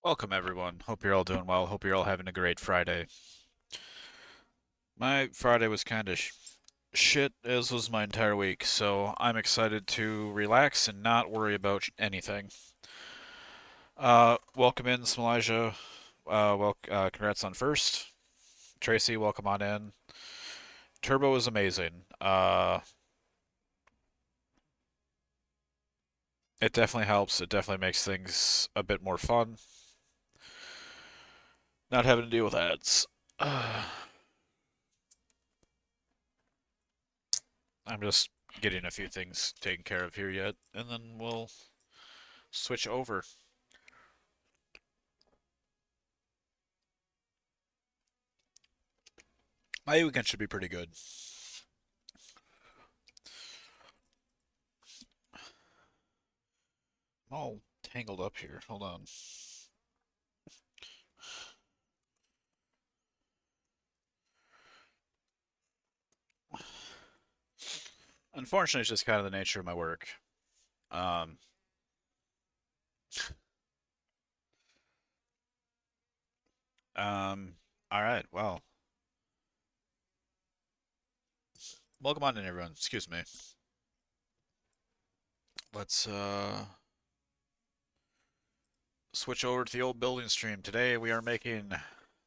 Welcome everyone. Hope you're all doing well. Hope you're all having a great Friday. My Friday was kind of shit, as was my entire week, so I'm excited to relax and not worry about anything. Welcome in, Smelijah. Congrats on first. Tracy, welcome on in. Turbo is amazing. It definitely helps. It definitely makes things a bit more fun. Not having to deal with ads. I'm just getting a few things taken care of here yet, and then we'll switch over. My weekend should be pretty good. I'm all tangled up here. Hold on. Unfortunately, it's just kind of the nature of my work. Um, all right. Well, welcome on in, everyone. Excuse me. Let's switch over to the old building stream. Today we are making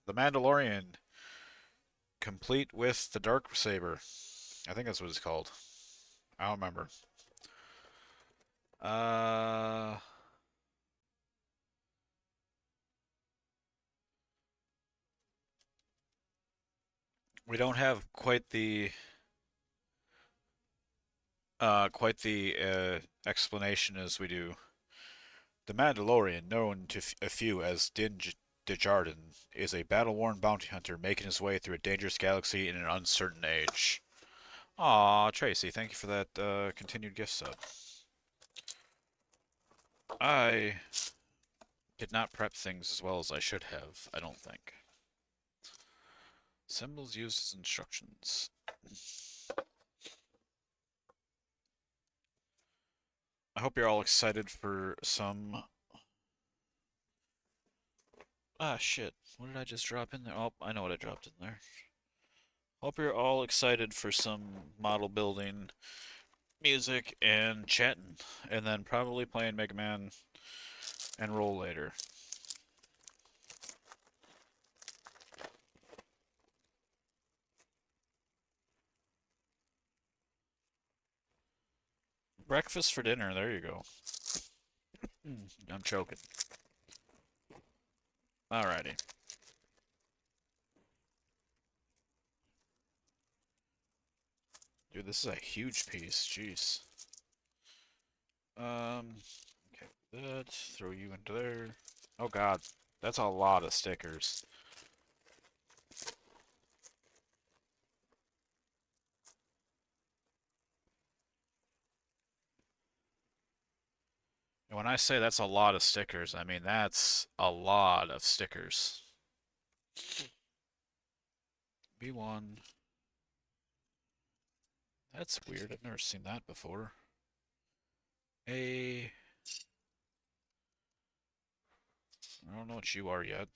the Mandalorian complete with the dark saber. I think that's what it's called. I don't remember. Uh, we don't have quite the explanation as we do the Mandalorian, known to a few as Din Djarin, is a battle-worn bounty hunter making his way through a dangerous galaxy in an uncertain age. Aw, Tracy, thank you for that continued gift sub. I did not prep things as well as I should have, I don't think. Symbols used as instructions. I hope you're all excited for some... Ah, shit. What did I just drop in there? Oh, I know what I dropped in there. Hope you're all excited for some model building music and chatting, and then probably playing Mega Man and roll later. Breakfast for dinner, there you go. I'm choking. Alrighty. Dude, this is a huge piece, jeez. Okay, that, throw you into there. Oh god, that's a lot of stickers. And when I say that's a lot of stickers, I mean that's a lot of stickers. B1. That's weird, I've never seen that before. A... I don't know what you are yet.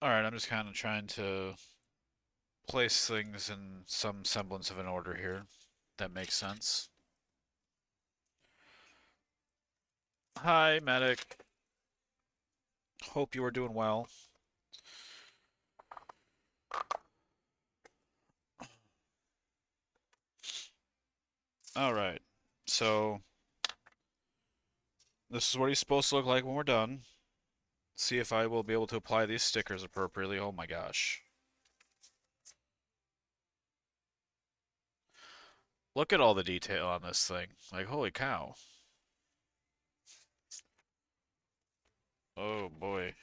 Alright, I'm just kind of trying to place things in some semblance of an order here. That makes sense. Hi, medic. Hope you are doing well. Alright, so this is what he's supposed to look like when we're done. See if I will be able to apply these stickers appropriately. Oh my gosh. Look at all the detail on this thing. Like, holy cow. Oh boy.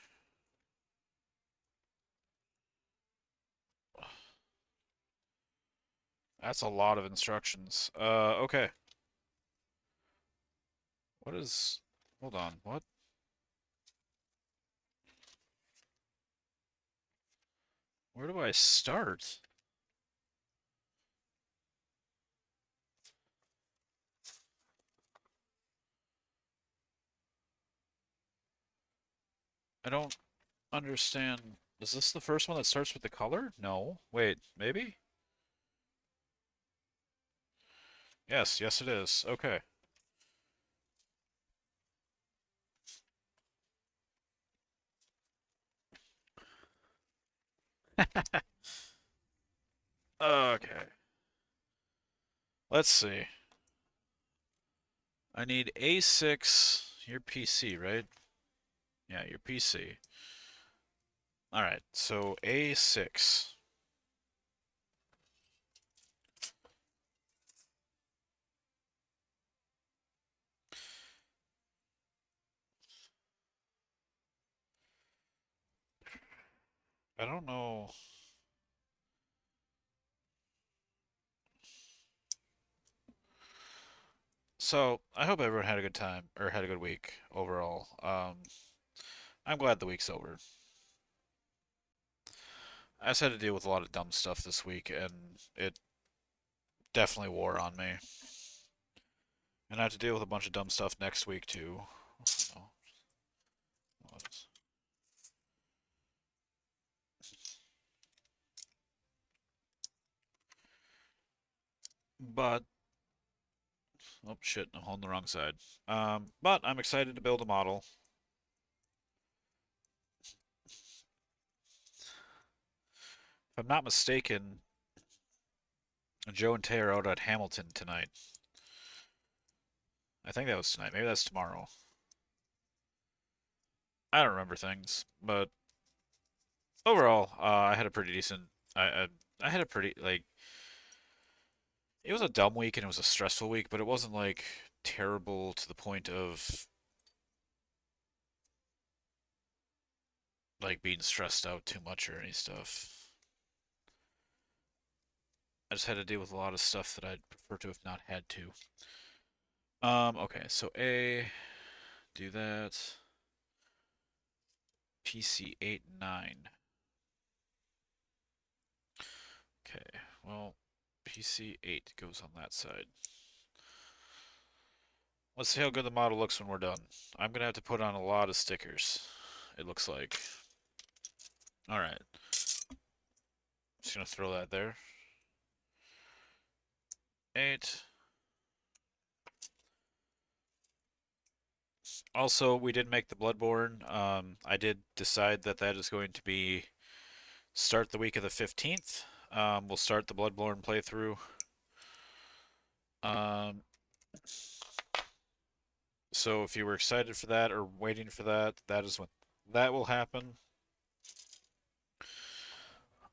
That's a lot of instructions. Okay. What is... Hold on, what? Where do I start? I don't understand. Is this the first one that starts with the color? No. Wait, maybe? Yes, yes it is. Okay. Okay. Let's see. I need A6, your PC, right? Yeah, your PC. Alright, so A6. I don't know. So, I hope everyone had a good time, or had a good week overall. I'm glad the week's over. I just had to deal with a lot of dumb stuff this week, and it definitely wore on me. And I have to deal with a bunch of dumb stuff next week, too. Oh, but, oh shit, I'm holding the wrong side. But I'm excited to build a model. If I'm not mistaken, Joe and Tay are out at Hamilton tonight. I think that was tonight. Maybe that's tomorrow. I don't remember things, but overall, I had a pretty decent. I, I I had a pretty like. It was a dumb week and it was a stressful week, but it wasn't like terrible to the point of like being stressed out too much or any stuff. I just had to deal with a lot of stuff that I'd prefer to have not had to. Okay, so A, do that. PC 8, 9. Okay, well, PC 8 goes on that side. Let's see how good the model looks when we're done. I'm gonna have to put on a lot of stickers, it looks like. Alright, just gonna throw that there. 8. Also, we did make the Bloodborne. I did decide that that is going to be start the week of the 15th. We'll start the Bloodborne playthrough. Um, so if you were excited for that or waiting for that, that is when that will happen.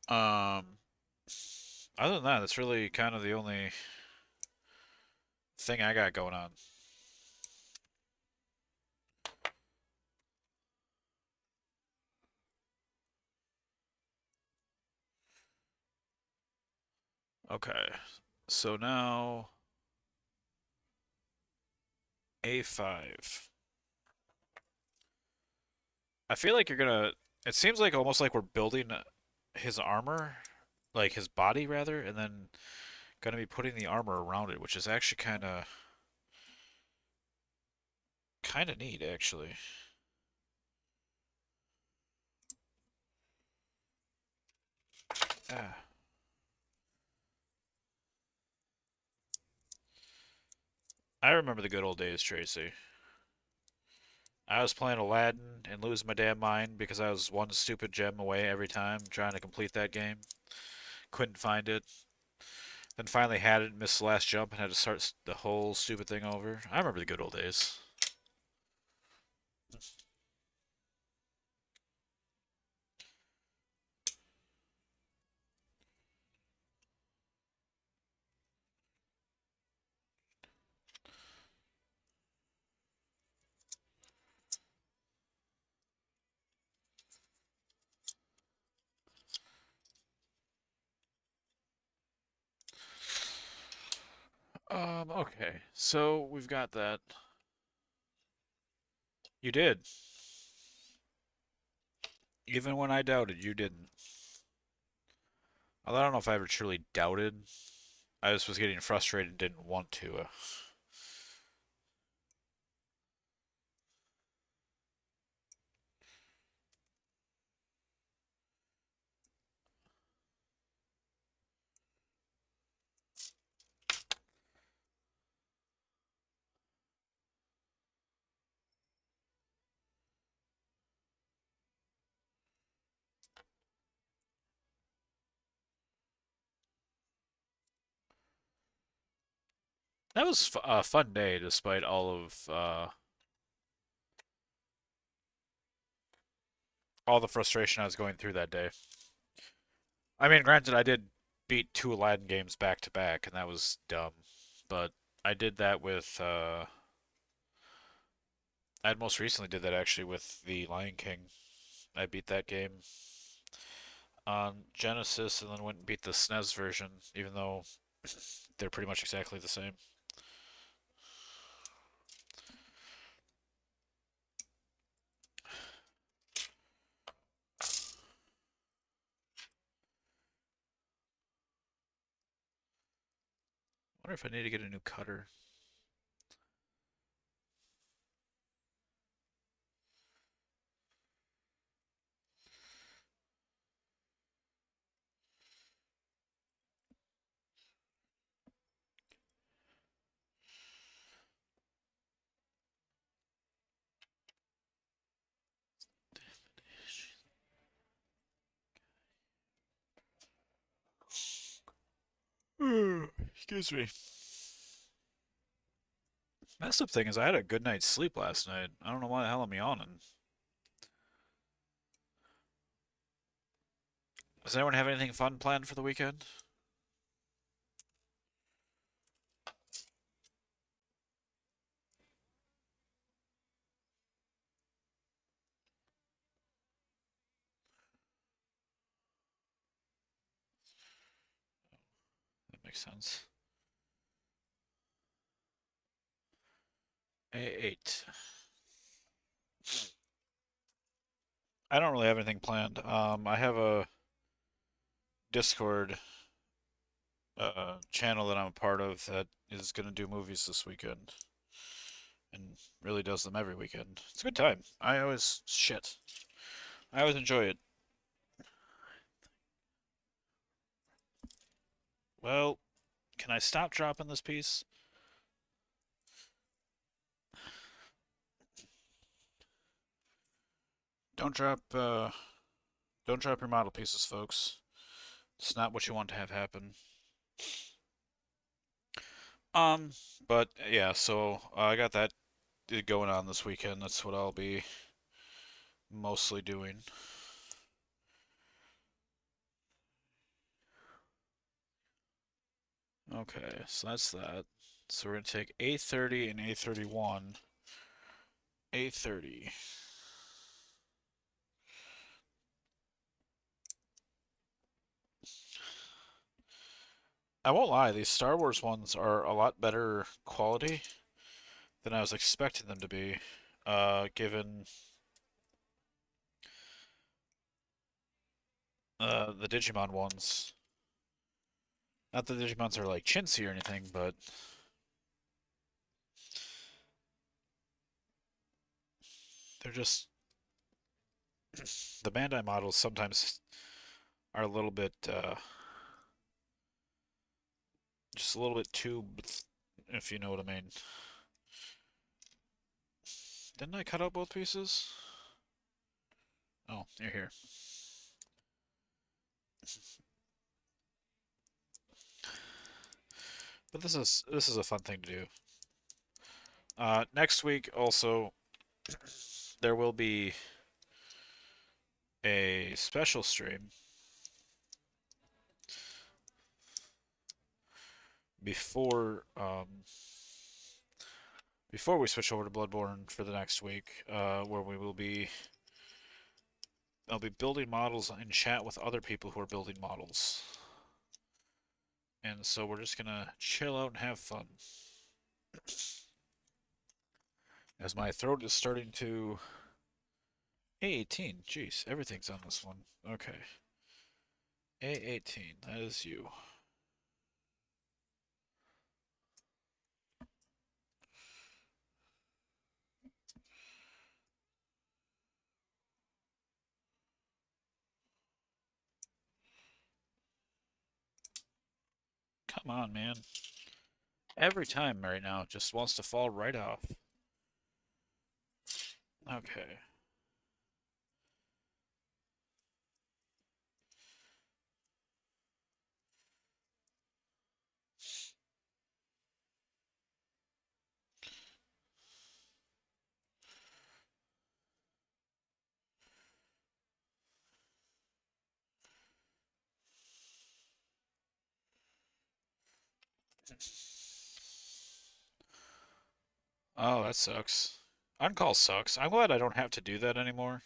Um, Other than that, that's really kind of the only thing I got going on. Okay, so now A5. I feel like you're gonna. It seems like almost like we're building his armor, like his body rather, and then gonna be putting the armor around it, which is actually kind of neat actually. Ah, I remember the good old days, Tracy. I was playing Aladdin and losing my damn mind because I was one stupid gem away every time trying to complete that game. Couldn't find it. Then finally had it, missed the last jump, and had to start the whole stupid thing over. I remember the good old days. Okay. So we've got that. You did. Even when I doubted, you didn't. Although I don't know if I ever truly doubted. I just was getting frustrated and didn't want to. That was a fun day, despite all the frustration I was going through that day. I mean, granted, I did beat two Aladdin games back to back, and that was dumb. But I did that with I most recently did that actually with the Lion King. I beat that game on Genesis, and then went and beat the SNES version, even though they're pretty much exactly the same. I wonder if I need to get a new cutter. Excuse me. Messed up thing is I had a good night's sleep last night. I don't know why the hell I'm yawning. Does anyone have anything fun planned for the weekend? That makes sense. A8. I don't really have anything planned. I have a Discord channel that I'm a part of that is going to do movies this weekend and really does them every weekend. It's a good time. I always enjoy it. Well, can I stop dropping this piece? Don't drop don't drop your model pieces, folks. It's not what you want to have happen. Um, but yeah, so I got that going on this weekend. That's what I'll be mostly doing. Okay, so that's that. So we're gonna take A30 and A31. A30. I won't lie, these Star Wars ones are a lot better quality than I was expecting them to be, given the Digimon ones. Not that the Digimons are like chintzy or anything, but they're just the Bandai models sometimes are a little bit just a little bit too, if you know what I mean. Didn't I cut out both pieces? Oh, you're here. But this is a fun thing to do. Next week also there will be a special stream before before we switch over to Bloodborne for the next week, where we will be I'll be building models in chat with other people who are building models. And so we're just gonna chill out and have fun. As my throat is starting to A18. Jeez, everything's on this one. Okay. A18, that is you. Come on, man. Every time right now, it just wants to fall right off. Okay. Oh, that sucks. On-call sucks. I'm glad I don't have to do that anymore.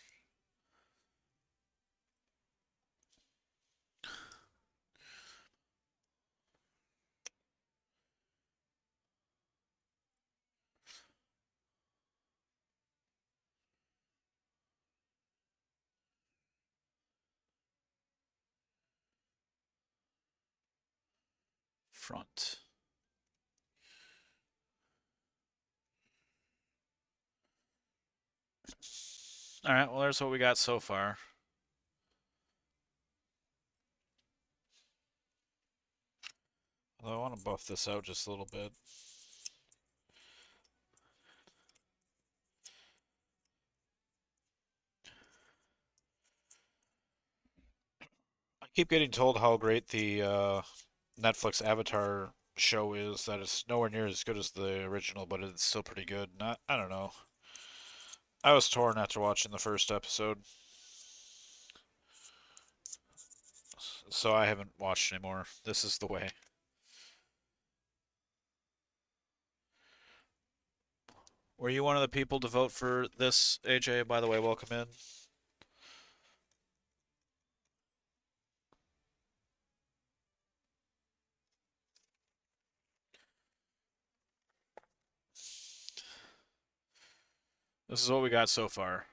Front. Alright, well, there's what we got so far. Although I want to buff this out just a little bit. I keep getting told how great the Netflix Avatar show is, that it's nowhere near as good as the original, but it's still pretty good. Not, I don't know. I was torn after watching the first episode, so I haven't watched anymore. This is the way. Were you one of the people to vote for this, AJ? By the way, welcome in. This is what we got so far.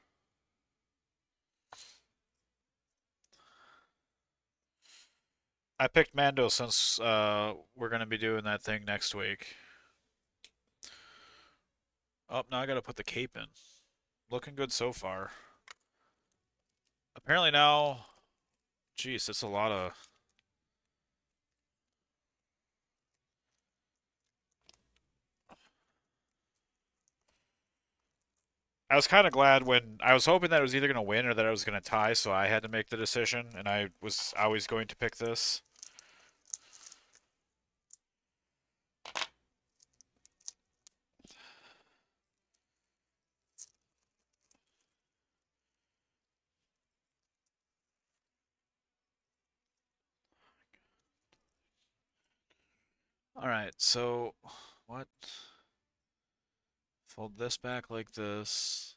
I picked Mando since we're gonna be doing that thing next week. Oh, now I gotta put the cape in. Looking good so far. Apparently now, geez, that's a lot of. I was kind of glad when I was hoping that it was either gonna win or that I was gonna tie, so I had to make the decision, and I was always going to pick this. All right, so what? Fold this back like this.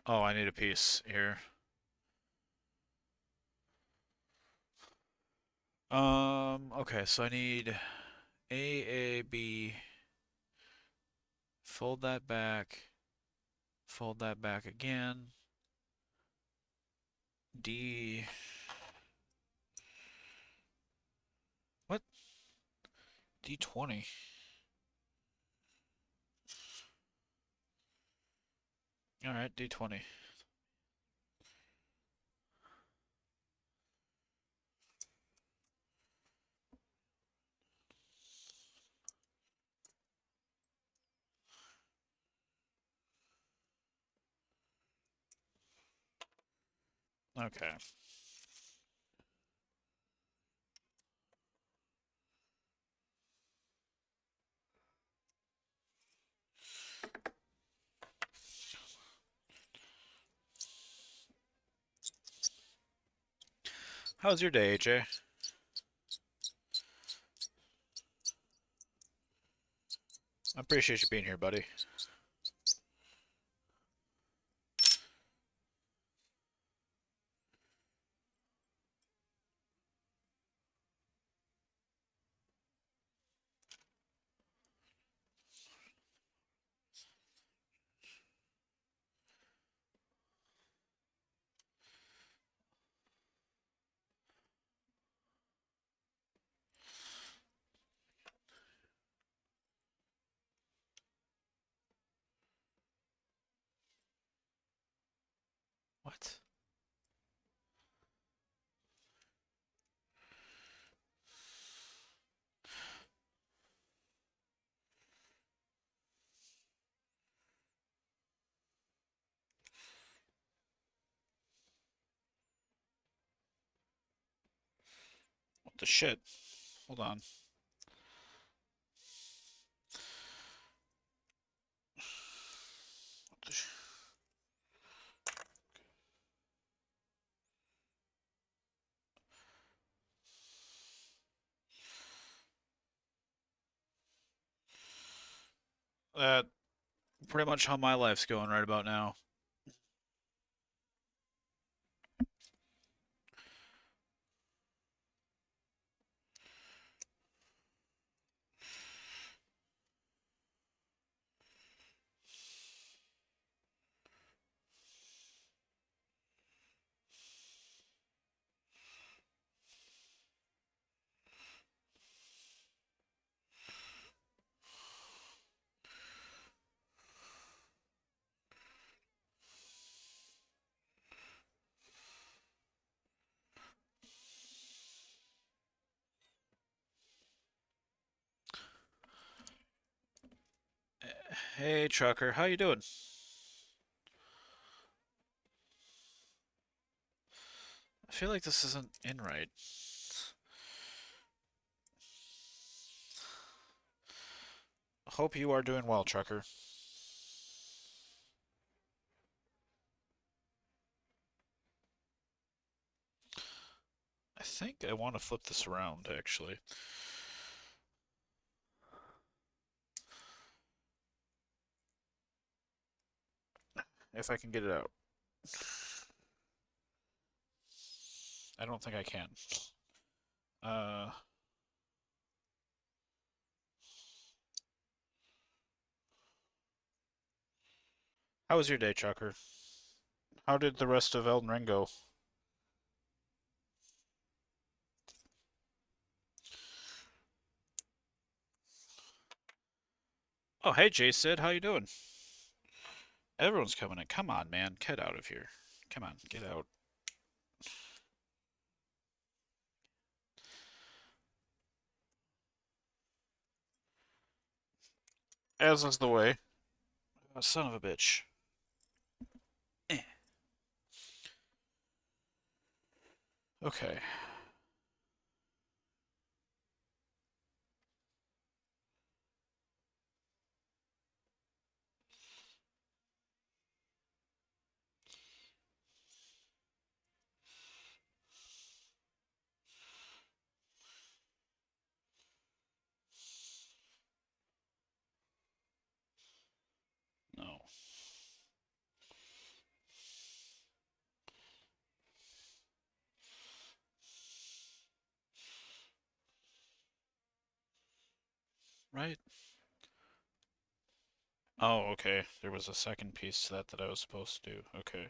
Oh, I need a piece here. Okay, so I need A, B, fold that back again. D, what? D20. All right, D20. Okay. How's your day, AJ? I appreciate you being here, buddy. What? What the shit? Hold on. That pretty much how my life's going right about now. Hey, trucker, how you doing? I feel like this isn't in right. Hope you are doing well, trucker. I think I want to flip this around, actually. If I can get it out. I don't think I can. Uh, how was your day, trucker? How did the rest of Elden Ring go? Oh, hey, Jay Sid, how you doing? Everyone's coming in. Come on, man. Get out of here. Come on, get out. As is the way. Oh, son of a bitch. Eh. Okay. No. Right? Oh, okay. There was a second piece to that that I was supposed to do. Okay.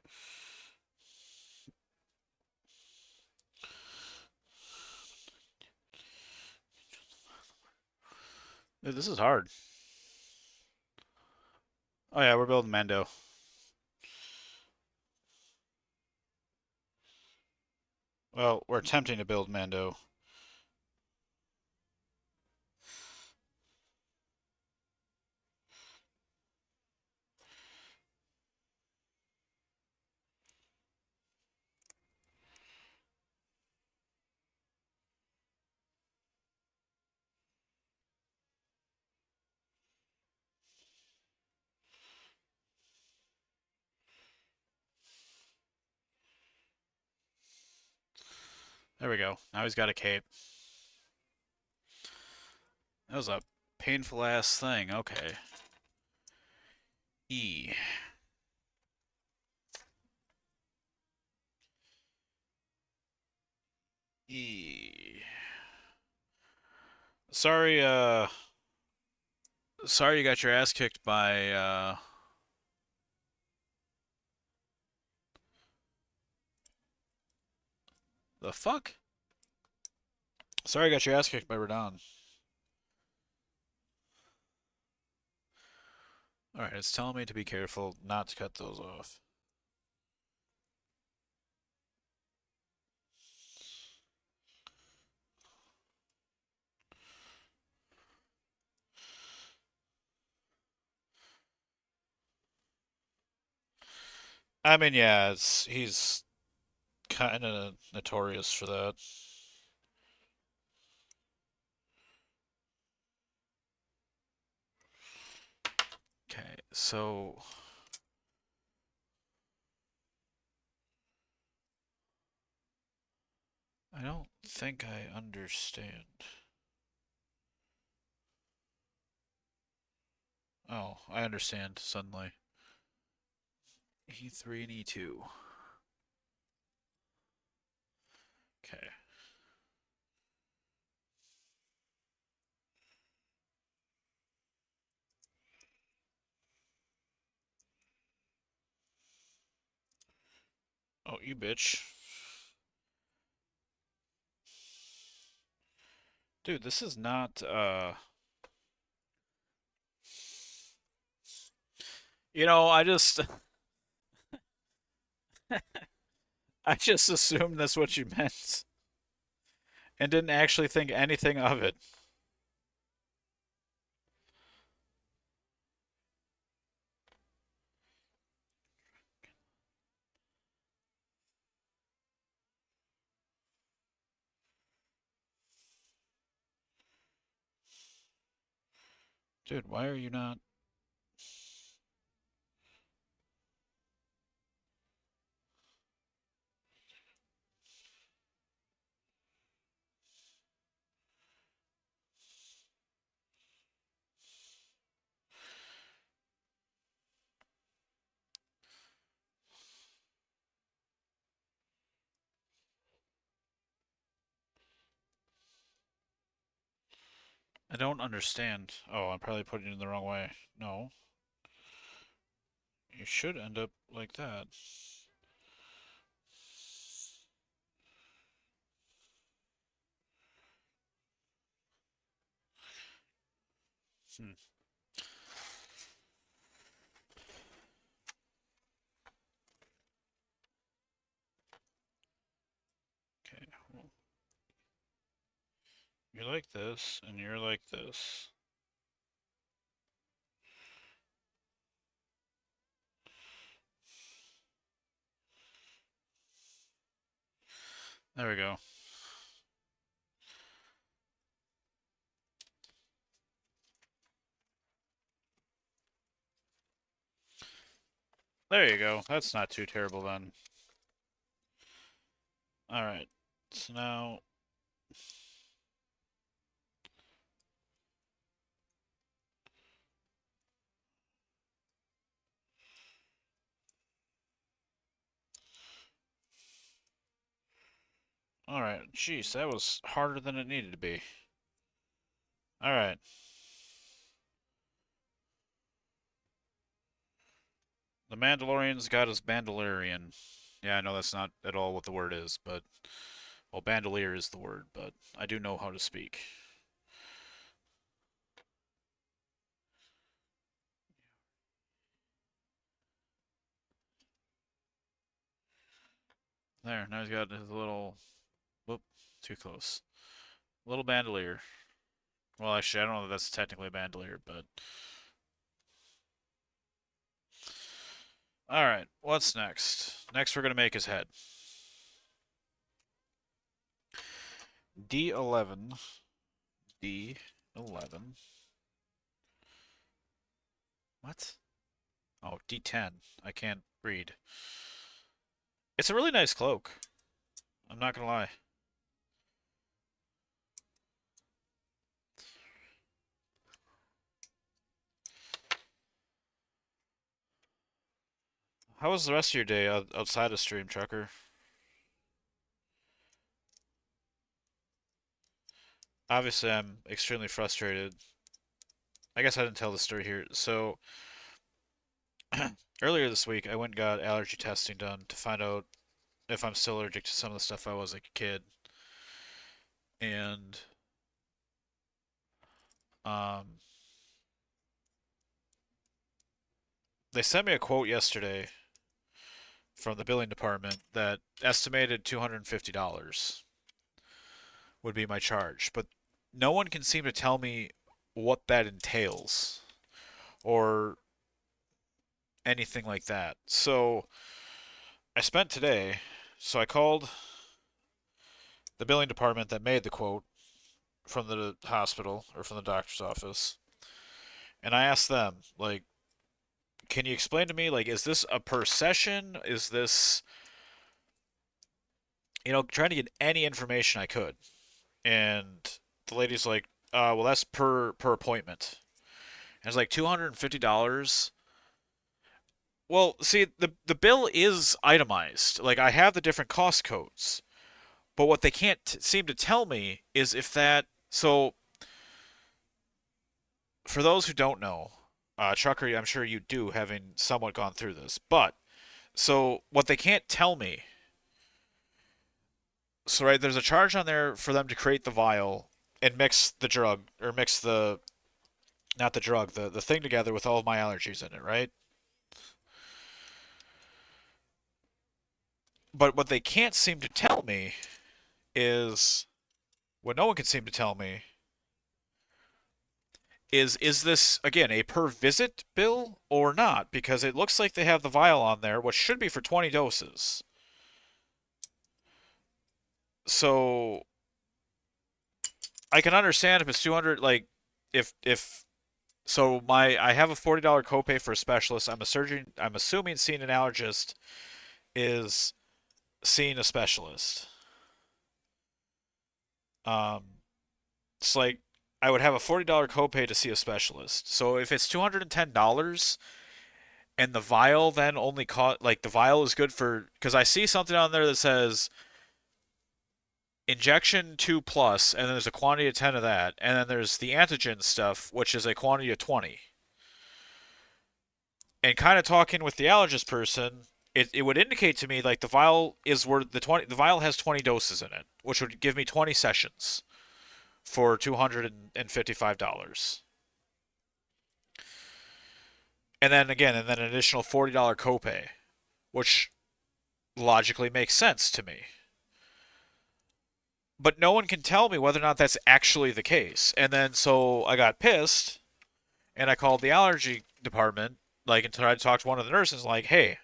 Dude, this is hard. Oh yeah, we're building Mando. Well, we're attempting to build Mando. There we go. Now he's got a cape. That was a painful ass thing. Okay. E. E. Sorry, sorry you got your ass kicked by, the fuck? Sorry you got your ass kicked by Radon. Alright, it's telling me to be careful not to cut those off. I mean, yeah, he's kind of notorious for that. Okay, so I don't think I understand. Oh, I understand suddenly. E3 and E2. Okay. Oh, you bitch. Dude, this is not, I just, I just assumed that's what you meant and didn't actually think anything of it. Dude, why are you not? I don't understand. Oh, I'm probably putting it in the wrong way. No, you should end up like that. Hmm. Okay, well, you're like this, and you're like this. There we go. There you go. That's not too terrible then. All right. So now, all right. Jeez, that was harder than it needed to be. All right. The Mandalorian's got his bandolierian. Yeah, I know that's not at all what the word is, but well, bandolier is the word, but I do know how to speak. There, now he's got his little. Whoop, too close. Little bandolier. Well, actually, I don't know that that's technically a bandolier, but. Alright, what's next? Next, we're going to make his head. D11. D11. What? Oh, D10. I can't read. It's a really nice cloak. I'm not going to lie. How was the rest of your day outside of stream, Trucker? Obviously, I'm extremely frustrated. I guess I didn't tell the story here. So, earlier this week, I went and got allergy testing done to find out if I'm still allergic to some of the stuff I was like a kid. And, um, they sent me a quote yesterday from the billing department that estimated $250 would be my charge. But no one can seem to tell me what that entails or anything like that. So I spent today, so I called the billing department that made the quote from the hospital or from the doctor's office, and I asked them, like, can you explain to me, like, is this a per session? Is this, trying to get any information I could? And the lady's like, well, that's per appointment. And it's like $250. Well, see, the bill is itemized. Like I have the different cost codes, but what they can't seem to tell me is if that. So for those who don't know, Chucker, I'm sure you do, having somewhat gone through this. But so what they can't tell me. So right, there's a charge on there for them to create the vial and mix the drug or mix the not the drug, the thing together with all of my allergies in it, right? But what they can't seem to tell me is what no one can seem to tell me is this again a per visit bill or not? Because it looks like they have the vial on there, which should be for 20 doses. So I can understand if it's 200, like if so my I have a $40 copay for a specialist. I'm a surgeon. I'm assuming seeing an allergist is seeing a specialist. Um, it's like I would have a $40 copay to see a specialist. So if it's $210 and the vial then only cost like the vial is good for because I see something on there that says injection 2 plus and then there's a quantity of 10 of that and then there's the antigen stuff which is a quantity of 20. And kind of talking with the allergist person, it would indicate to me like the vial is worth the vial has 20 doses in it, which would give me 20 sessions for $255. And then again, and then an additional $40 copay, which logically makes sense to me. But no one can tell me whether or not that's actually the case. And then so I got pissed and I called the allergy department, like, and tried to talk to one of the nurses, like, hey,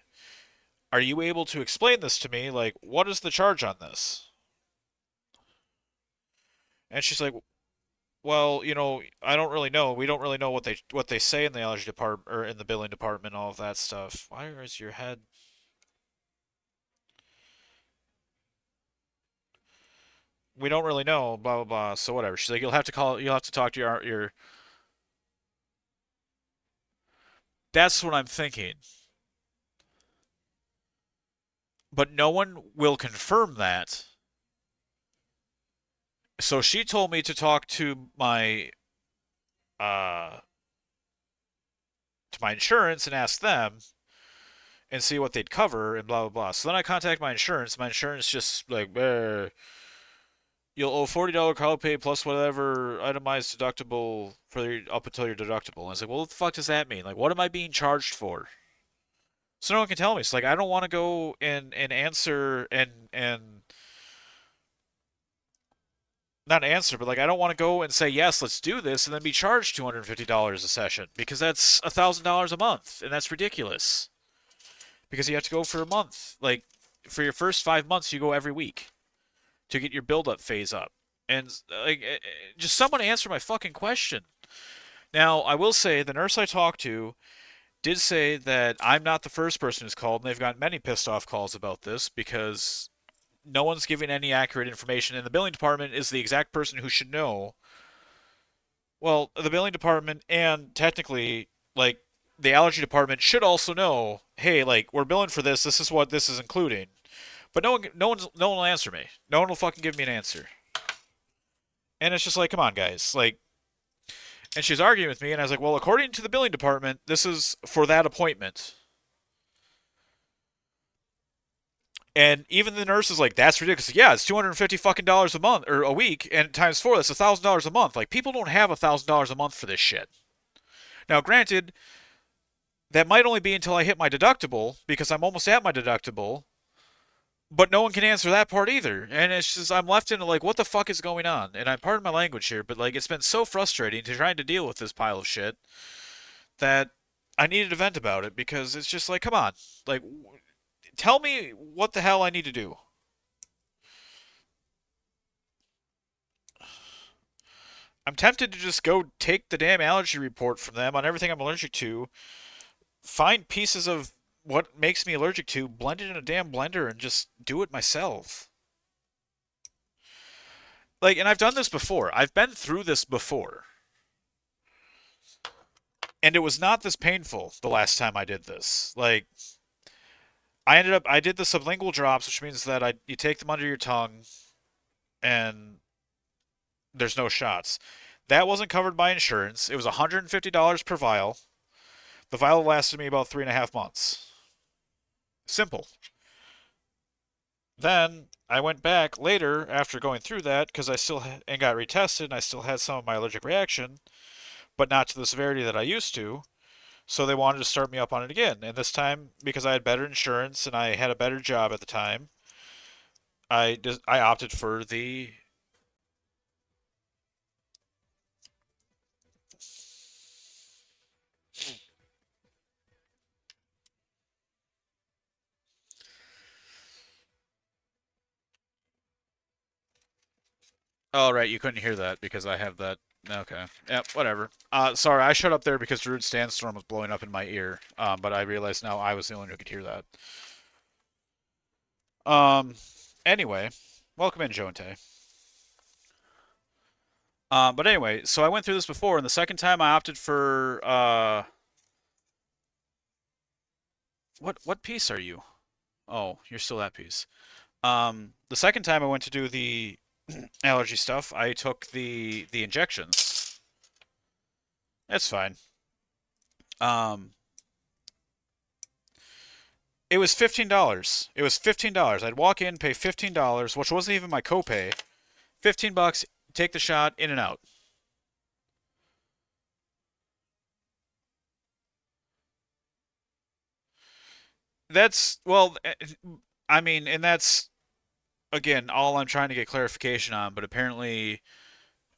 are you able to explain this to me? Like, what is the charge on this? And she's like, well, I don't really know. We don't really know what they say in the allergy department or in the billing department, all of that stuff. Why is your head? We don't really know. Blah blah blah. So whatever. She's like, you'll have to call. You'll have to talk to your. That's what I'm thinking. But no one will confirm that. So she told me to talk uh to my insurance and ask them and see what they'd cover and blah blah blah. So then I contact my insurance. My insurance just like, you'll owe $40 copay plus whatever itemized deductible up until your deductible. And I was like, well, what the fuck does that mean? Like, what am I being charged for? So no one can tell me. It's like I don't want to go and answer and not answer, but like I don't want to go and say yes, let's do this, and then be charged $250 a session because that's $1,000 a month, and that's ridiculous. Because you have to go for a month. Like for your first 5 months, you go every week to get your build-up phase up, and like just someone answer my fucking question. Now I will say the nurse I talked to did say that I'm not the first person who's called, and they've gotten many pissed off calls about this because no one's giving any accurate information, and the billing department is the exact person who should know. Well, the billing department and technically, like, the allergy department should also know, hey, like, we're billing for this. This is what this is including. But no one will answer me. No one will fucking give me an answer. And it's just like, come on, guys. Like, and she's arguing with me, and I was like, well, according to the billing department, this is for that appointment. And even the nurse is like, that's ridiculous. Yeah, it's $250 fucking dollars a month or a week, and times four, that's $1,000 a month. Like people don't have $1,000 a month for this shit. Now, granted, that might only be until I hit my deductible because I'm almost at my deductible, but no one can answer that part either. And it's just I'm left into like, what the fuck is going on? And I'm pardon my language here, but like it's been so frustrating to trying to deal with this pile of shit that I needed to vent about it because it's just like, come on, like tell me what the hell I need to do. I'm tempted to just go take the damn allergy report from them on everything I'm allergic to, find pieces of what makes me allergic to, blend it in a damn blender, and just do it myself. Like, and I've done this before. I've been through this before. And it was not this painful the last time I did this. Like I did the sublingual drops, which means that I you take them under your tongue and there's no shots. That wasn't covered by insurance. It was $150 per vial. The vial lasted me about 3.5 months. Simple. Then I went back later after going through that because and got retested and I still had some of my allergic reaction, but not to the severity that I used to. So they wanted to start me up on it again. And this time, because I had better insurance and I had a better job at the time, I opted for the. Oh right, you couldn't hear that because I have that. Okay. Yeah, whatever. Sorry, I shut up there because Rude Sandstorm was blowing up in my ear. But I realized now I was the only one who could hear that. Um. Anyway, welcome in, Joe and Tay. But anyway, so I went through this before, and the second time I opted for what piece are you? Oh, you're still that piece. The second time I went to do the allergy stuff, I took the injections. It's fine. Um, it was $15. It was $15. I'd walk in, pay $15, which wasn't even my copay. $15, take the shot, in and out. That's well, I mean, and that's again all I'm trying to get clarification on. But apparently,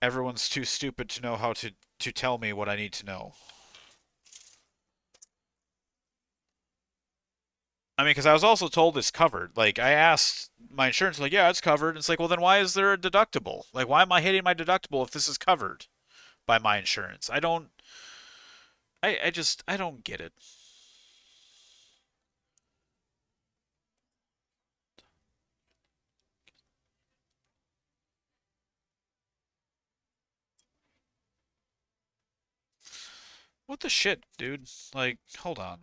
everyone's too stupid to know how to tell me what I need to know. I mean, because I was also told it's covered. Like, I asked my insurance, like, yeah, it's covered. It's like, well, then why is there a deductible? Like, why am I hitting my deductible if this is covered by my insurance? I don't get it. What the shit, dude? Like, hold on.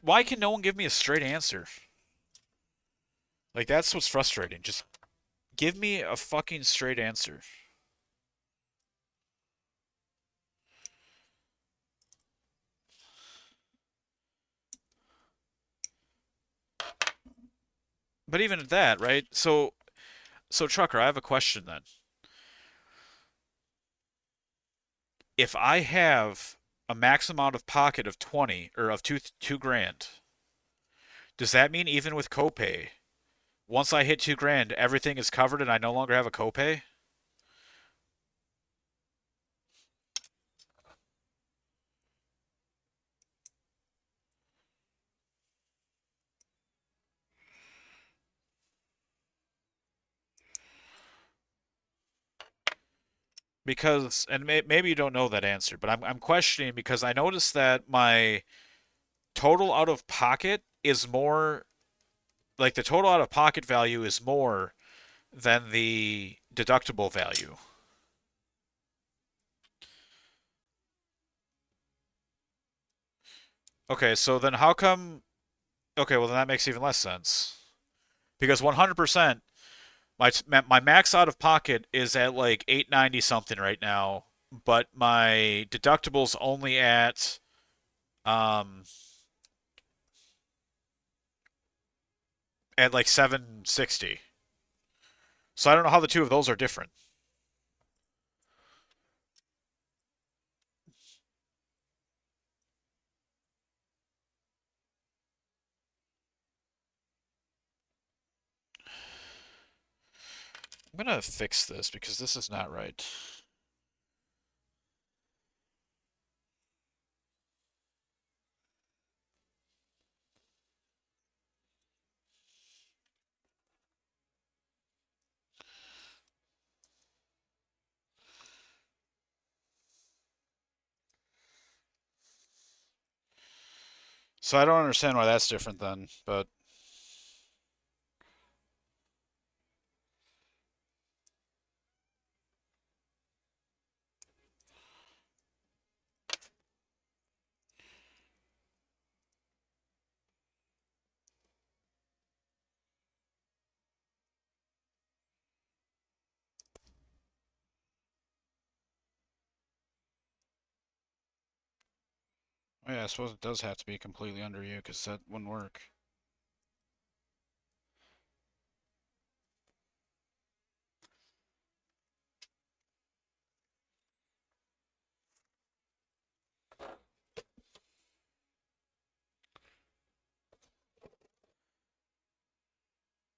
Why can no one give me a straight answer? Like, that's what's frustrating. Just give me a fucking straight answer. But even at that, right? So Trucker, I have a question then. If I have a max amount of pocket of 20 or of 2 grand, does that mean even with copay, once I hit 2 grand, everything is covered and I no longer have a copay? Because, and maybe you don't know that answer, but I'm questioning because I noticed that my total out of pocket is more, like the total out of pocket value is more than the deductible value. Okay, so then how come, okay, well then that makes even less sense. Because 100%, my max out of pocket is at like 890 something right now, but my deductible's only um at like 760. So I don't know how the two of those are different. I'm gonna fix this because this is not right. So I don't understand why that's different then, but Yeah, I suppose it does have to be completely under you, because that wouldn't work.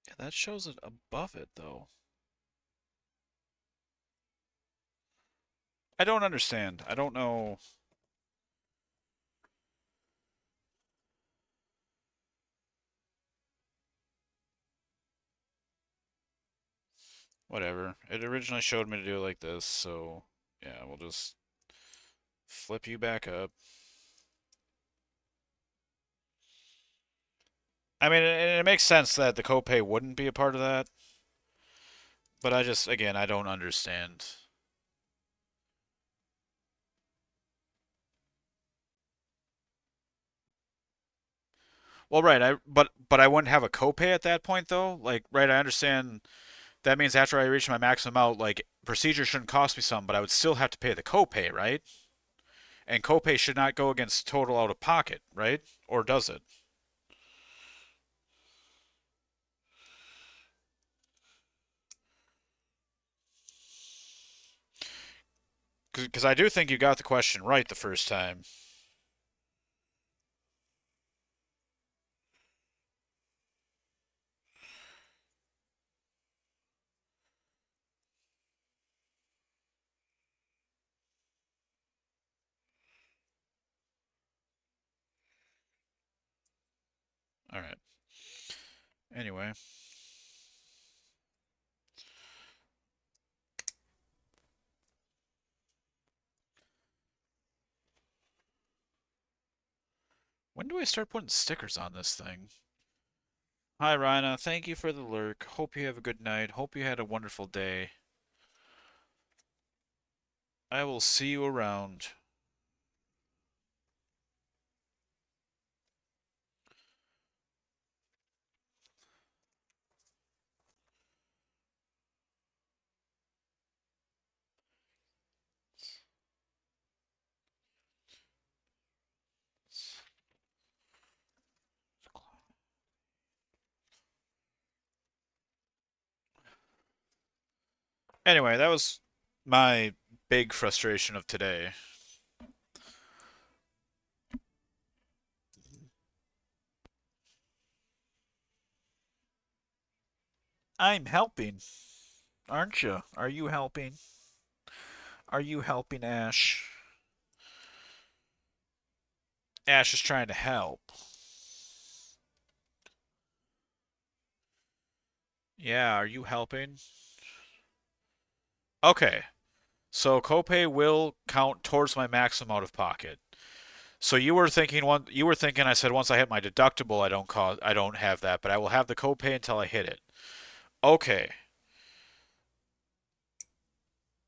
Yeah, that shows it above it, though. I don't understand. I don't know. Whatever. It originally showed me to do it like this, so yeah, we'll just flip you back up. I mean, it makes sense that the copay wouldn't be a part of that, but I just, again, I don't understand. Well, right, but I wouldn't have a copay at that point though. Like, right, I understand that means after I reach my maximum amount, like procedure shouldn't cost me some, but I would still have to pay the copay, right? And copay should not go against total out of pocket, right? Or does it? Because I do think you got the question right the first time. All right. Anyway, when do I start putting stickers on this thing? Hi, Rhina. Thank you for the lurk. Hope you have a good night. Hope you had a wonderful day. I will see you around. Anyway, that was my big frustration of today. I'm helping, aren't you? Are you helping? Are you helping, Ash? Ash is trying to help. Yeah, are you helping? Okay, so copay will count towards my maximum out of pocket. So you were thinking I said once I hit my deductible I don't have that, but I will have the copay until I hit it. Okay.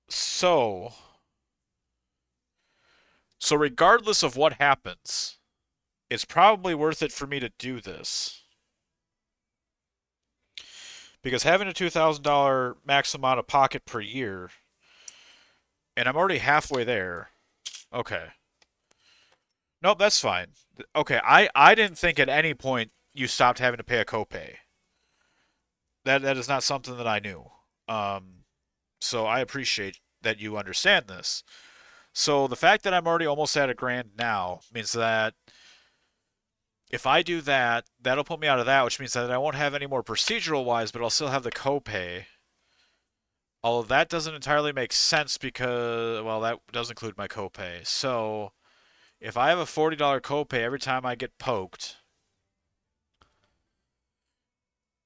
So so regardless of what happens, it's probably worth it for me to do this. Because having a $2,000 maximum out of pocket per year, and I'm already halfway there. Okay. Nope, that's fine. Okay, I didn't think at any point you stopped having to pay a copay. That is not something that I knew. Um, so I appreciate that you understand this. So the fact that I'm already almost at a grand now means that if I do that, that'll put me out of that, which means that I won't have any more procedural wise, but I'll still have the copay. Although that doesn't entirely make sense because, well, that does include my copay. So if I have a $40 copay every time I get poked,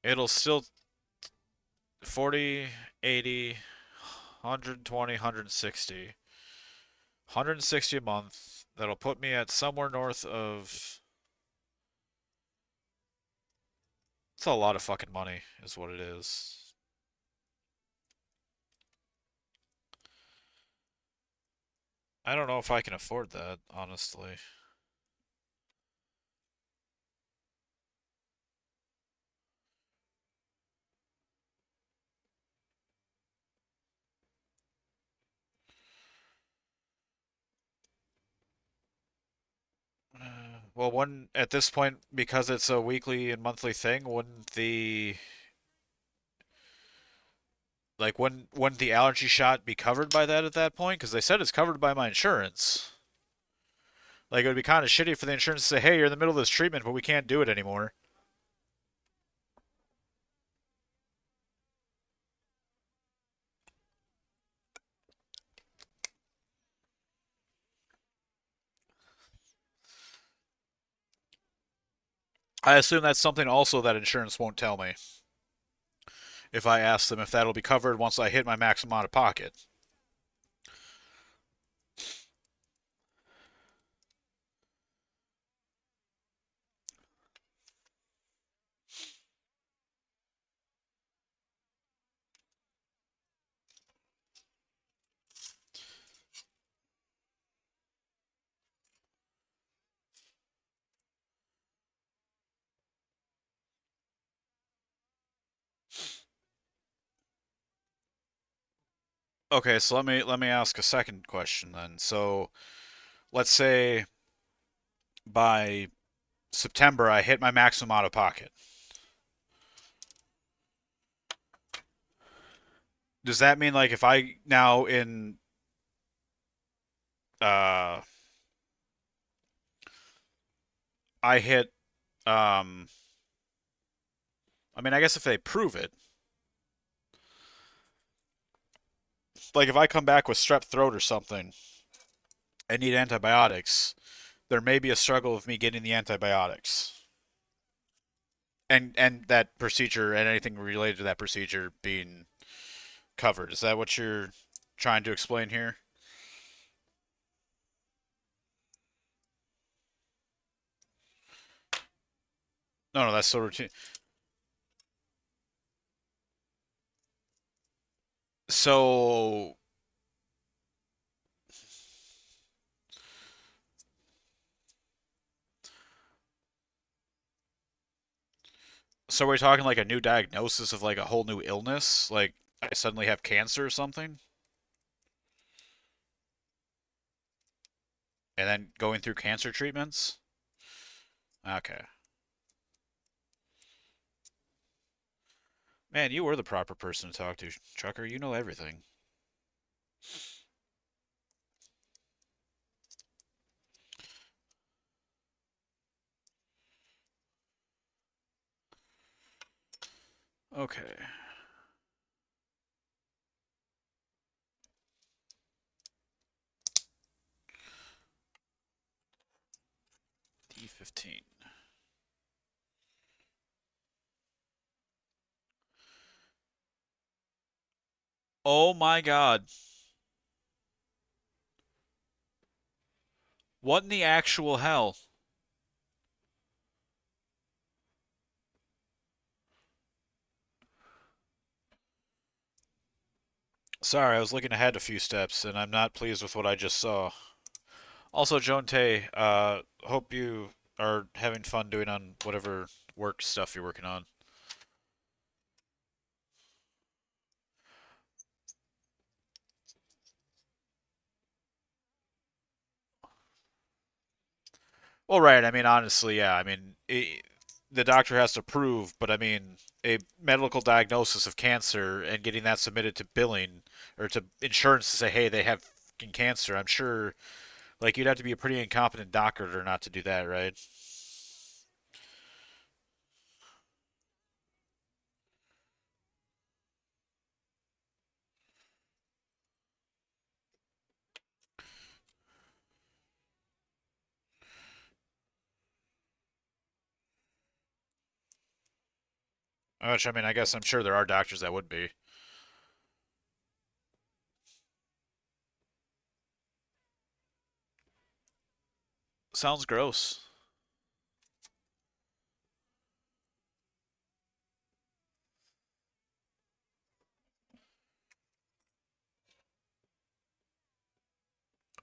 it'll still 40, 80, 120, 160. 160 a month. That'll put me at somewhere north of. It's a lot of fucking money, is what it is. I don't know if I can afford that, honestly. Well, one at this point, because it's a weekly and monthly thing, wouldn't the allergy shot be covered by that at that point? Because they said it's covered by my insurance. Like it would be kind of shitty for the insurance to say, "Hey, you're in the middle of this treatment, but we can't do it anymore." I assume that's something also that insurance won't tell me if I ask them if that'll be covered once I hit my maximum out of pocket. Okay, so let me ask a second question then. So let's say by September I hit my maximum out of pocket. Does that mean like if I now in uh I hit um I mean I guess if they prove it, like if I come back with strep throat or something and need antibiotics, there may be a struggle of me getting the antibiotics. And that procedure and anything related to that procedure being covered. Is that what you're trying to explain here? No, no, that's so routine. So, so we're talking like a new diagnosis of like a whole new illness, like I suddenly have cancer or something, and then going through cancer treatments. Okay, man, you were the proper person to talk to, Chucker. You know everything. Okay, D15. Oh my God. What in the actual hell? Sorry, I was looking ahead a few steps, and I'm not pleased with what I just saw. Also, Joan Tay, hope you are having fun doing on whatever work stuff you're working on. Well, right. I mean, honestly, yeah. I mean, the doctor has to prove, but I mean, a medical diagnosis of cancer and getting that submitted to billing or to insurance to say, hey, they have fucking cancer. I'm sure, like, you'd have to be a pretty incompetent doctor not to do that, right? Which, I mean, I guess I'm sure there are doctors that would be. Sounds gross.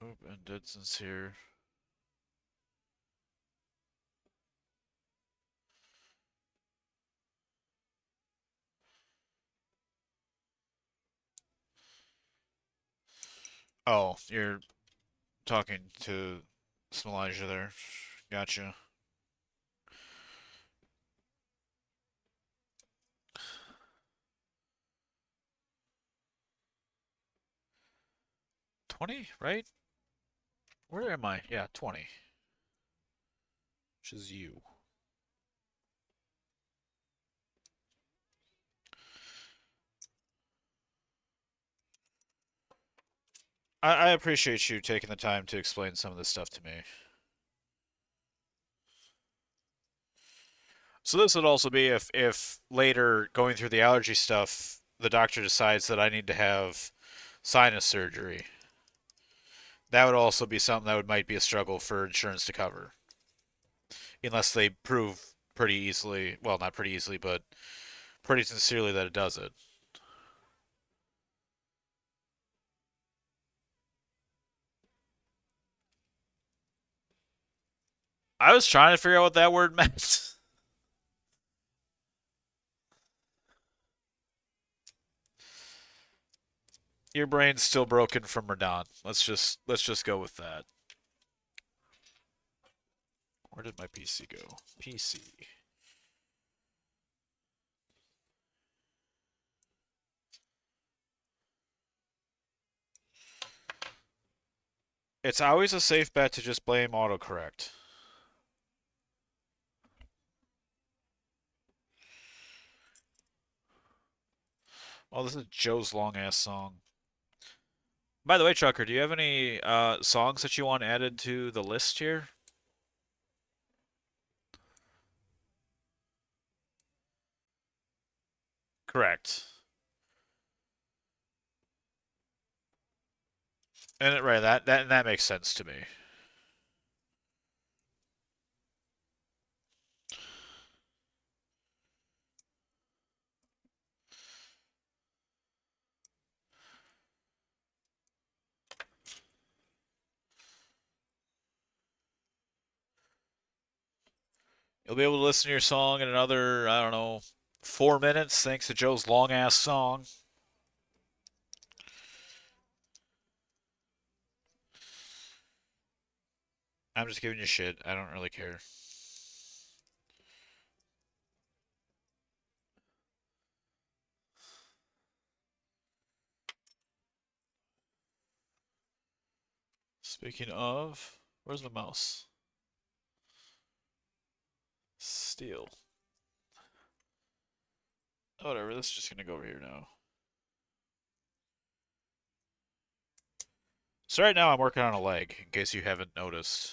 Oop, and Didson's here. Oh, you're talking to Smelijah there. Gotcha. 20, right? Where am I? Yeah, 20, which is you. I appreciate you taking the time to explain some of this stuff to me. So this would also be if later going through the allergy stuff, the doctor decides that I need to have sinus surgery. That would also be something that would might be a struggle for insurance to cover, unless they prove pretty easily, well, not pretty easily, but pretty sincerely that it does it. I was trying to figure out what that word meant. Your brain's still broken from Radon. Let's just go with that. Where did my PC go? PC. It's always a safe bet to just blame autocorrect. Oh, this is Joe's long ass song. By the way, Chucker, do you have any songs that you want added to the list here? Correct. And right, that makes sense to me. You'll be able to listen to your song in another, I don't know, 4 minutes, thanks to Joe's long ass song. I'm just giving you shit. I don't really care. Speaking of, where's my mouse? Steel. Whatever, this is just gonna go over here now. So right now I'm working on a leg, in case you haven't noticed.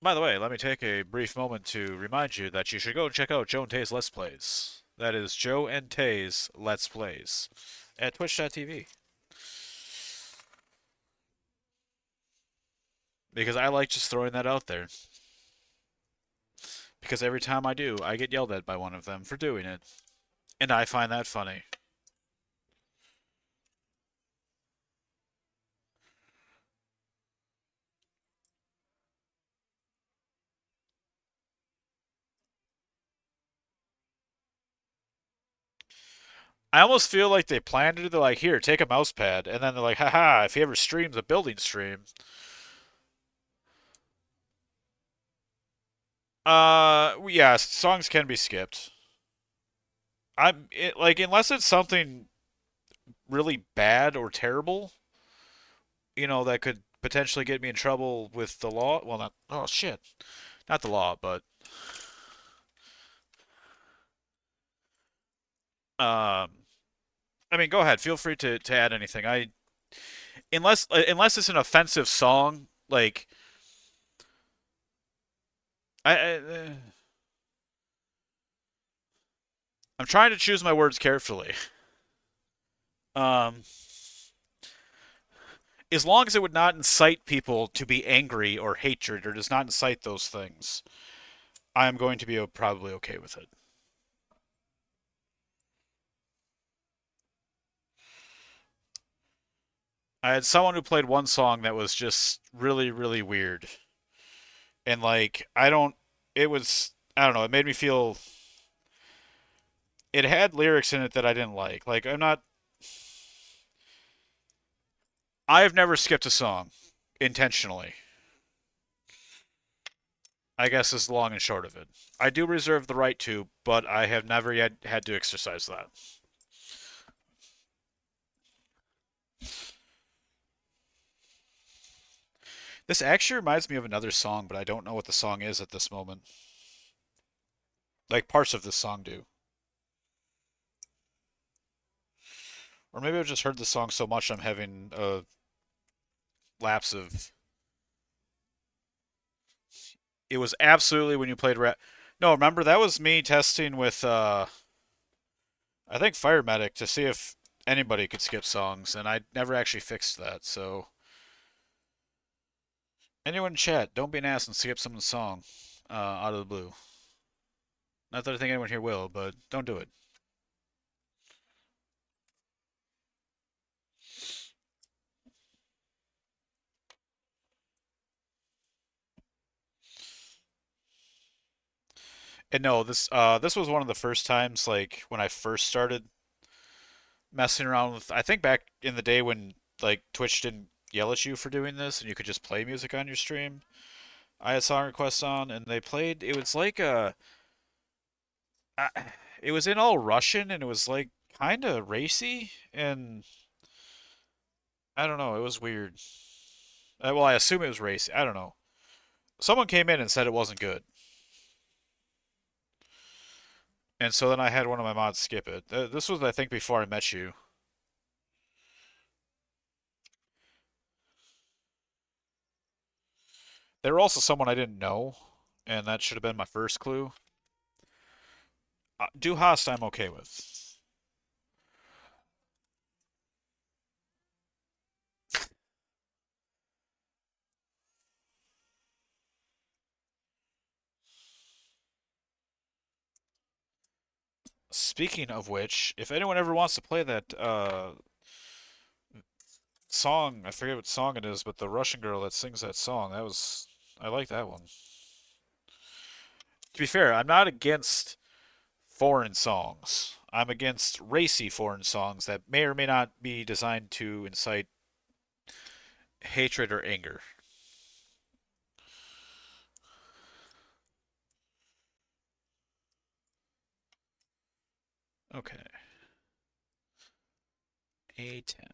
By the way, let me take a brief moment to remind you that you should go check out Joe and Tay's Let's Plays. That is Joe and Tay's Let's Plays at twitch.tv. Because I like just throwing that out there. Because every time I do, I get yelled at by one of them for doing it. And I find that funny. I almost feel like they planned it. They're like, here, take a mouse pad. And then they're like, haha, if he ever streams a building stream. Yeah, songs can be skipped. Like, unless it's something really bad or terrible, that could potentially get me in trouble with the law. Well, not, oh shit. Not the law, but, um, I mean, go ahead. Feel free to add anything. Unless it's an offensive song, like, I'm trying to choose my words carefully. Um, as long as it would not incite people to be angry or hatred or does not incite those things, I am going to be probably okay with it. I had someone who played one song that was just really, really weird. And like, I don't know, it made me feel, it had lyrics in it that I didn't like. Like, I have never skipped a song intentionally. I guess is the long and short of it. I do reserve the right to, but I have never yet had to exercise that. This actually reminds me of another song, but I don't know what the song is at this moment. Like parts of this song do. Or maybe I've just heard the song so much I'm having a lapse of. It was absolutely when you played rap. No, remember that was me testing with I think Fire Medic to see if anybody could skip songs, and I never actually fixed that. So anyone in chat, don't be an ass and skip someone's song out of the blue. Not that I think anyone here will, but don't do it. And no, this was one of the first times like when I first started messing around with. I think back in the day when like Twitch didn't yell at you for doing this and you could just play music on your stream. I had song requests on and they played. It was like uh, it was in all Russian and it was like kind of racy and I don't know. It was weird. Well, I assume it was racy. I don't know. Someone came in and said it wasn't good, and so then I had one of my mods skip it. This was, I think, before I met you. They were also someone I didn't know, and that should have been my first clue. Do Host, I'm okay with. Speaking of which, if anyone ever wants to play that song, I forget what song it is, but the Russian girl that sings that song, I like that one. To be fair, I'm not against foreign songs. I'm against racy foreign songs that may or may not be designed to incite hatred or anger. Okay, A10.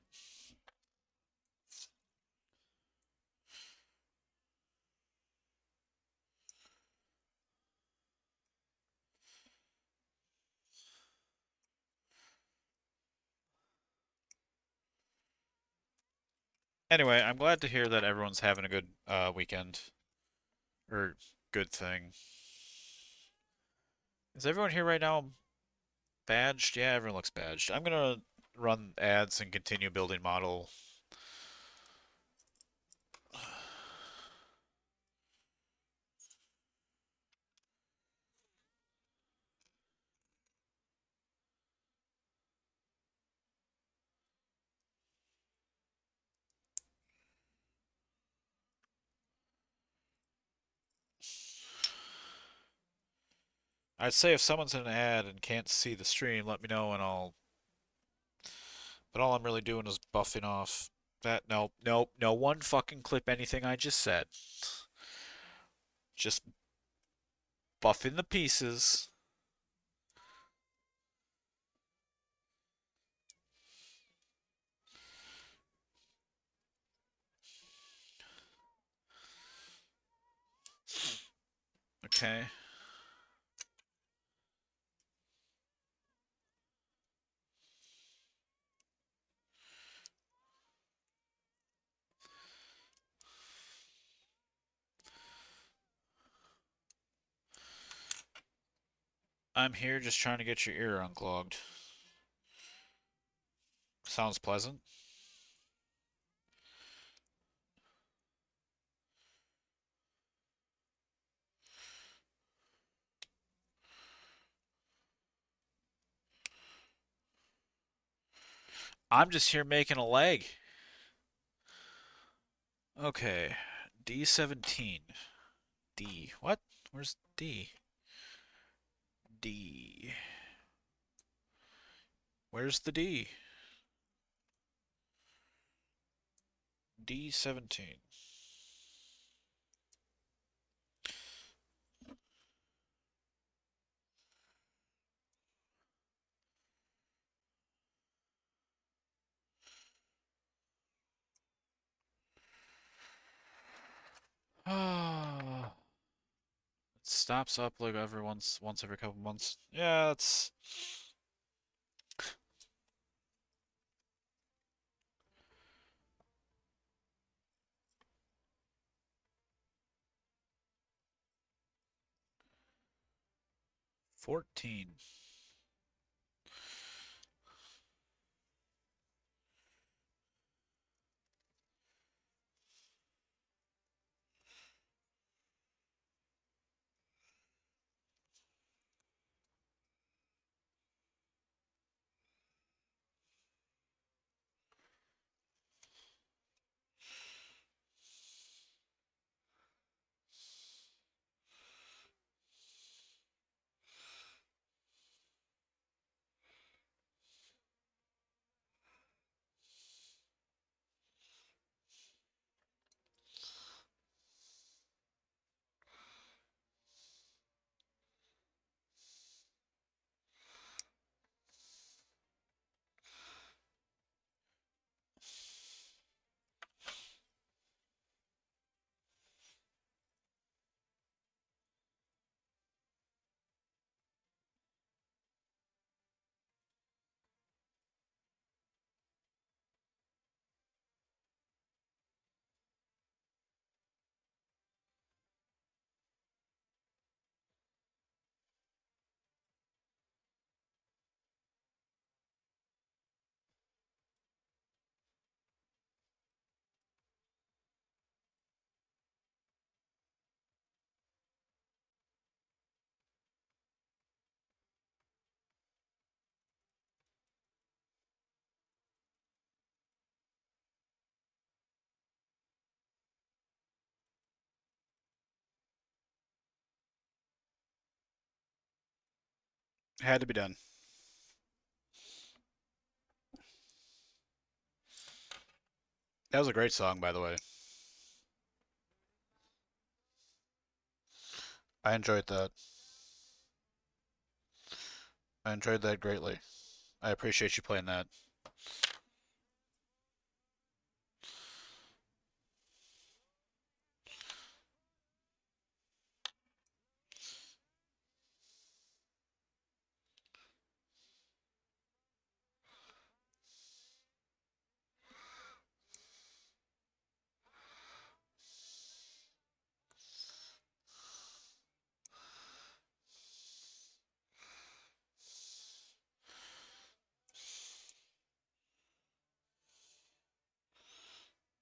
Anyway, I'm glad to hear that everyone's having a good weekend or good thing. Is everyone here right now badged? Yeah, everyone looks badged. I'm gonna run ads and continue building model. I'd say if someone's in an ad and can't see the stream, let me know and I'll. But all I'm really doing is buffing off that. Nope, nope, no one fucking clip anything I just said. Just buffing the pieces. Okay. I'm here just trying to get your ear unclogged. Sounds pleasant. I'm just here making a leg. Okay. D17. D. What? Where's D? D. Where's the D? D17. stops up like every once every couple months. Yeah, it's 14. Had to be done. That was a great song, by the way. I enjoyed that. I enjoyed that greatly. I appreciate you playing that.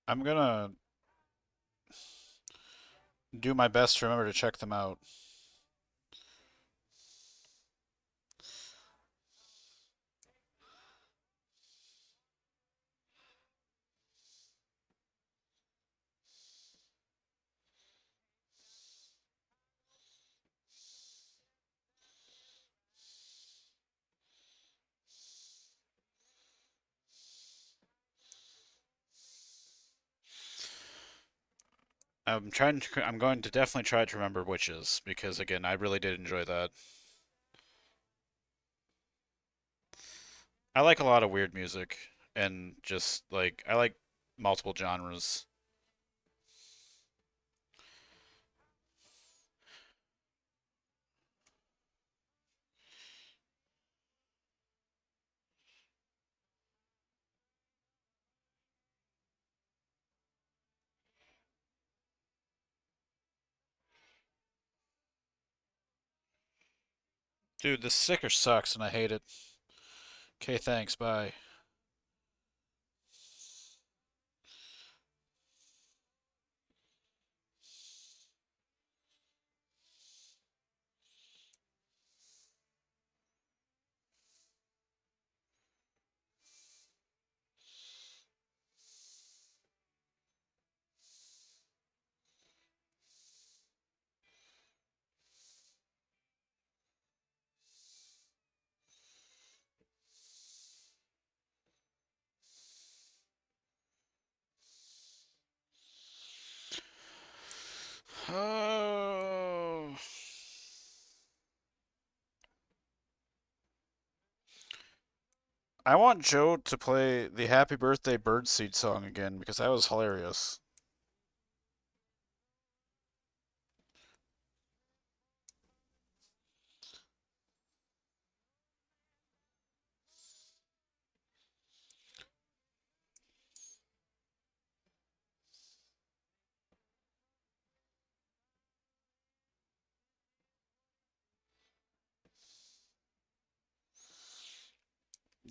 I'm gonna do my best to remember to check them out. I'm going to definitely try to remember Witches because again, I really did enjoy that. I like a lot of weird music and just like I like multiple genres. Dude, this sticker sucks and I hate it. Okay, thanks, bye. Oh. I want Joe to play the Happy Birthday Birdseed song again because that was hilarious.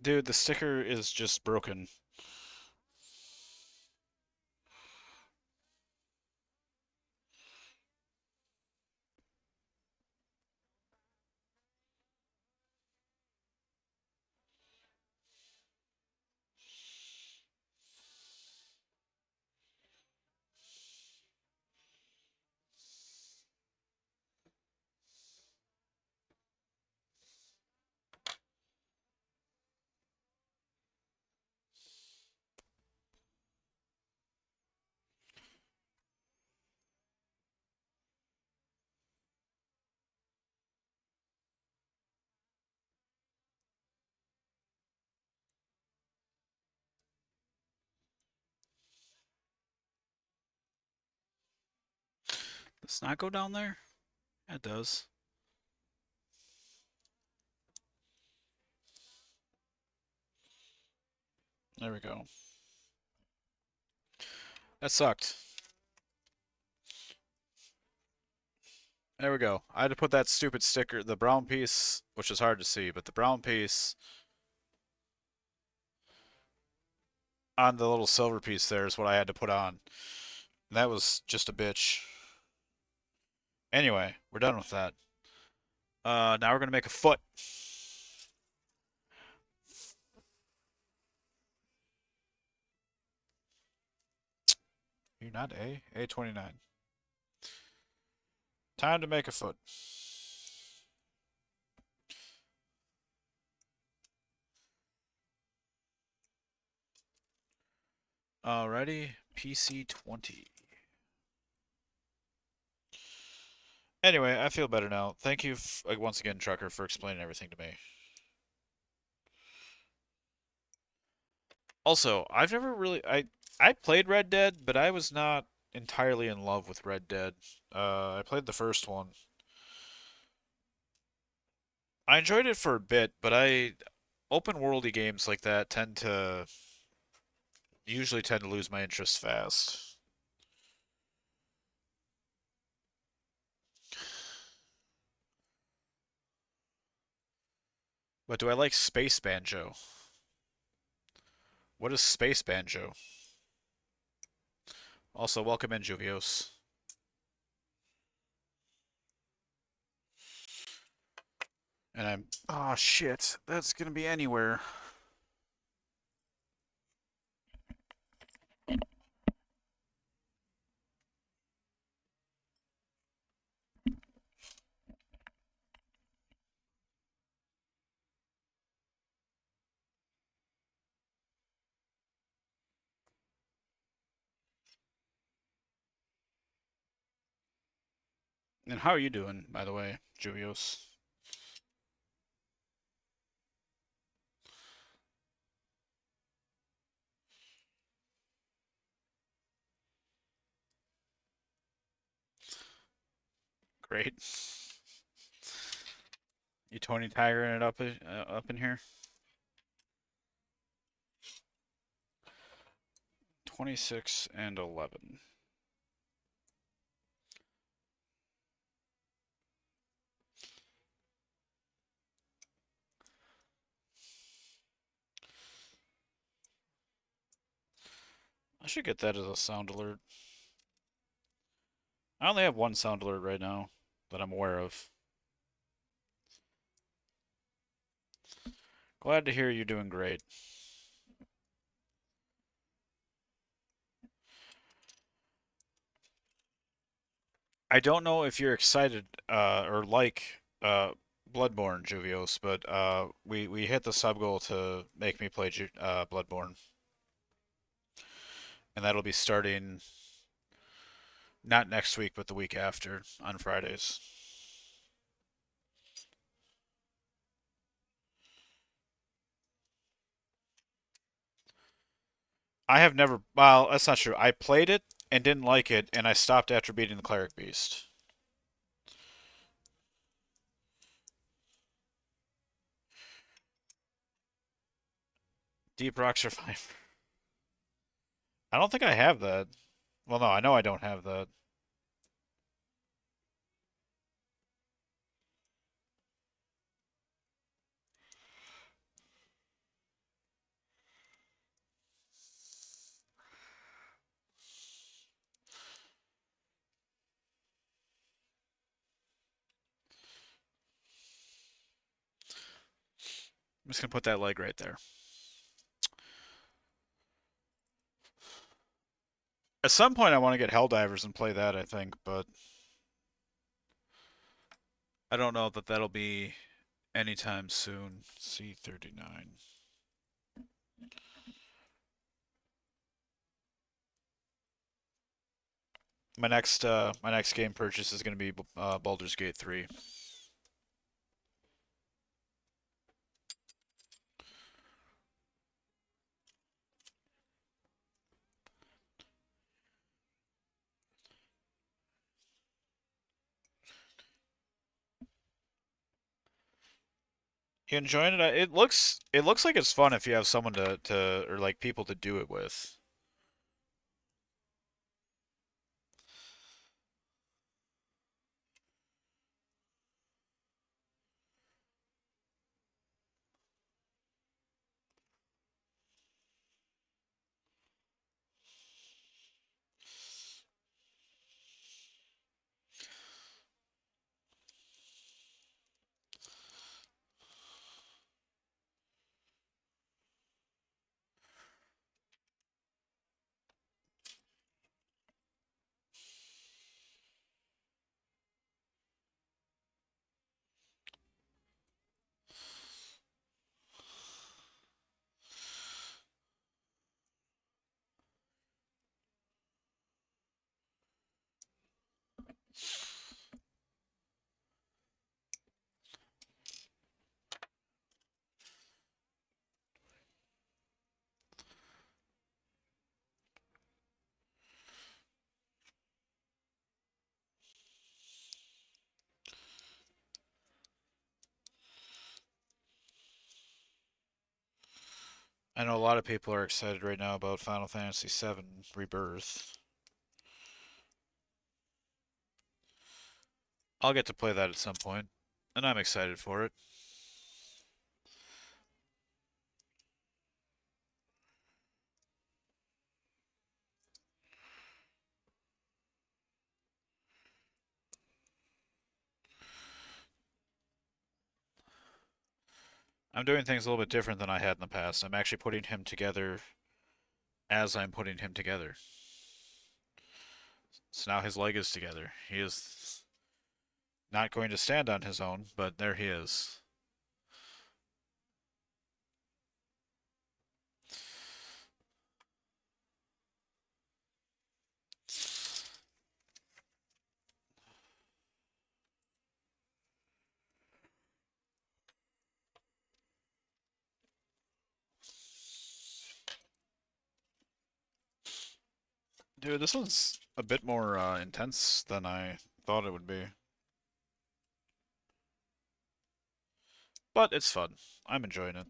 Dude, the sticker is just broken. Does not go down there? It does. There we go. That sucked. There we go. I had to put that stupid sticker, the brown piece, which is hard to see, but the brown piece on the little silver piece there is what I had to put on. And that was just a bitch. Anyway, we're done with that. Now we're gonna make a foot. You're not A? A29. Time to make a foot. Alrighty, PC20. Anyway, I feel better now. Thank you once again, Trucker, for explaining everything to me. Also, I've never really I played Red Dead, but I was not entirely in love with Red Dead. I played the first one. I enjoyed it for a bit, but I open worldy games like that usually tend to lose my interest fast. But do I like Space Banjo? What is Space Banjo? Also, welcome in, Juvios. And I'm... Oh, shit. That's gonna be anywhere. And how are you doing, by the way, Juvios? Great. You Tony Tigering it up in here? 26 and 11. I should get that as a sound alert. I only have one sound alert right now that I'm aware of. Glad to hear you're doing great. I don't know if you're excited or like Bloodborne, Juvios, but we hit the sub goal to make me play Bloodborne, and that'll be starting not next week, but the week after on Fridays. I have never. Well, that's not true. I played it and didn't like it, and I stopped after beating the Cleric Beast. Deep Rock Survivor. I don't think I have that. Well, no, I know I don't have that. I'm just gonna put that leg right there. At some point, I want to get Helldivers and play that, I think, but I don't know that that'll be anytime soon. C39. My next game purchase is going to be Baldur's Gate 3. You enjoying it? It looks like it's fun if you have someone to or like people to do it with. I know a lot of people are excited right now about Final Fantasy VII Rebirth. I'll get to play that at some point, and I'm excited for it. I'm doing things a little bit different than I had in the past. I'm actually putting him together as I'm putting him together. So now his leg is together. He is not going to stand on his own, but there he is. Dude, this one's a bit more intense than I thought it would be. But it's fun. I'm enjoying it.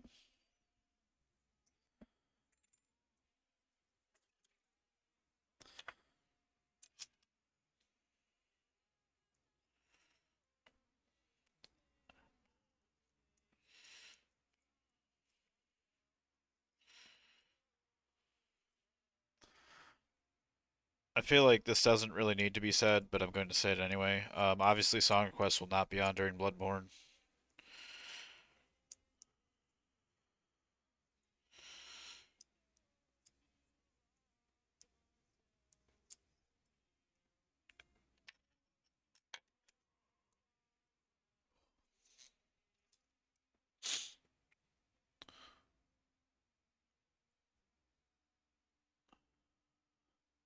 I feel like this doesn't really need to be said, but I'm going to say it anyway. Obviously, Song Request will not be on during Bloodborne.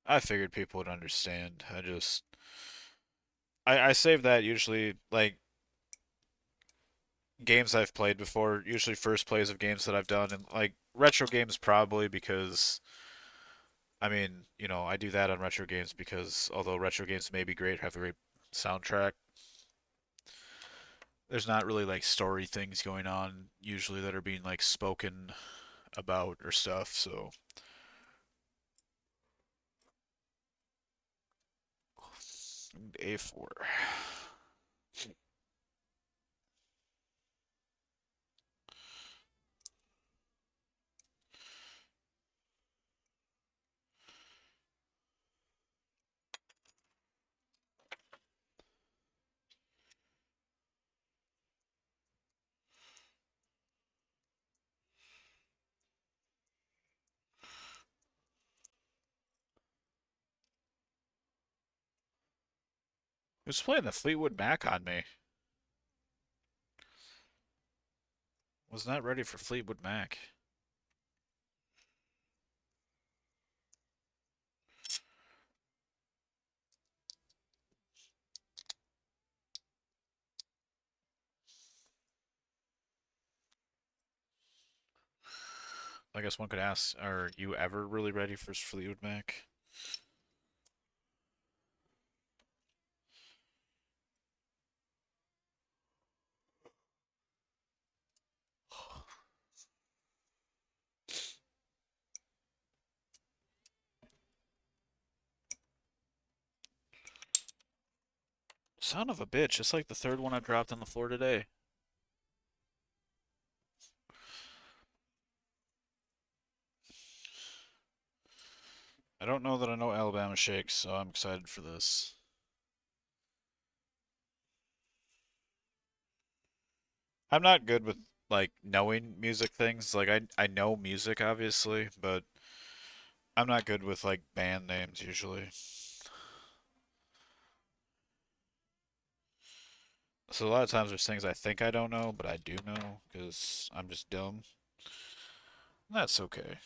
I figured people would understand. I save that usually, like, games I've played before, usually first plays of games that I've done, and, like, retro games probably because, I mean, I do that on retro games because although retro games may be great, have a great soundtrack, there's not really like story things going on usually that are being like spoken about or stuff. So A4. Who's playing the Fleetwood Mac on me? Was not ready for Fleetwood Mac. I guess one could ask, are you ever really ready for Fleetwood Mac? Son of a bitch, it's like the third one I dropped on the floor today. I don't know that I know Alabama Shakes, so I'm excited for this. I'm not good with like knowing music things. Like I know music obviously, but I'm not good with like band names usually. So a lot of times there's things I think I don't know, but I do know because I'm just dumb. That's okay.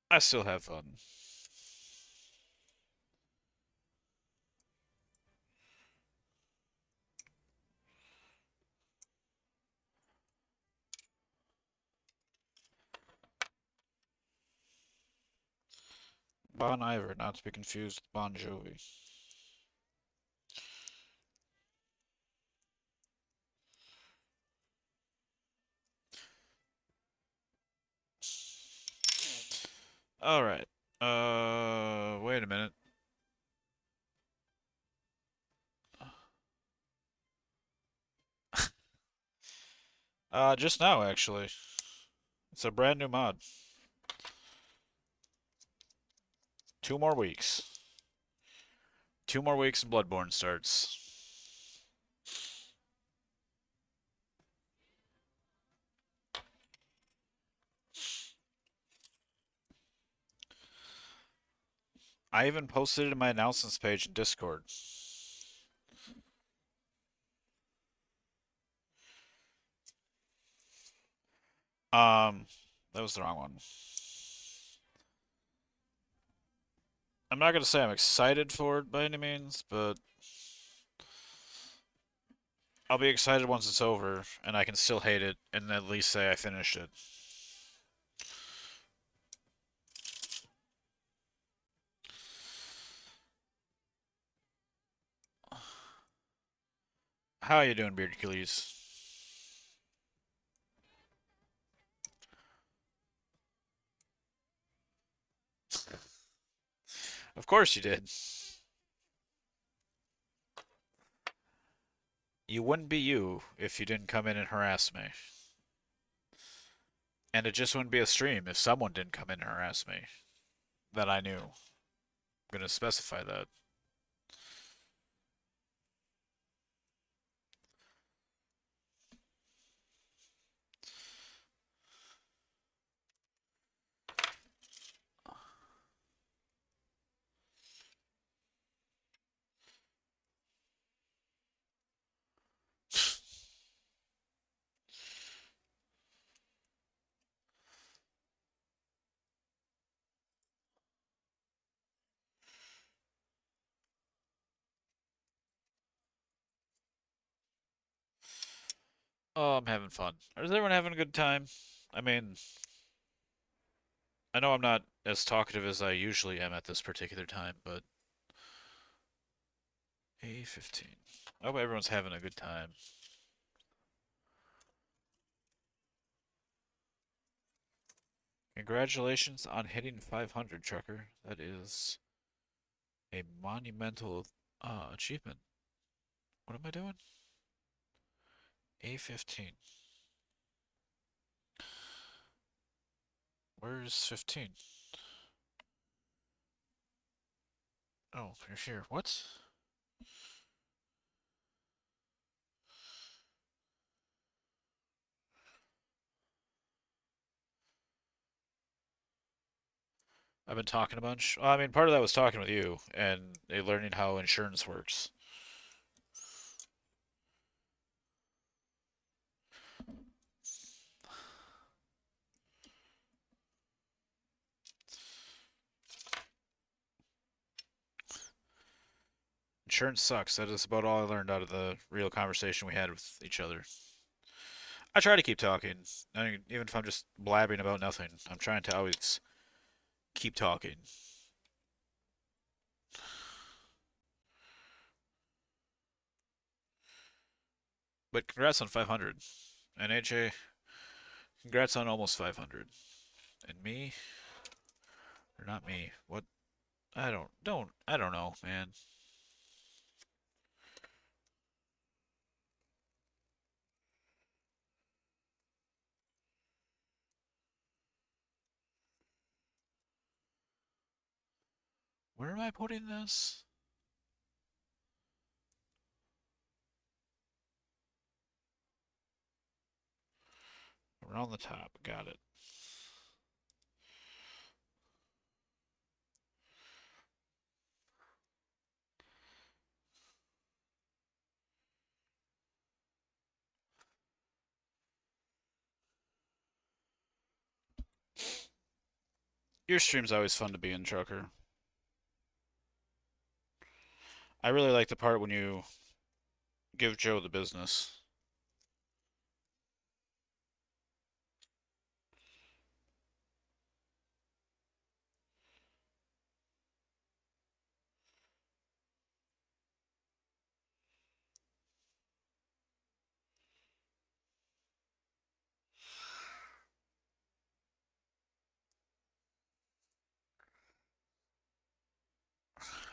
I still have fun. Bon Iver, not to be confused with Bon Jovi. All right. Wait a minute. Just now actually. It's a brand new mod. 2 more weeks. 2 more weeks and Bloodborne starts. I even posted it in my announcements page in Discord. Um, that was the wrong one. I'm not gonna say I'm excited for it by any means, but I'll be excited once it's over and I can still hate it and at least say I finished it. How you doing, Beard Achilles? Of course you did. You wouldn't be you if you didn't come in and harass me. And it just wouldn't be a stream if someone didn't come in and harass me. That I knew. I'm gonna specify that. Oh, I'm having fun. Is everyone having a good time? I mean, I know I'm not as talkative as I usually am at this particular time, but A15. I hope everyone's having a good time. Congratulations on hitting 500, Trucker. That is a monumental achievement. What am I doing? A15. Where's 15? Oh, you're here. What? I've been talking a bunch. Well, I mean, part of that was talking with you and learning how insurance works. Insurance sucks. That is about all I learned out of the real conversation we had with each other. I try to keep talking. I mean, even if I'm just blabbing about nothing, I'm trying to always keep talking. But congrats on 500. And AJ, congrats on almost 500. And me, or not me? What? I don't know, man. Where am I putting this? Around the top. Got it. Your stream's always fun to be in, Trucker. I really like the part when you give Joe the business.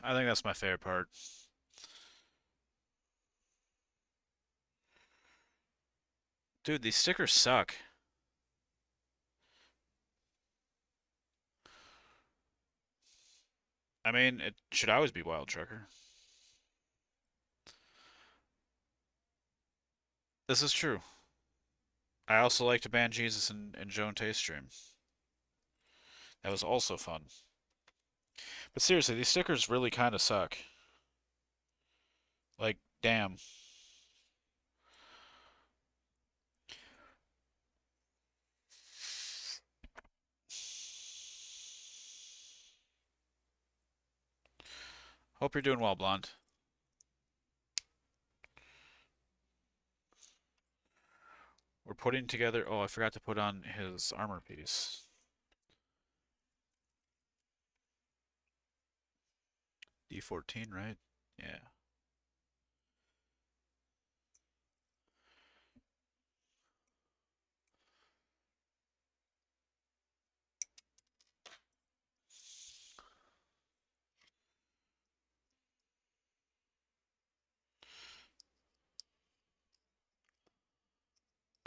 I think that's my favorite part. Dude, these stickers suck. I mean, it should always be Wild Trucker. This is true. I also like to ban Jesus and Joan Taste stream. That was also fun. But seriously, these stickers really kind of suck. Like, damn. Hope you're doing well, Blonde. We're putting together. Oh, I forgot to put on his armor piece. D14, right? Yeah.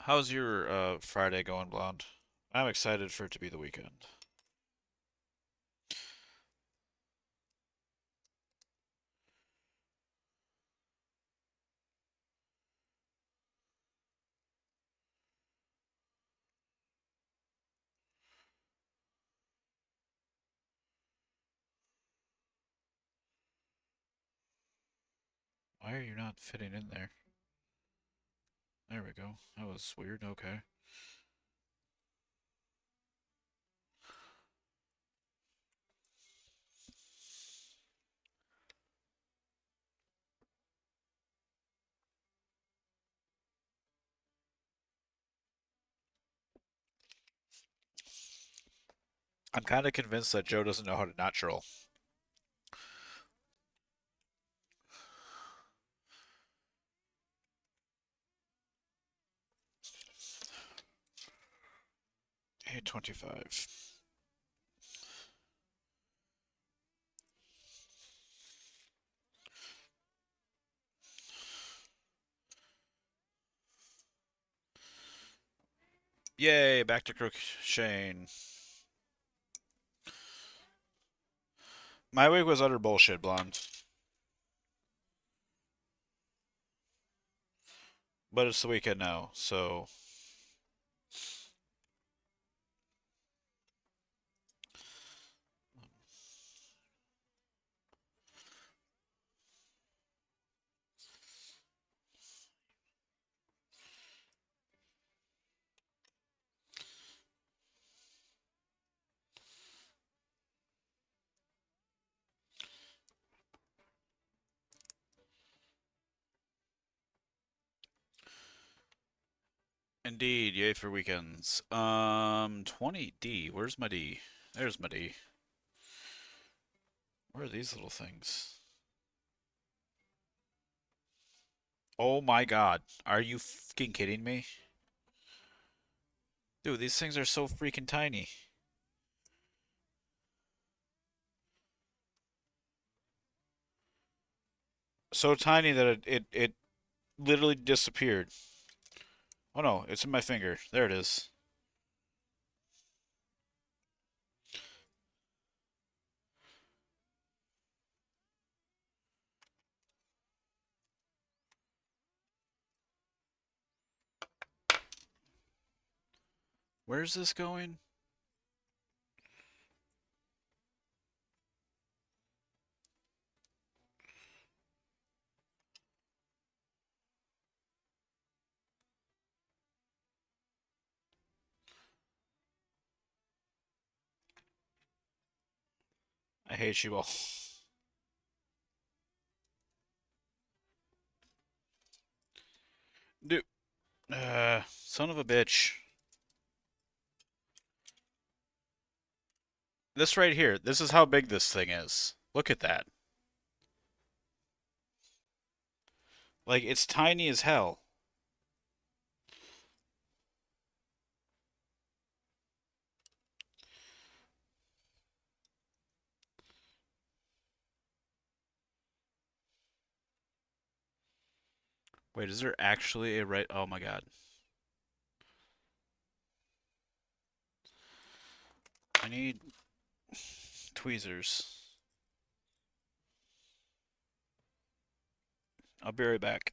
How's your Friday going, Blonde? I'm excited for it to be the weekend. Why are you not fitting in there? There we go. That was weird. Okay. I'm kind of convinced that Joe doesn't know how to natural. A25. Yay, back to crocheting. My wig was utter bullshit, Blonde. But it's the weekend now, so Indeed, yay for weekends. 20D. Where's my D? There's my D. Where are these little things? Oh my god. Are you fucking kidding me? Dude, these things are so freaking tiny. So tiny that it literally disappeared. Oh no, it's in my finger. There it is. Where's this going? I hate you all. Dude, son of a bitch. This right here, this is how big this thing is. Look at that. Like, it's tiny as hell. Wait, is there actually a right? Oh my god. I need tweezers. I'll be right back.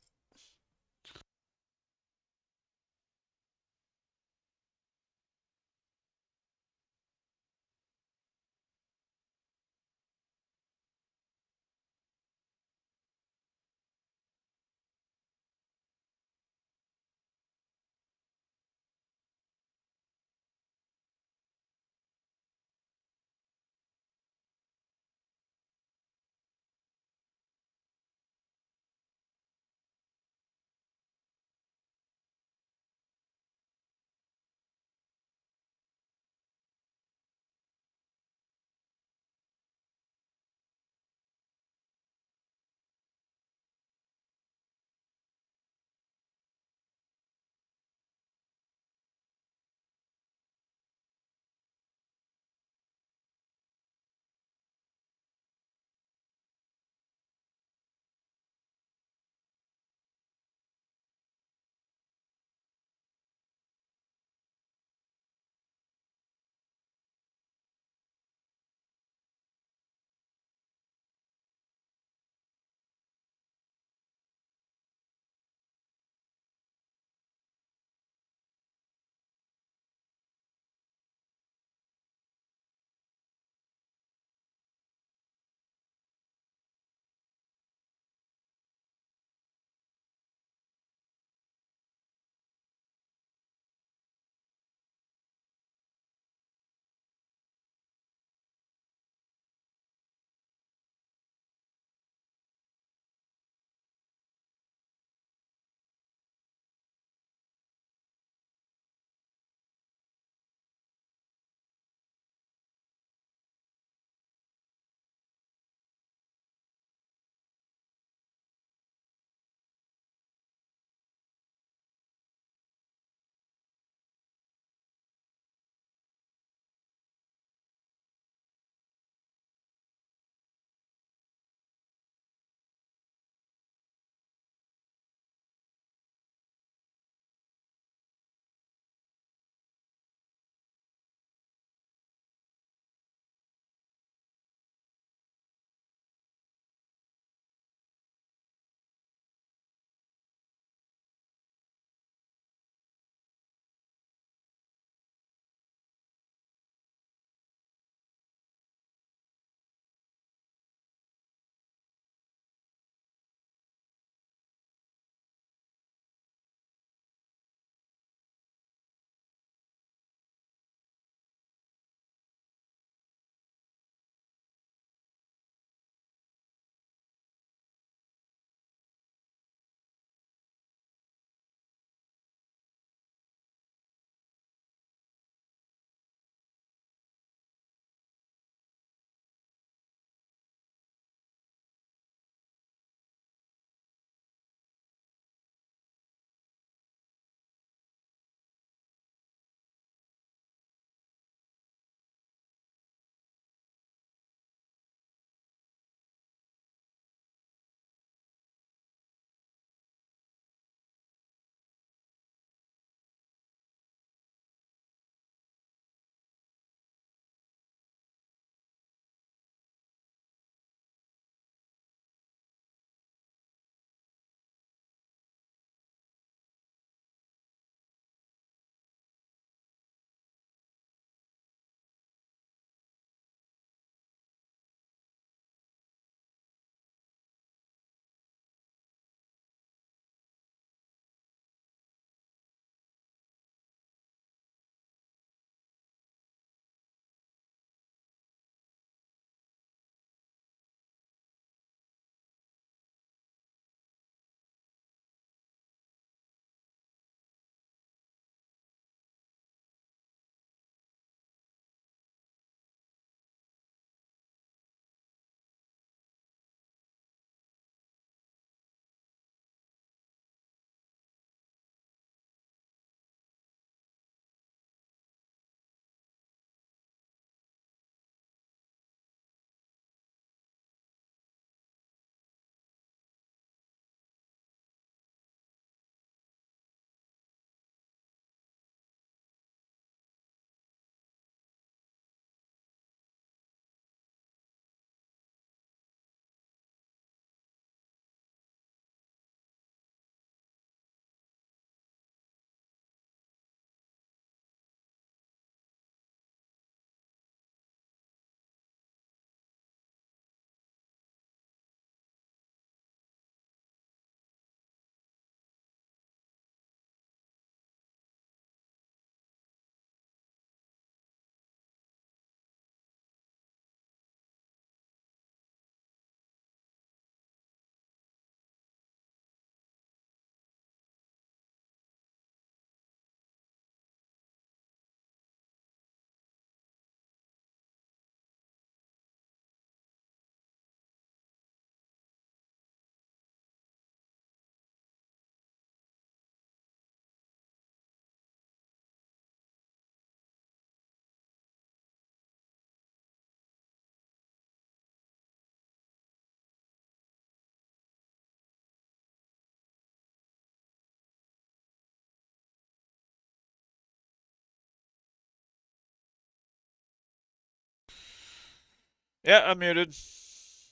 Yeah, I'm muted.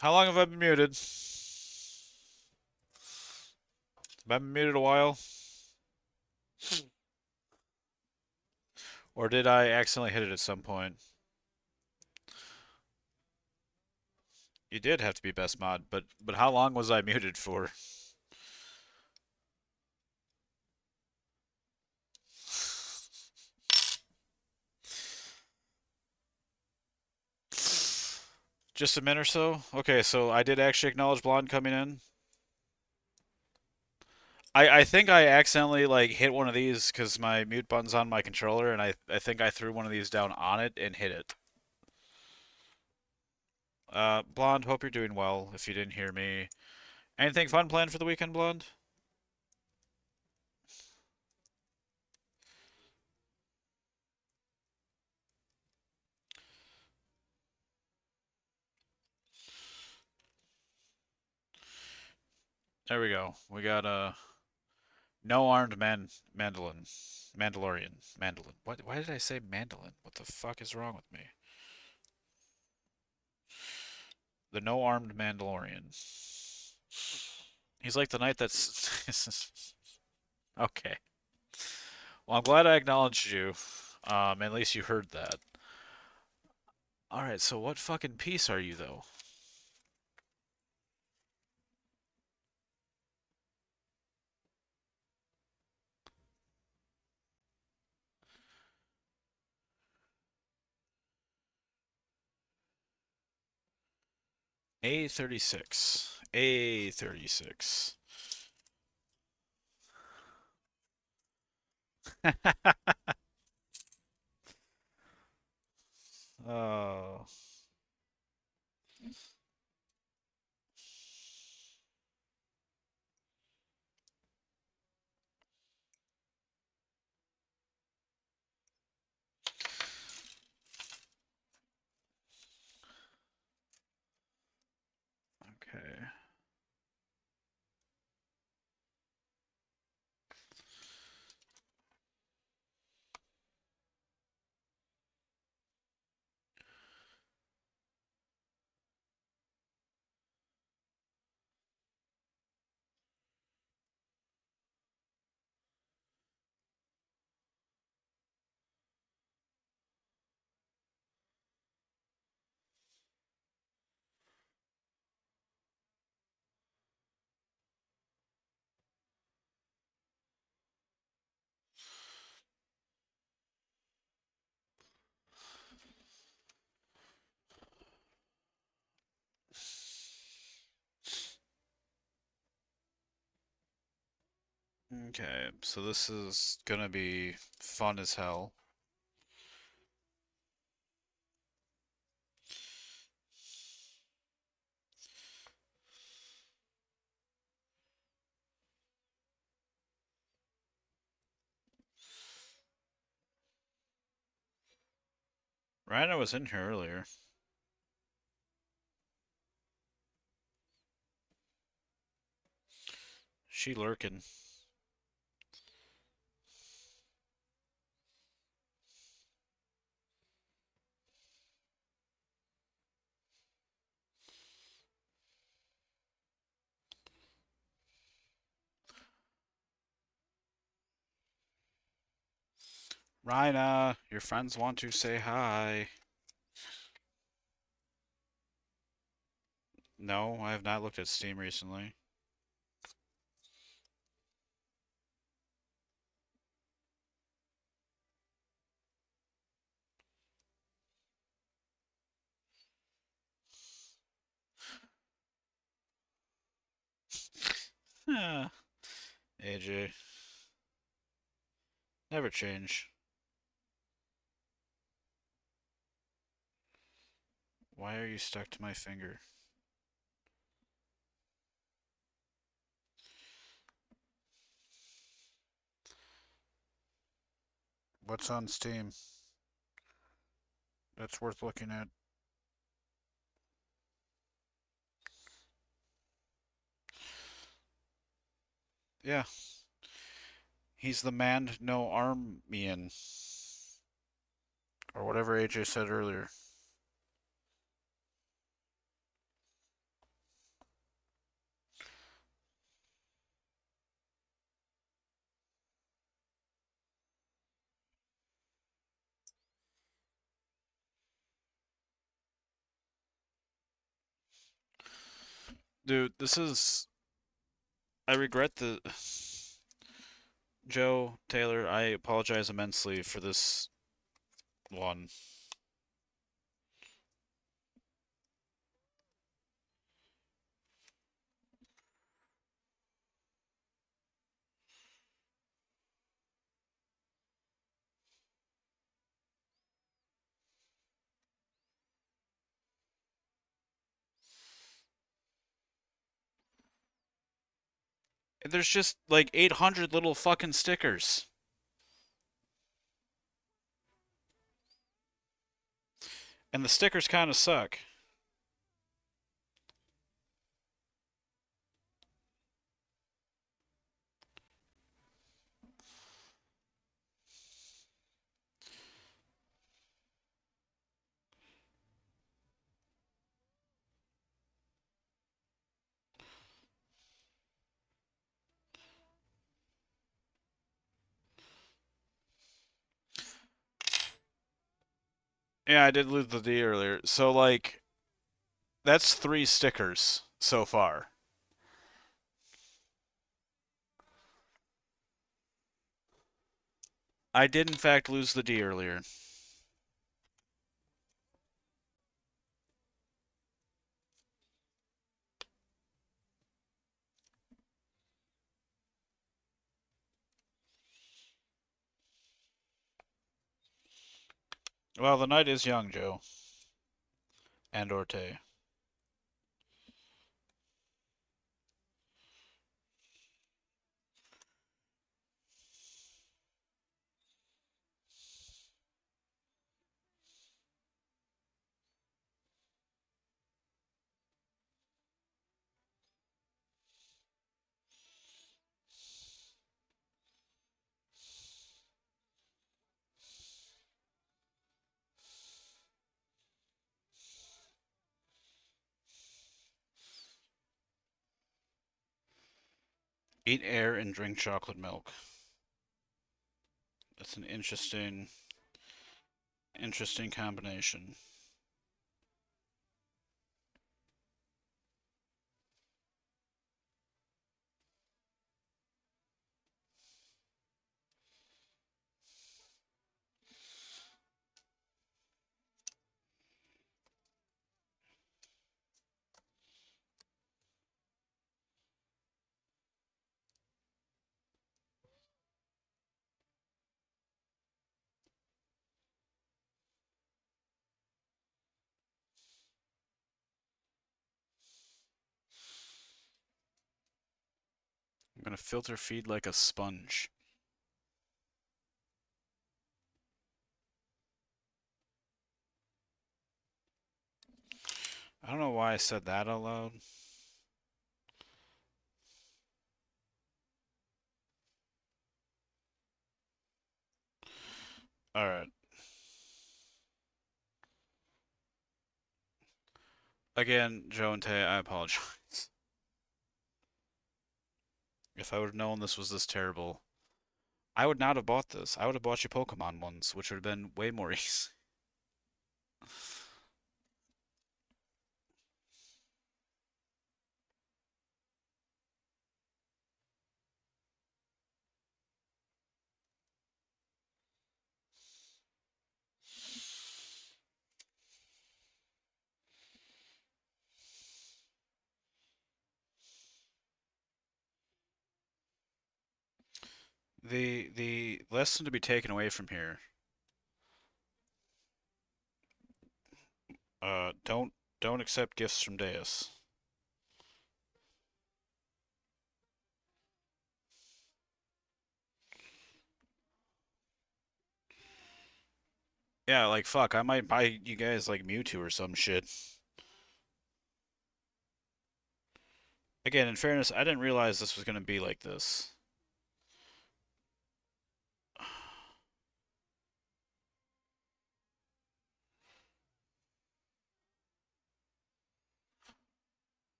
How long have I been muted? Have I been muted a while? Or did I accidentally hit it at some point? You did have to be best mod, but how long was I muted for? Just a minute or so? Okay, so I did actually acknowledge Blonde coming in. I think I accidentally like hit one of these because my mute button's on my controller, and I think I threw one of these down on it and hit it. Blonde, hope you're doing well. If you didn't hear me, anything fun planned for the weekend, Blonde? There we go. We got no armed mandalorian. What? Why did I say mandolin? What the fuck is wrong with me? The no armed Mandalorian. He's like the knight that's okay. Well, I'm glad I acknowledged you. At least you heard that. All right, so what fucking piece are you though? A36. A36. Oh, okay. Okay, so this is gonna be fun as hell. Rhino was in here earlier. She lurking. Rhina, your friends want to say hi. No, I have not looked at Steam recently. Ah, AJ, never change. Why are you stuck to my finger? What's on Steam that's worth looking at? Yeah, he's the man no armian. Or whatever AJ said earlier. Dude, this is. I regret the. Joe, Taylor, I apologize immensely for this one. There's just like 800 little fucking stickers. And the stickers kind of suck. Yeah, I did lose the D earlier. So, like, that's 3 stickers so far. I did, in fact, lose the D earlier. Well, the night is young, Joe. And Orte. Eat air and drink chocolate milk. That's an interesting combination. I'm gonna filter feed like a sponge. I don't know why I said that out loud. Alright. Again, Joe and Tay, I apologize. If I would have known this was this terrible, I would not have bought this. I would have bought you Pokemon ones, which would have been way more easy. The lesson to be taken away from here, don't accept gifts from Deus. Yeah, like fuck, I might buy you guys like Mewtwo or some shit. Again, in fairness, I didn't realize this was gonna be like this.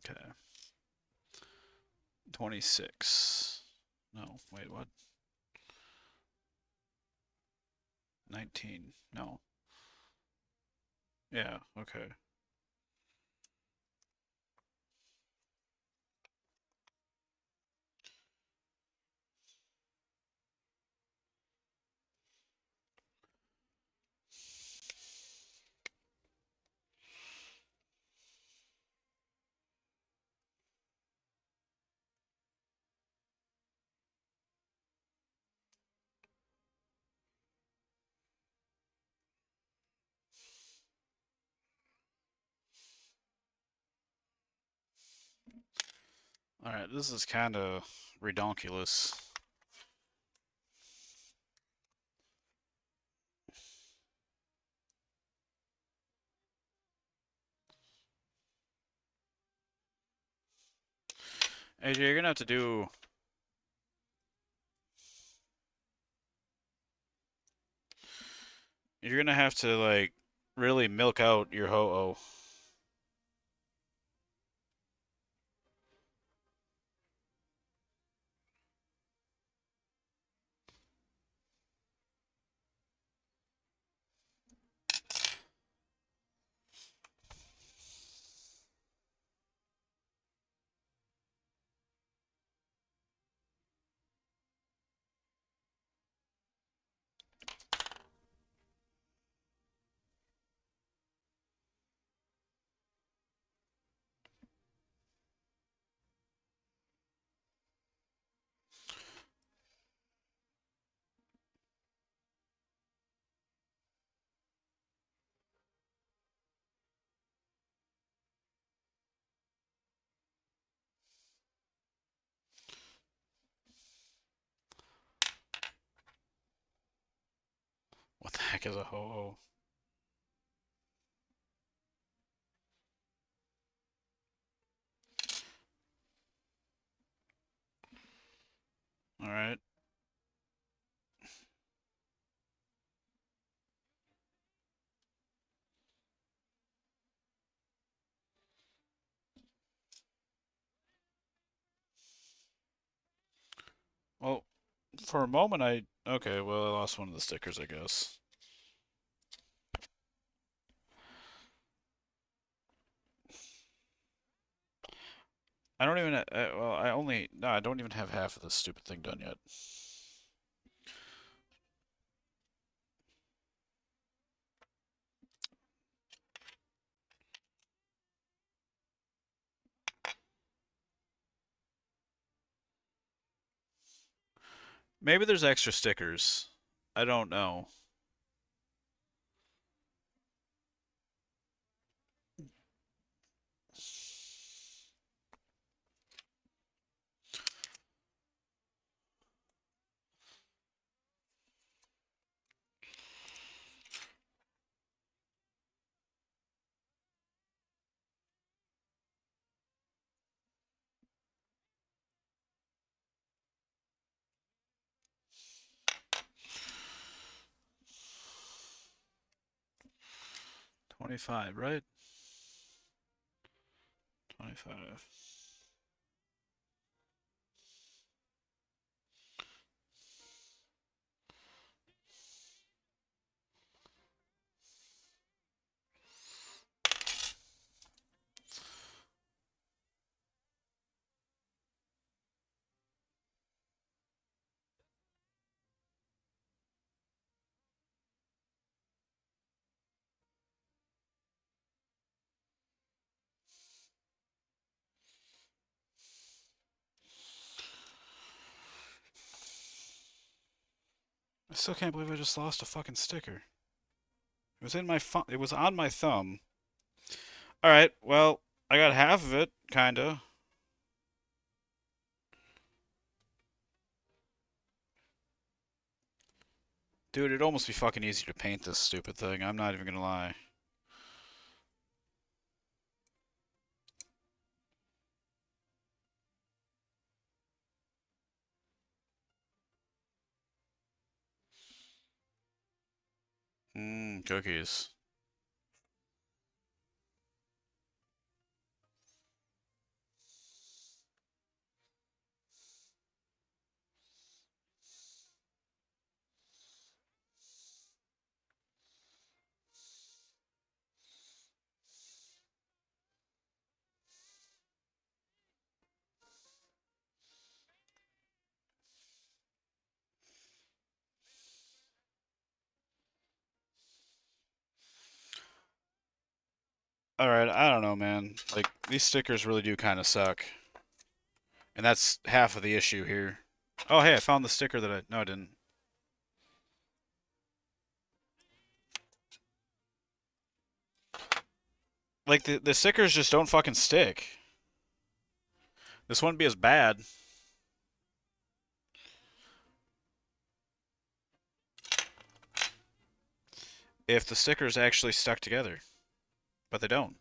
Okay. 26. No, wait, what? 19. No. Yeah, okay. Alright, this is kinda redonkulous. AJ, you're gonna have to do... You're gonna have to, like, really milk out your ho-oh. What the heck is a ho-oh? Alright. Well, for a moment I... Okay, well, I lost one of the stickers, I guess. I don't even... well, I only... No, I don't even have half of this stupid thing done yet. Maybe there's extra stickers. I don't know. $25, right? 25. I still can't believe I just lost a fucking sticker. It was in my it was on my thumb. Alright, well, I got half of it, kinda. Dude, it'd almost be fucking easy to paint this stupid thing. I'm not even gonna lie. Mmm, cookies. Alright, I don't know, man. Like, these stickers really do kind of suck. And that's half of the issue here. Oh, hey, I found the sticker that I... No, I didn't. Like, the stickers just don't fucking stick. This wouldn't be as bad if the stickers actually stuck together. But they don't.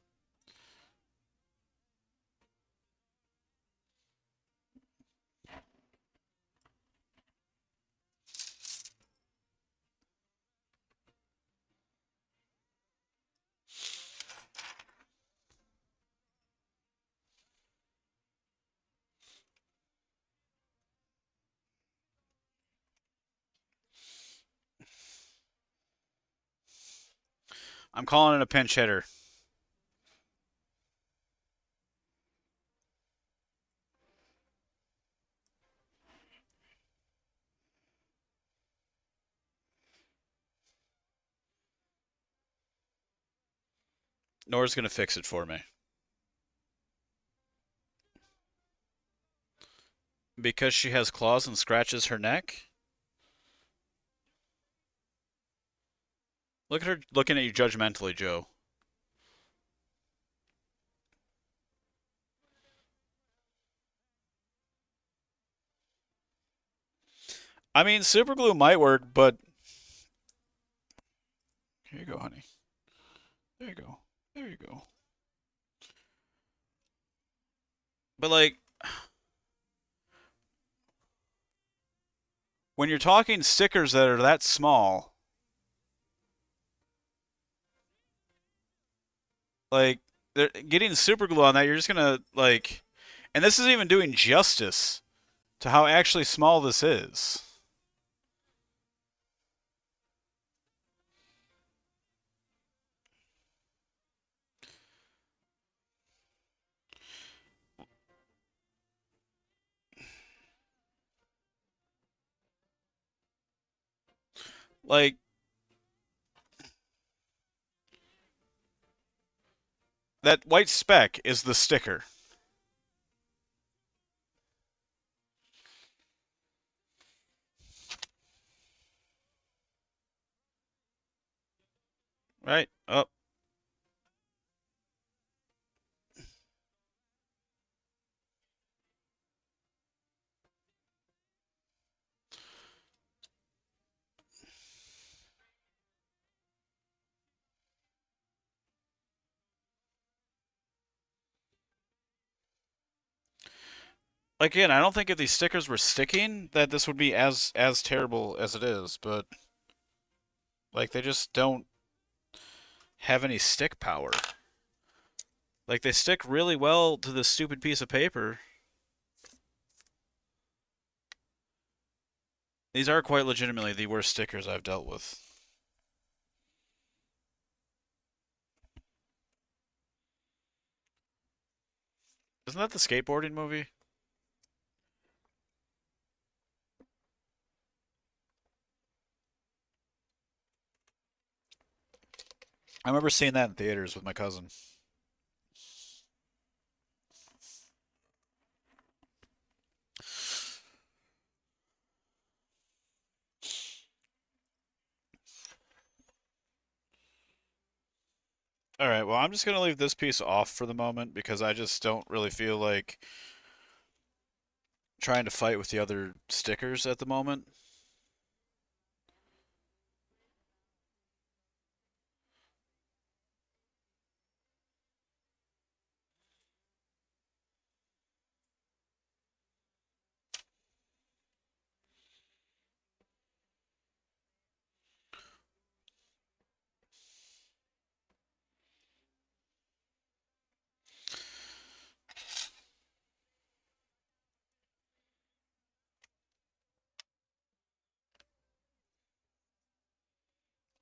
I'm calling it a pinch hitter. Nora's gonna fix it for me. Because she has claws and scratches her neck? Look at her looking at you judgmentally, Joe. I mean, super glue might work, but... Here you go, honey. There you go. There you go. But, like, when you're talking stickers that are that small, like, getting super glue on that, you're just gonna, like... And this isn't even doing justice to how actually small this is. Like, that white speck is the sticker. Right? Oh, again, I don't think if these stickers were sticking that this would be as terrible as it is, but like they just don't have any stick power. Like they stick really well to this stupid piece of paper. These are quite legitimately the worst stickers I've dealt with. Isn't that the skateboarding movie? I remember seeing that in theaters with my cousin. All right, well, I'm just going to leave this piece off for the moment because I just don't really feel like trying to fight with the other stickers at the moment.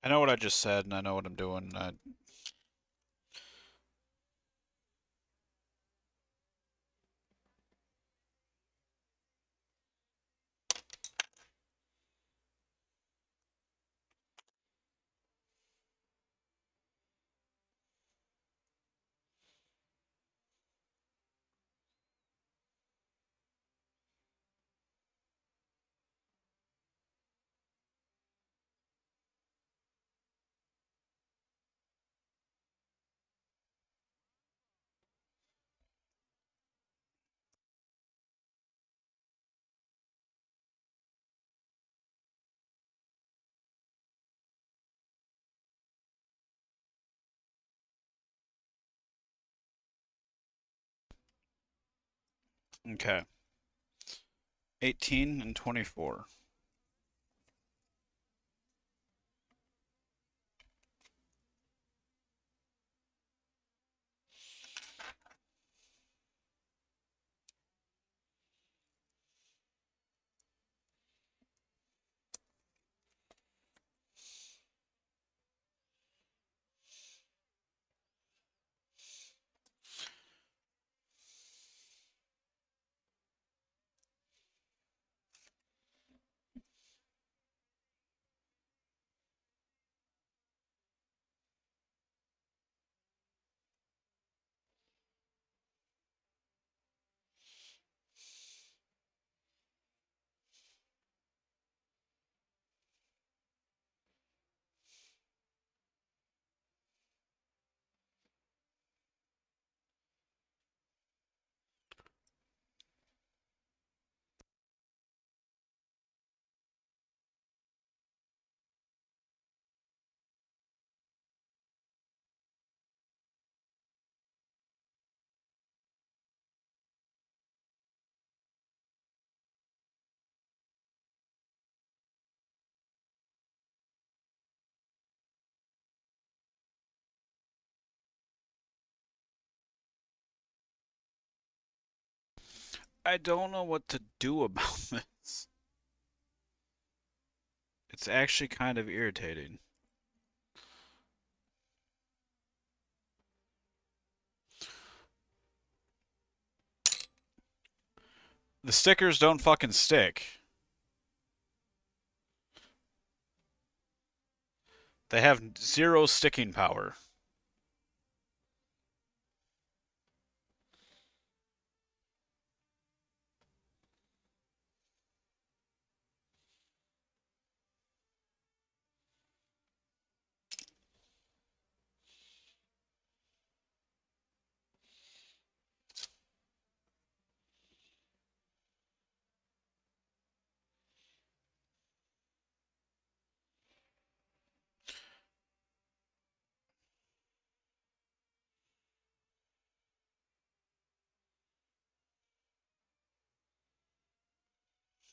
I know what I just said and I know what I'm doing. Okay. 18 and 24. I don't know what to do about this. It's actually kind of irritating. The stickers don't fucking stick. They have zero sticking power.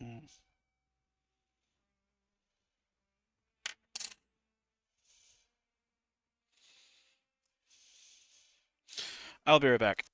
Hmm. I'll be right back.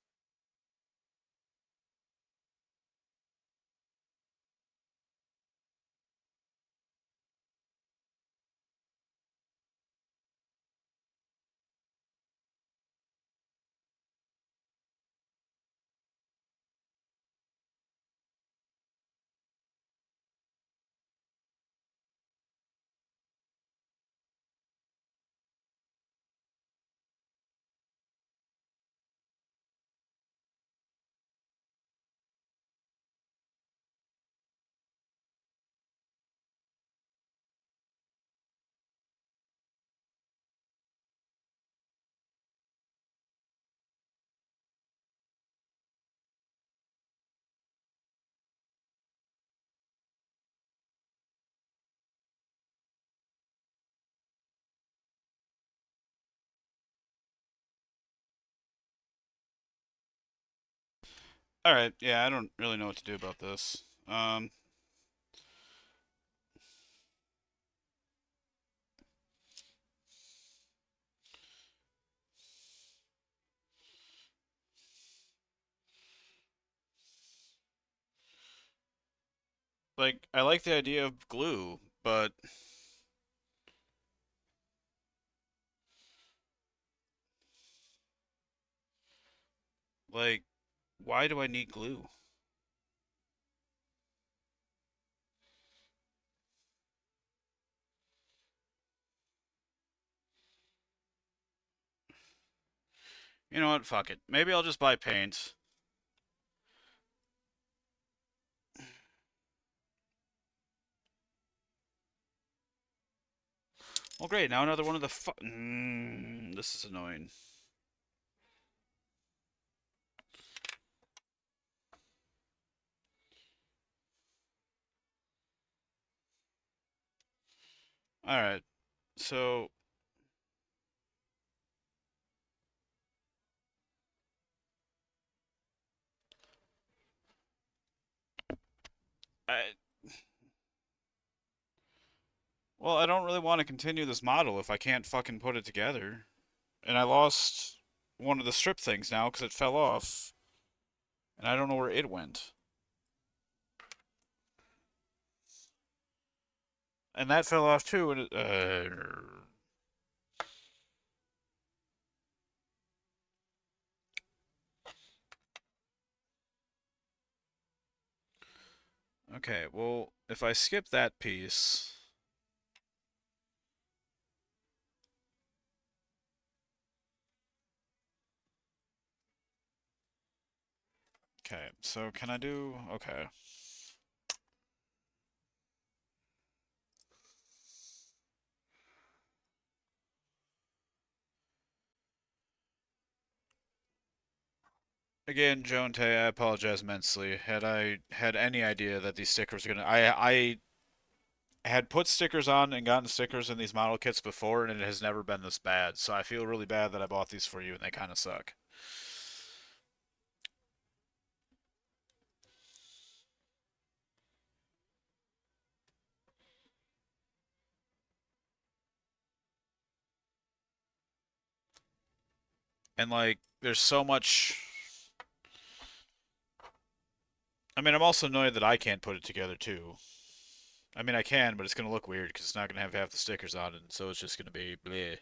All right. Yeah, I don't really know what to do about this. Like, I like the idea of glue, but like, why do I need glue? You know what? Fuck it. Maybe I'll just buy paint. Well, great. Now another one of the this is annoying. All right. So, I, well, I don't really want to continue this model if I can't fucking put it together. And I lost one of the strip things now because it fell off, and I don't know where it went. And that fell off too. And okay, well, if I skip that piece, okay. So can I do? Okay. Again, Joan Tay, I apologize immensely. Had I had any idea that these stickers were gonna, I had put stickers on and gotten stickers in these model kits before, and it has never been this bad. So I feel really bad that I bought these for you, and they kind of suck. And like, there's so much. I mean, I'm also annoyed that I can't put it together too. I mean, I can, but it's gonna look weird because it's not gonna have half the stickers on it, and so it's just gonna be bleh.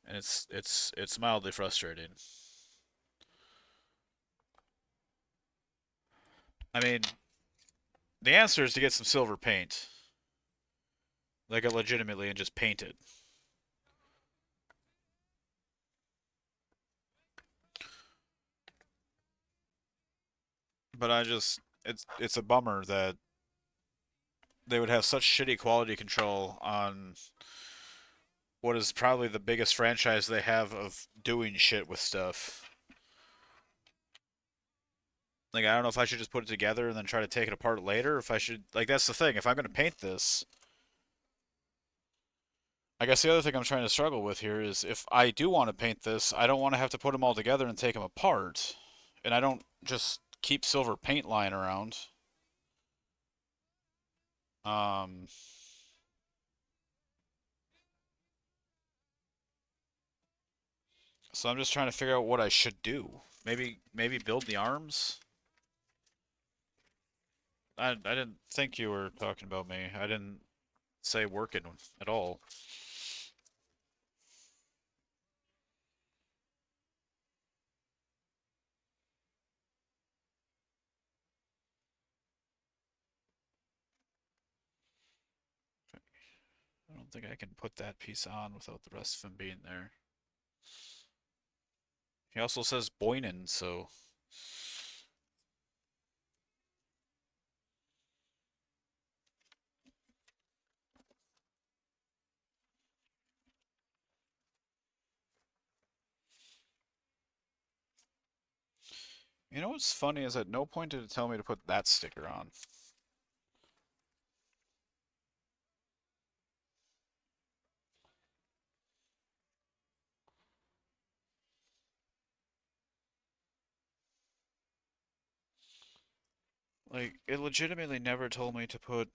And it's mildly frustrating. I mean, the answer is to get some silver paint, like legitimately, and just paint it. But it's a bummer that they would have such shitty quality control on what is probably the biggest franchise they have of doing shit with stuff. Like, I don't know if I should just put it together and then try to take it apart later. If I should, like, that's the thing. If I'm going to paint this, I guess the other thing I'm trying to struggle with here is if I do want to paint this, I don't want to have to put them all together and take them apart. And I don't just keep silver paint lying around. Um, so I'm just trying to figure out what I should do. Maybe build the arms? I didn't think you were talking about me. I didn't say working at all. I don't think I can put that piece on without the rest of them being there. He also says Boynan, so you know what's funny is at no point did it tell me to put that sticker on. Like, it legitimately never told me to put.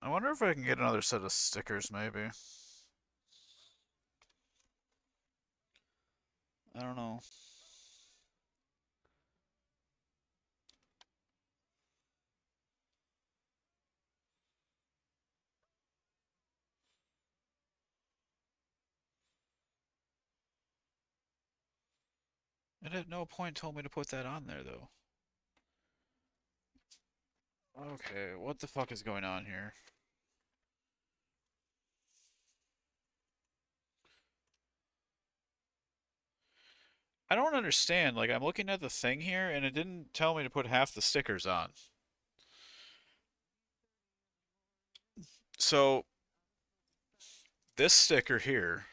I wonder if I can get another set of stickers, maybe. I don't know. It at no point told me to put that on there, though. Okay, what the fuck is going on here? I don't understand. Like, I'm looking at the thing here, and it didn't tell me to put half the stickers on. So, this sticker here,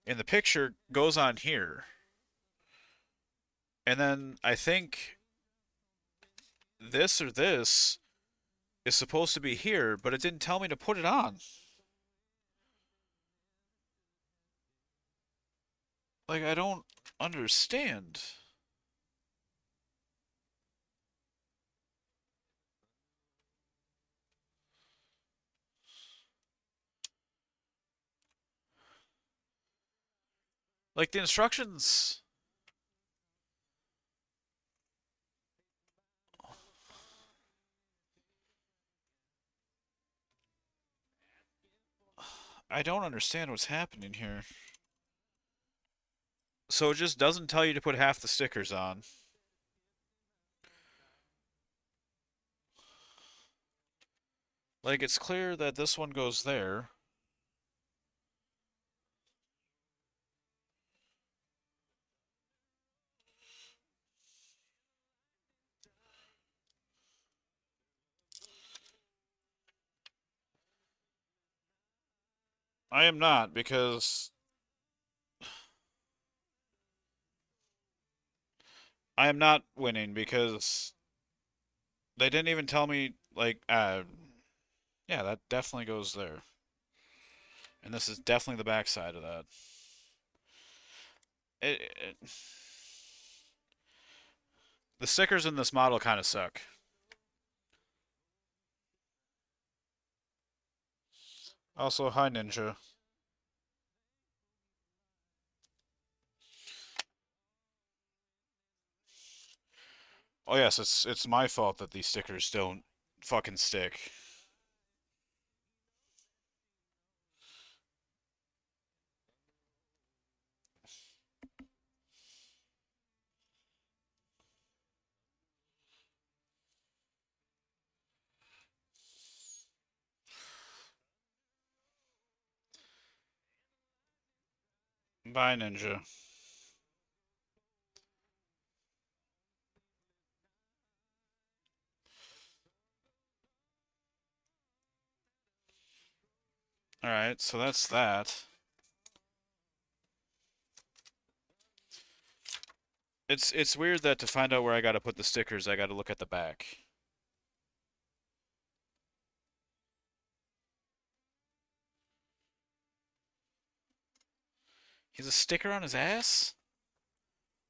in the picture, goes on here. And then I think this or this is supposed to be here, but it didn't tell me to put it on. Like, I don't understand. Like, the instructions, I don't understand what's happening here. So it just doesn't tell you to put half the stickers on. Like, it's clear that this one goes there. I am not, because I am not winning, because they didn't even tell me, like, yeah, that definitely goes there. And this is definitely the backside of that. It, the stickers in this model kind of suck. Also, hi Ninja. Oh yes, it's my fault that these stickers don't fucking stick. Bye Ninja. All right, so that's that. It's weird that to find out where I got to put the stickers, I got to look at the back. He has a sticker on his ass?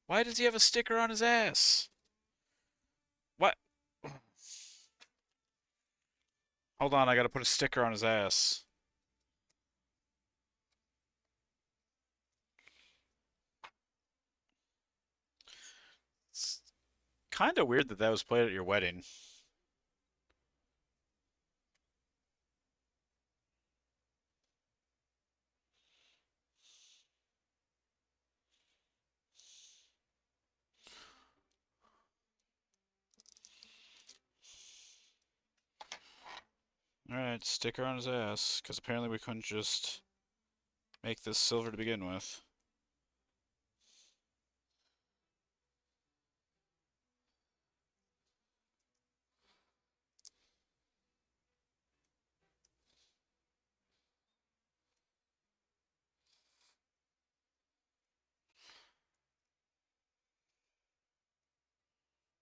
Why does he have a sticker on his ass? What? Hold on, I got to put a sticker on his ass. It's kind of weird that that was played at your wedding. All right, sticker on his ass, because apparently we couldn't just make this silver to begin with.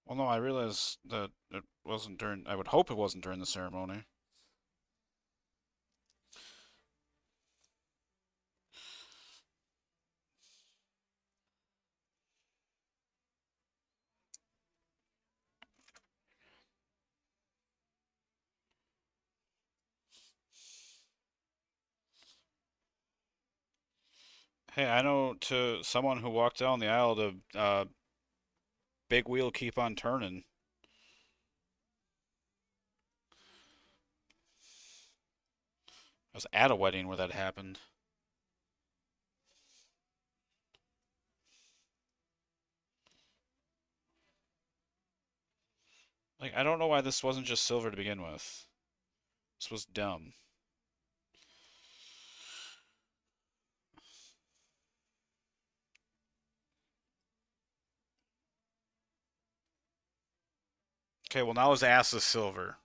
Well, no, I realized that it wasn't during. I would hope it wasn't during the ceremony. Hey, I know to someone who walked down the aisle to big wheel keep on turning. I was at a wedding where that happened. Like, I don't know why this wasn't just silver to begin with. This was dumb. Okay, well now his ass is silver.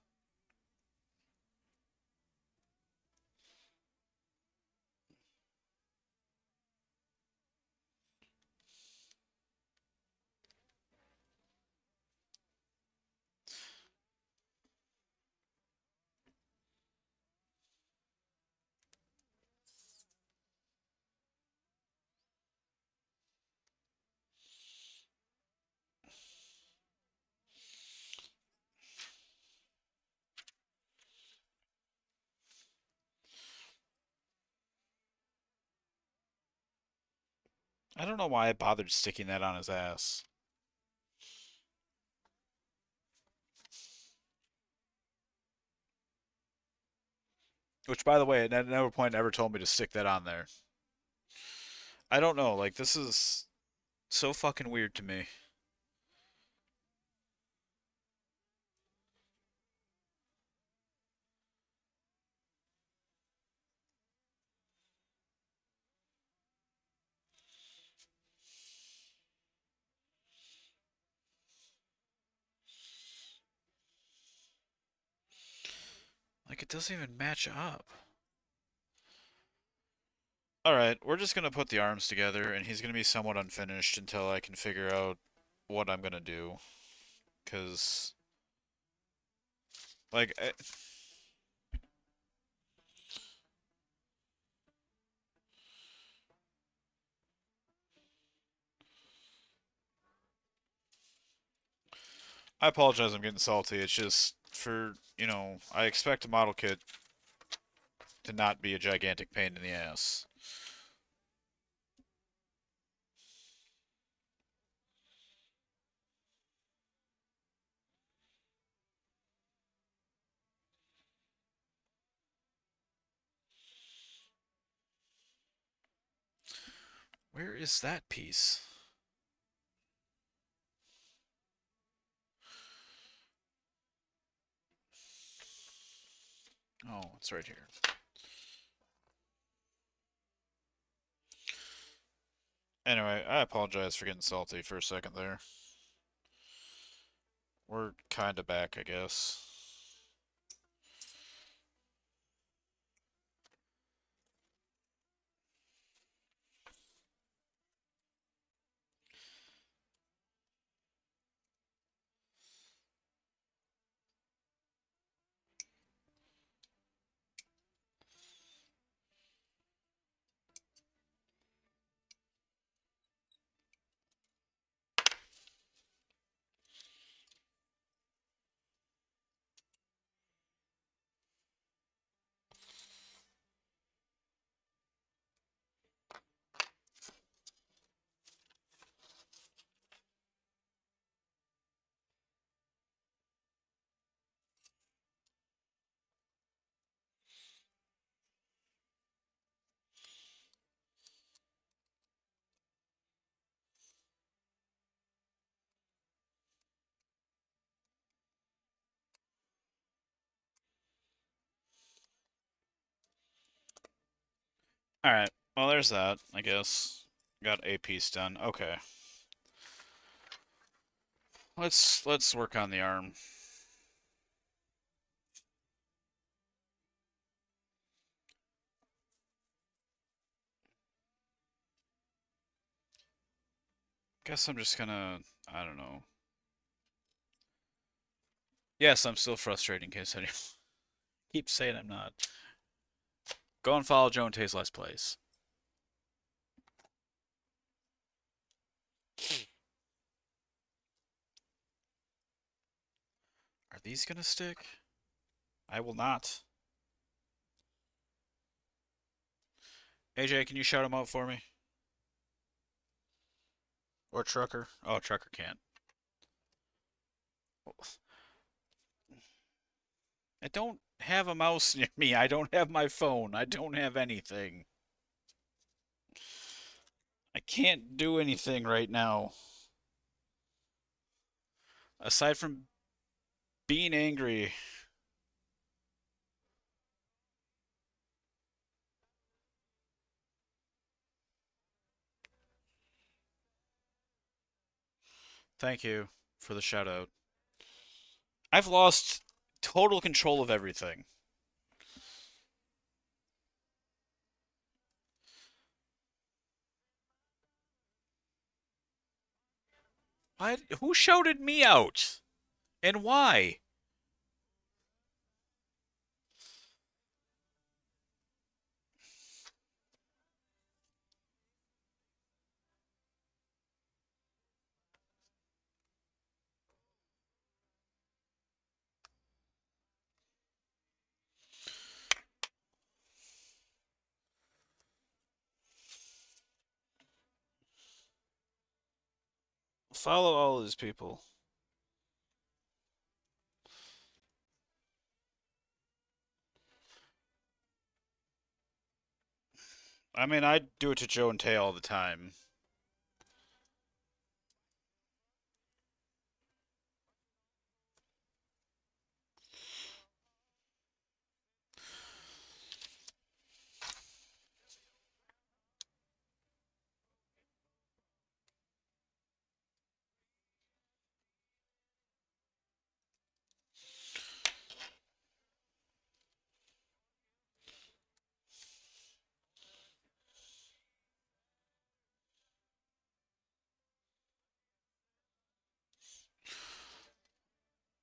I don't know why I bothered sticking that on his ass. Which, by the way, at no point ever told me to stick that on there. I don't know. Like, this is so fucking weird to me. Like, it doesn't even match up. Alright, we're just gonna put the arms together, and he's gonna be somewhat unfinished until I can figure out what I'm gonna do. Because, like, I apologize I'm getting salty. It's just, I expect a model kit to not be a gigantic pain in the ass. Where is that piece? Oh, it's right here. Anyway, I apologize for getting salty for a second there. We're kinda back, I guess. Alright, well there's that, I guess. Got a piece done. Okay. Let's work on the arm. Guess I'm just gonna, I don't know. Yes, I'm still frustrated in case I keep saying I'm not. Go and follow Joan Tay's Let's Plays. Are these gonna stick? I will not. AJ, can you shout him out for me? Or Trucker? Oh, Trucker can't. I don't have a mouse near me. I don't have my phone. I don't have anything. I can't do anything right now. Aside from being angry. Thank you for the shout out. I've lost total control of everything. What? Who shouted me out? And why? Follow all of these people. I mean, I do it to Joe and Tay all the time.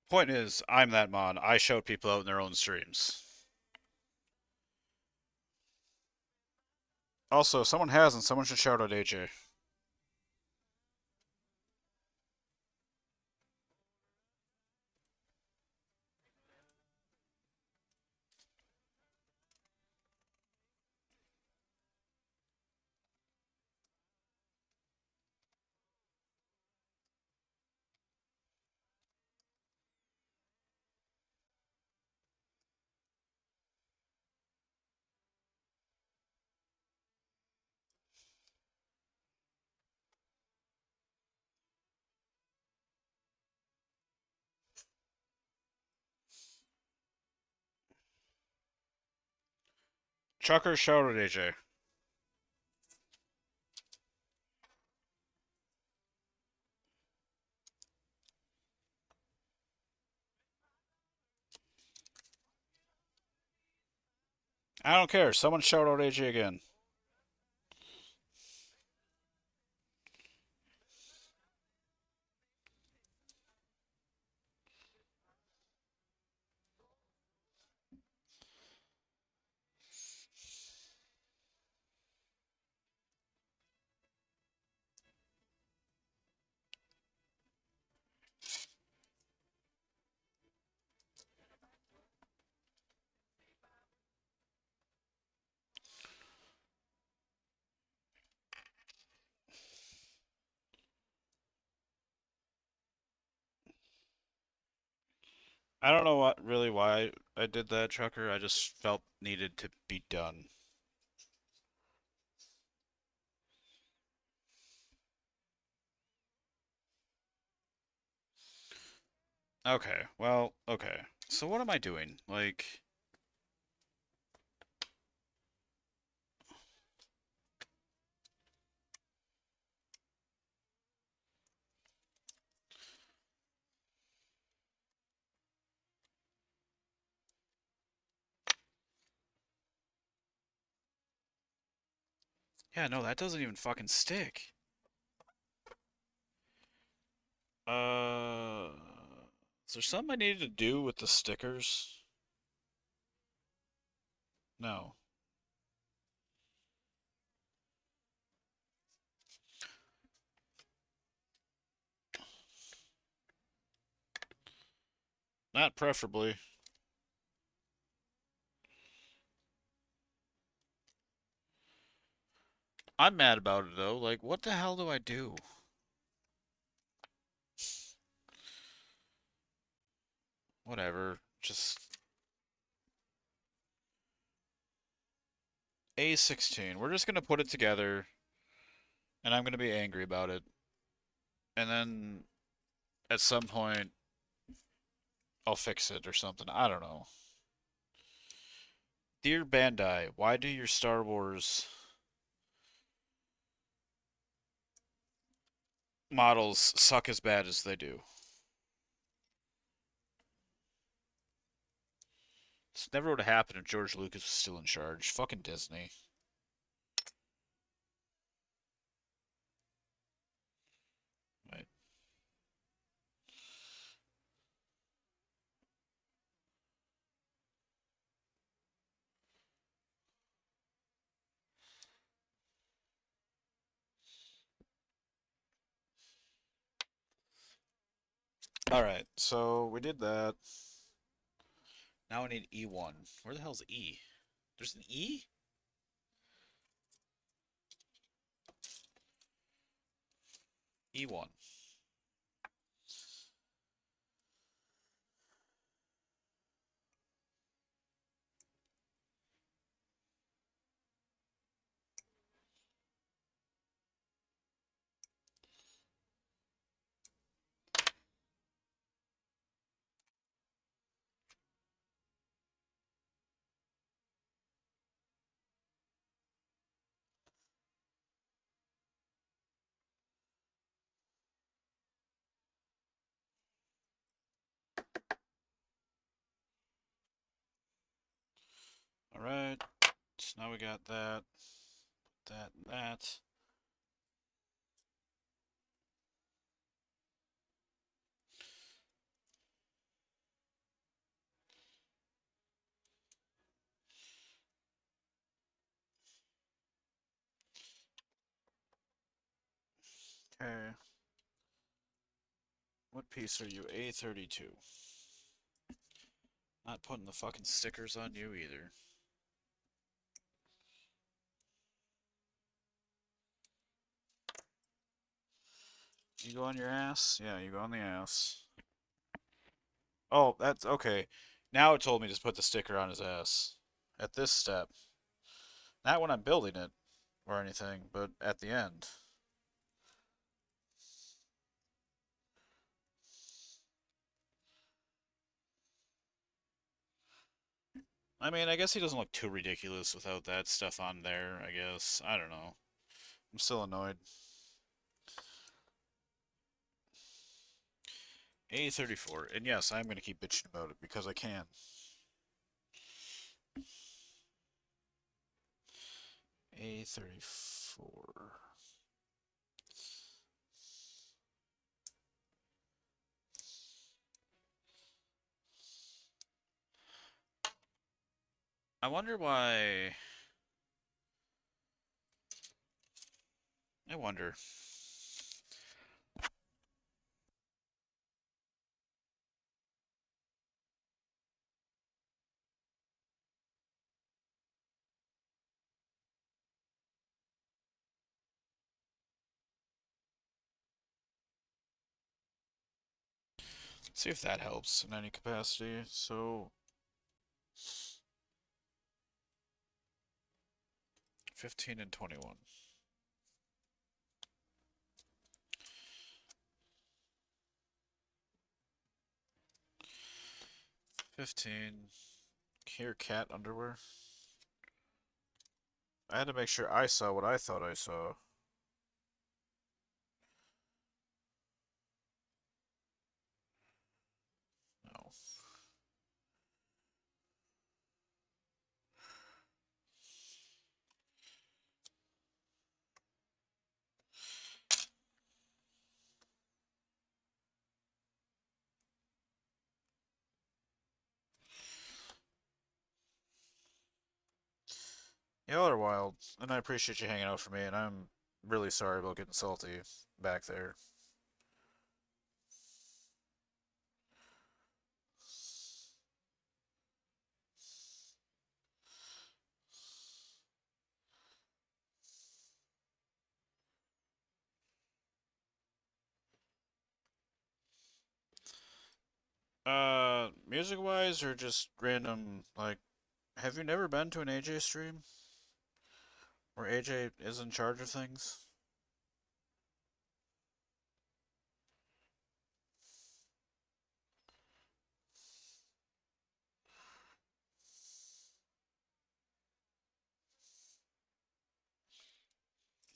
Point is, I'm that mod. I shout people out in their own streams. Also, if someone hasn't, someone should shout out AJ. Chucker, shout out AJ. I don't care. Someone shout out AJ again. I don't know what really why I did that, Chucker. I just felt needed to be done. Okay, well, okay. So what am I doing? Like, yeah, no, that doesn't even fucking stick. Uh, is there something I needed to do with the stickers? No, not preferably. I'm mad about it though. Like, what the hell do I do? Whatever. Just A16. We're just gonna put it together, and I'm gonna be angry about it. And then at some point, I'll fix it or something. I don't know. Dear Bandai, why do your Star Wars models suck as bad as they do? never would have happened if George Lucas was still in charge. Fucking Disney. Right. Alright, so we did that. Now we need E1. Where the hell's E? There's an E? E1. Alright, so now we got that, that, that. Okay. What piece are you? A32. Not putting the fucking stickers on you either. You go on your ass? Yeah, you go on the ass. Oh, that's okay. Now it told me to put the sticker on his ass. At this step. Not when I'm building it or anything, but at the end. I mean, I guess he doesn't look too ridiculous without that stuff on there, I guess. I don't know. I'm still annoyed. A34. And yes, I'm going to keep bitching about it because I can. A34. I wonder why. I wonder. See if that helps in any capacity. So, 15 and 21. 15. Here, cat underwear. I had to make sure I saw what I thought I saw. No. Y'all are wild, and I appreciate you hanging out for me, and I'm really sorry about getting salty back there. Music-wise, or just random, like, have you never been to an AJ stream? Where AJ is in charge of things?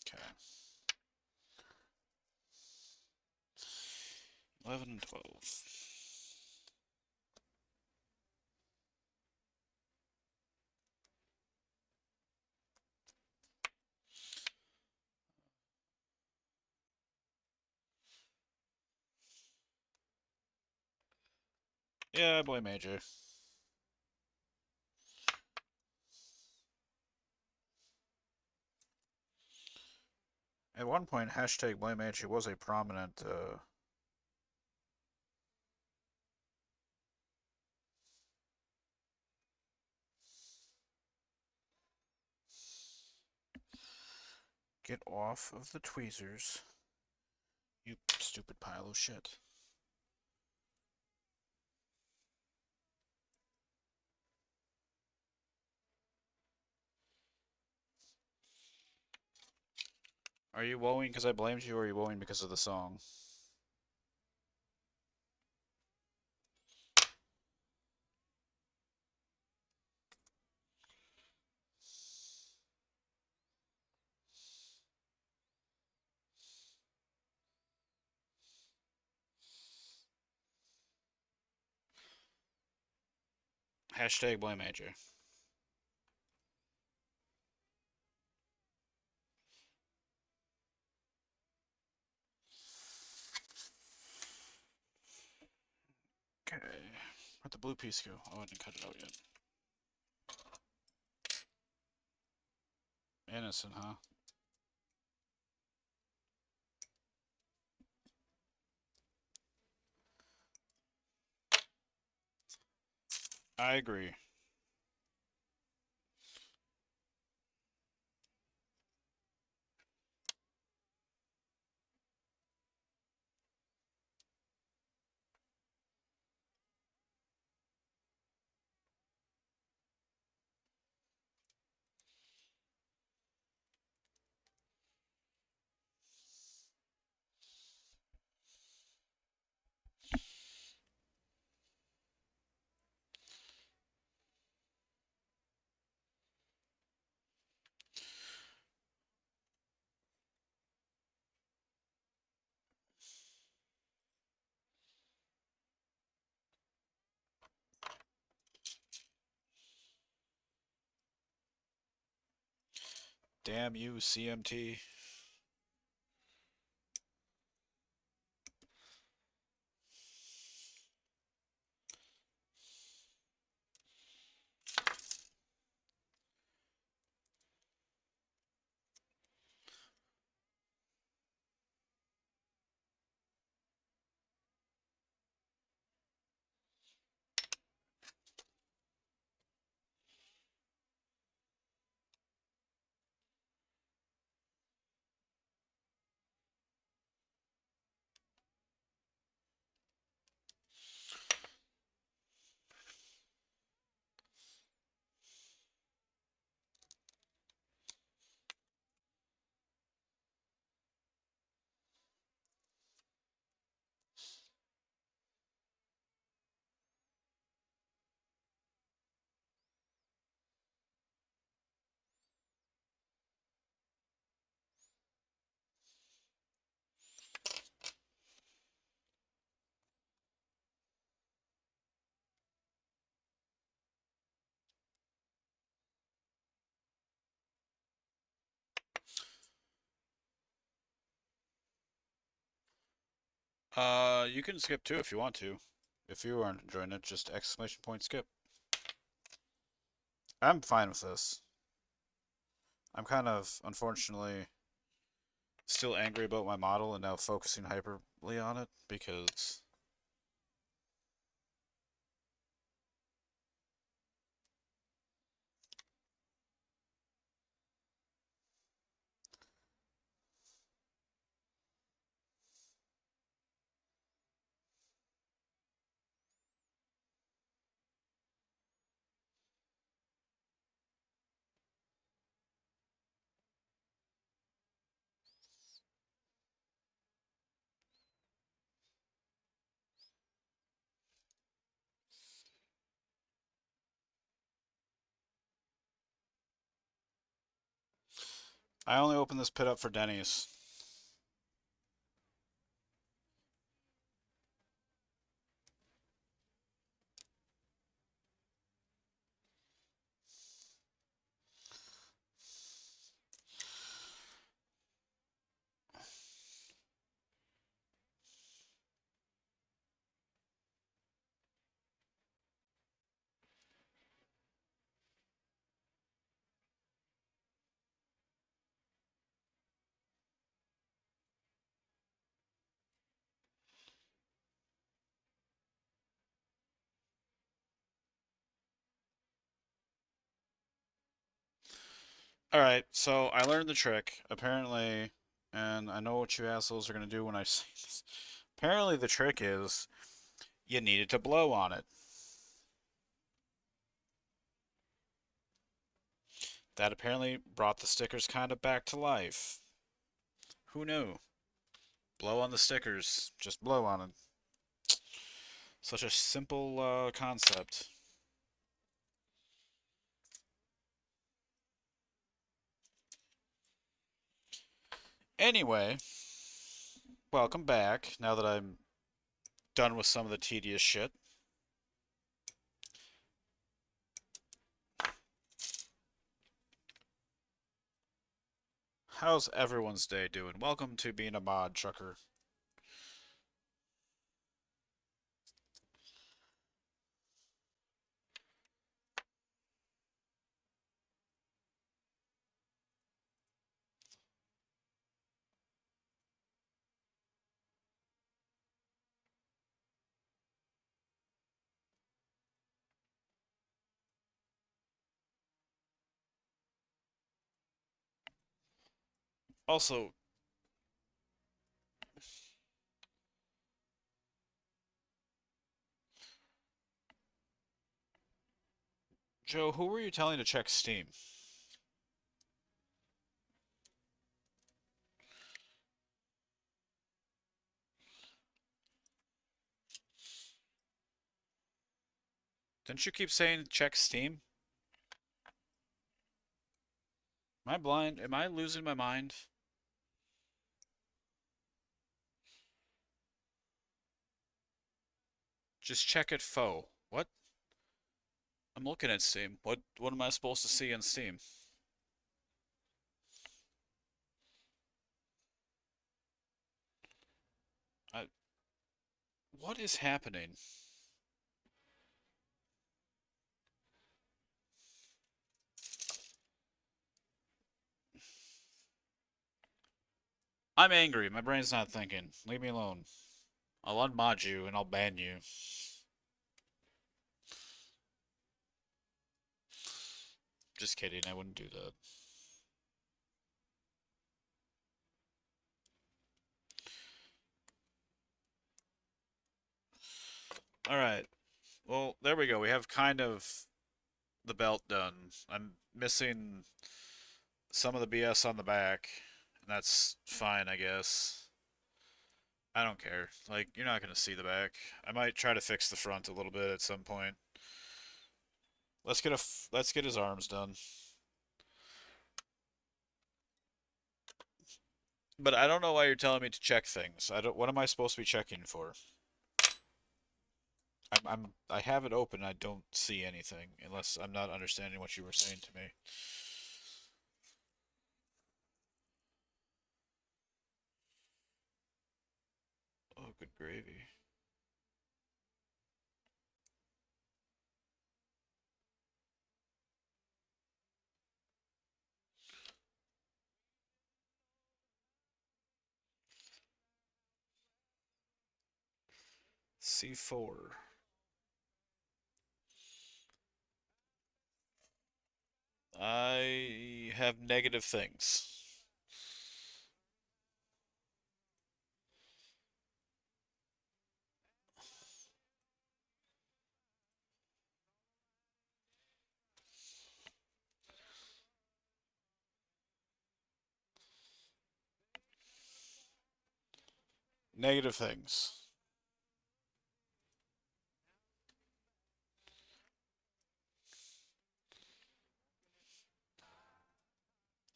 Okay. 11 and 12. Yeah, I blame AJ. At one point, hashtag blame AJ was a prominent get off of the tweezers, you stupid pile of shit. Are you woeing because I blamed you, or are you woeing because of the song? Hashtag blame AJ. Okay. Where'd the blue piece go? Oh, I didn't cut it out yet. Innocent, huh? I agree. Damn you, CMT. You can skip too if you want to. If you aren't enjoying it, just exclamation point skip. I'm fine with this. I'm kind of, unfortunately, still angry about my model and now focusing hyperly on it because I only opened this pit up for Denny's. Alright, so I learned the trick, apparently, and I know what you assholes are gonna do when I say this. Apparently the trick is you needed to blow on it. That apparently brought the stickers kind of back to life. Who knew? Blow on the stickers. Just blow on it. Such a simple concept. Anyway, welcome back. Now that I'm done with some of the tedious shit. How's everyone's day doing? Welcome to being a mod trucker. Also, Joe, who were you telling to check Steam? Didn't you keep saying check Steam? Am I blind? Am I losing my mind? Just check it foe. What? I'm looking at Steam. What am I supposed to see in Steam? I, what is happening? I'm angry. My brain's not thinking. Leave me alone. I'll unmod you and I'll ban you. Just kidding. I wouldn't do that. Alright. Well, there we go. We have kind of the belt done. I'm missing some of the BS on the back. And that's fine, I guess. I don't care. Like, you're not going to see the back. I might try to fix the front a little bit at some point. Let's get his arms done. But I don't know why you're telling me to check things. I don't. What am I supposed to be checking for? I have it open. I don't see anything unless I'm not understanding what you were saying to me. Oh, good gravy. C4. I have negative things. Negative things.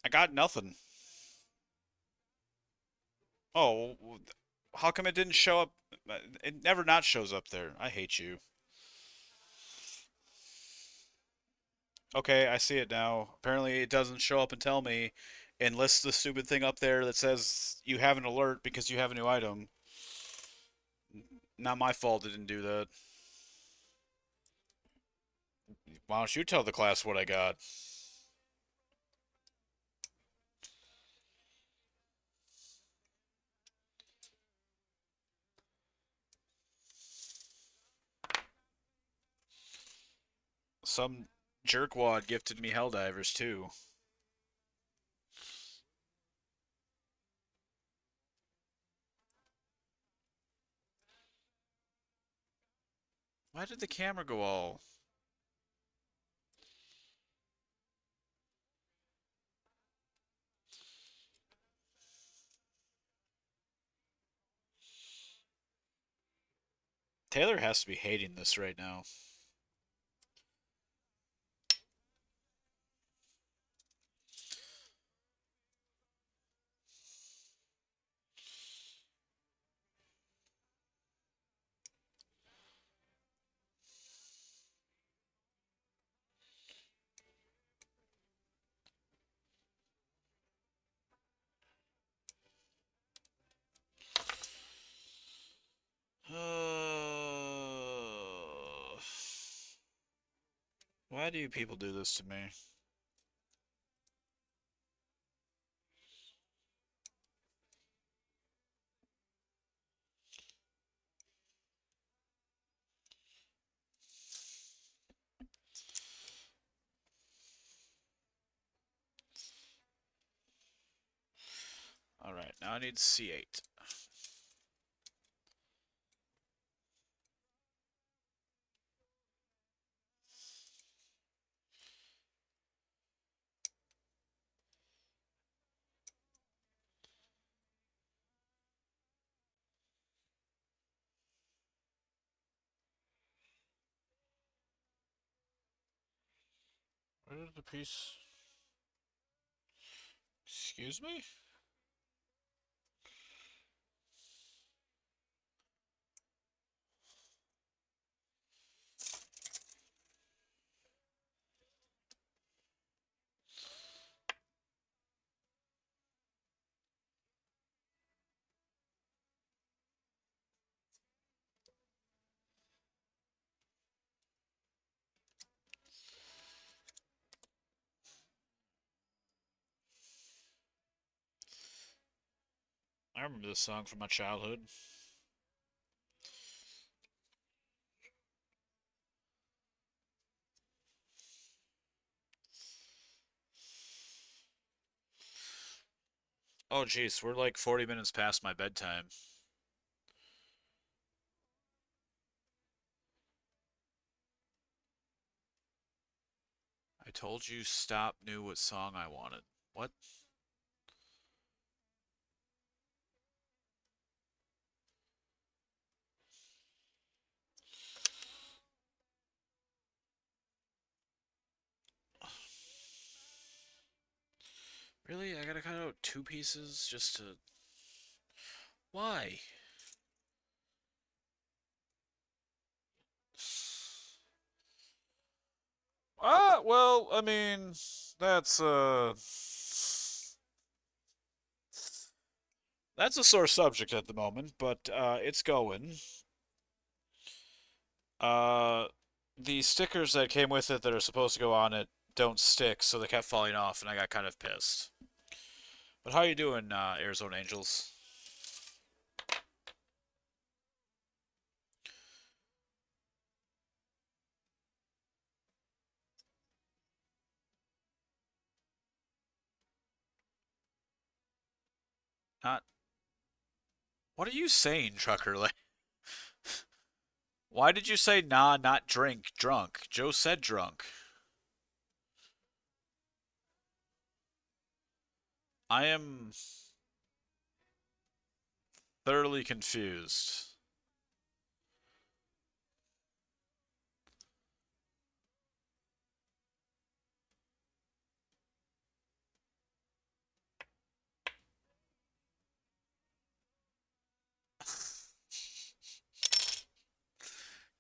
I got nothing. Oh, how come it didn't show up? It never not shows up there. I hate you. Okay, I see it now. Apparently, it doesn't show up and tell me, and lists the stupid thing up there that says you have an alert because you have a new item. Not my fault it didn't do that. Why don't you tell the class what I got? Some jerkwad gifted me Helldivers too. Why did the camera go all... Taylor has to be hating this right now. Why do you people do this to me? Alright, now I need C8. Where did the piece... Excuse me? I remember this song from my childhood. Oh jeez, we're like 40 minutes past my bedtime. I told you Stop knew what song I wanted. What? Really? I gotta cut out two pieces just to... Why? Well, I mean, that's, that's a sore subject at the moment, but, it's going. Uh, the stickers that came with it that are supposed to go on it don't stick, so they kept falling off, and I got kind of pissed. But how you doing, Arizona Angels? Not... What are you saying, Trucker? Like, why did you say nah, not drink, drunk? Joe said drunk. I am thoroughly confused.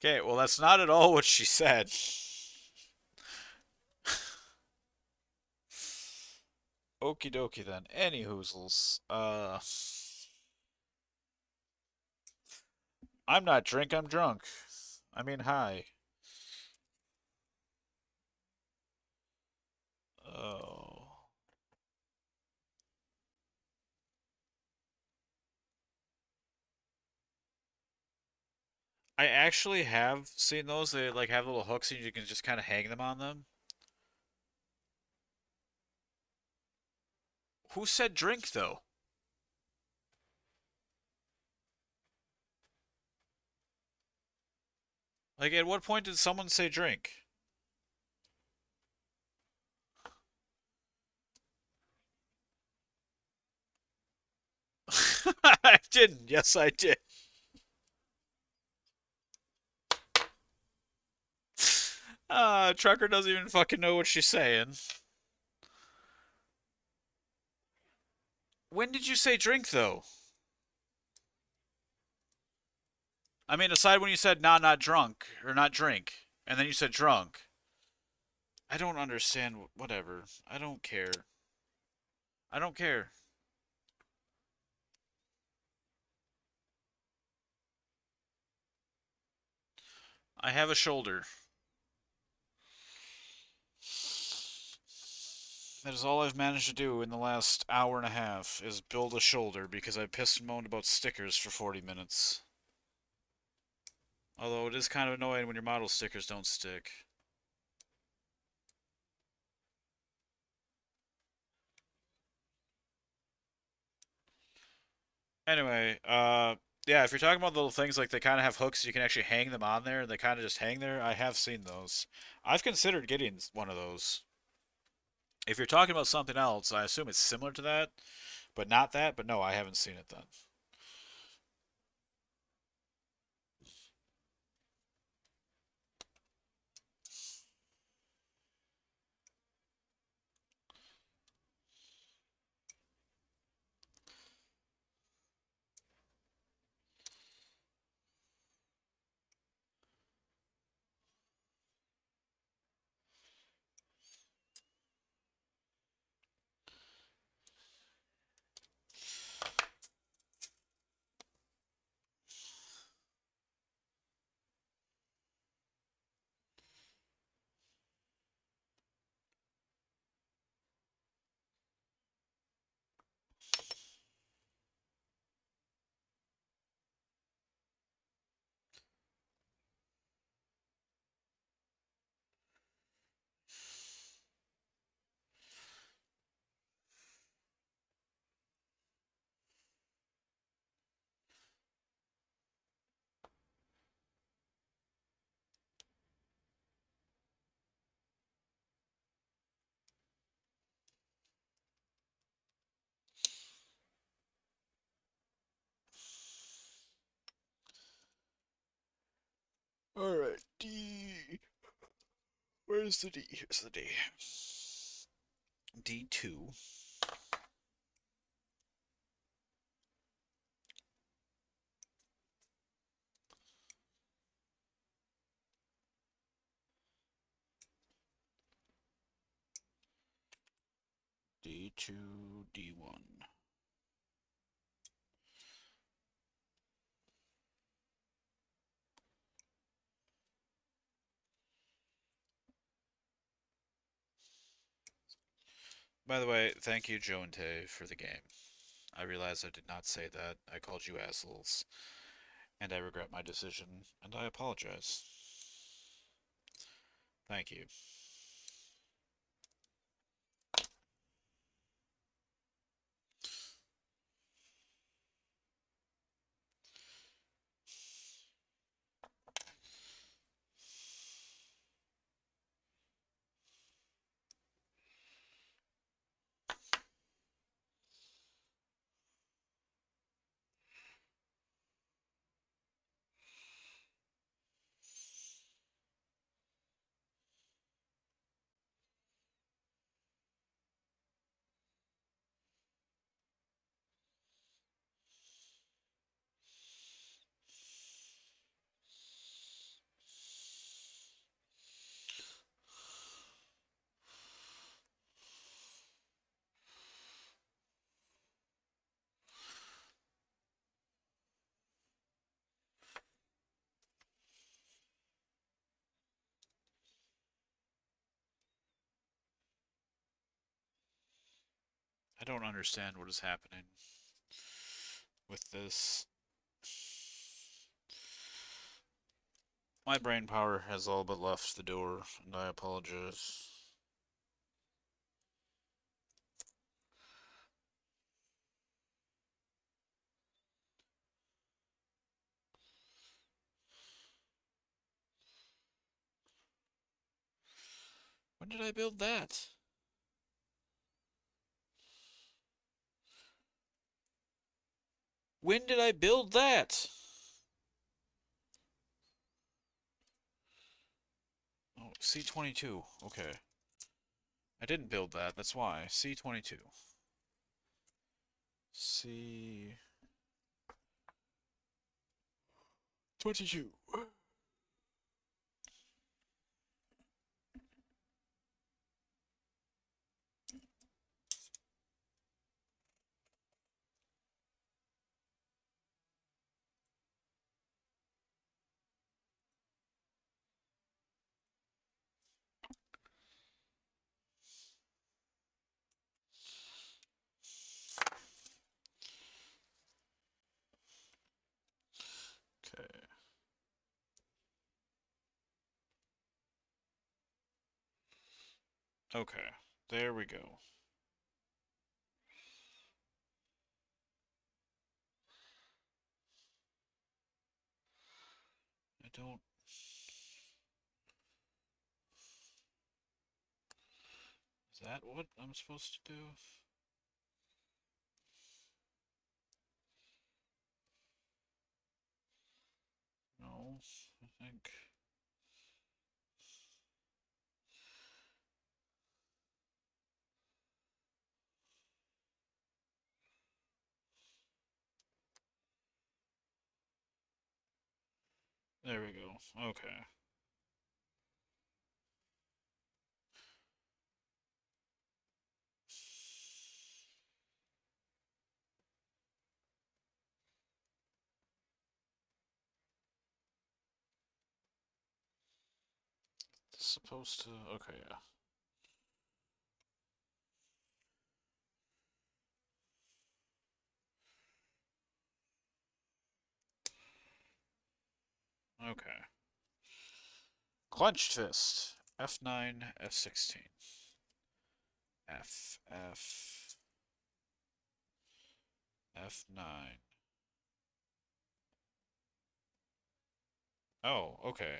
Okay, well, that's not at all what she said. Okie dokie then. Any hoozles. I'm not drink, I'm drunk. I mean, hi. Oh. I actually have seen those. They like have little hooks and you can just kind of hang them on them. Who said drink though? Like, at what point did someone say drink? I didn't. Yes, I did. Trucker doesn't even fucking know what she's saying. When did you say drink, though? I mean, aside when you said, nah, not drunk, or not drink, and then you said drunk. I don't understand. Whatever. I don't care. I don't care. I have a shoulder. That is all I've managed to do in the last hour and a half, is build a shoulder because I pissed and moaned about stickers for 40 minutes. Although it is kind of annoying when your model stickers don't stick. Anyway, yeah, if you're talking about little things like they kind of have hooks, you can actually hang them on there, and they kind of just hang there. I have seen those. I've considered getting one of those. If you're talking about something else, I assume it's similar to that, but not that. But no, I haven't seen it then. All right, D. Where's the D? Here's the D. D2. D2, D1. By the way, thank you, Joe and Tay, for the game. I realize I did not say that. I called you assholes, and I regret my decision, and I apologize. Thank you. I don't understand what is happening with this. My brain power has all but left the door, and I apologize. When did I build that? When did I build that? Oh, C22. Okay. I didn't build that, that's why. C22. C22. Okay. Okay. There we go. I don't... Is that what I'm supposed to do? No, I think... There we go. Okay. This is supposed to... Okay, yeah. Okay. Clenched fist. F9, F16. F, F9. Oh, okay.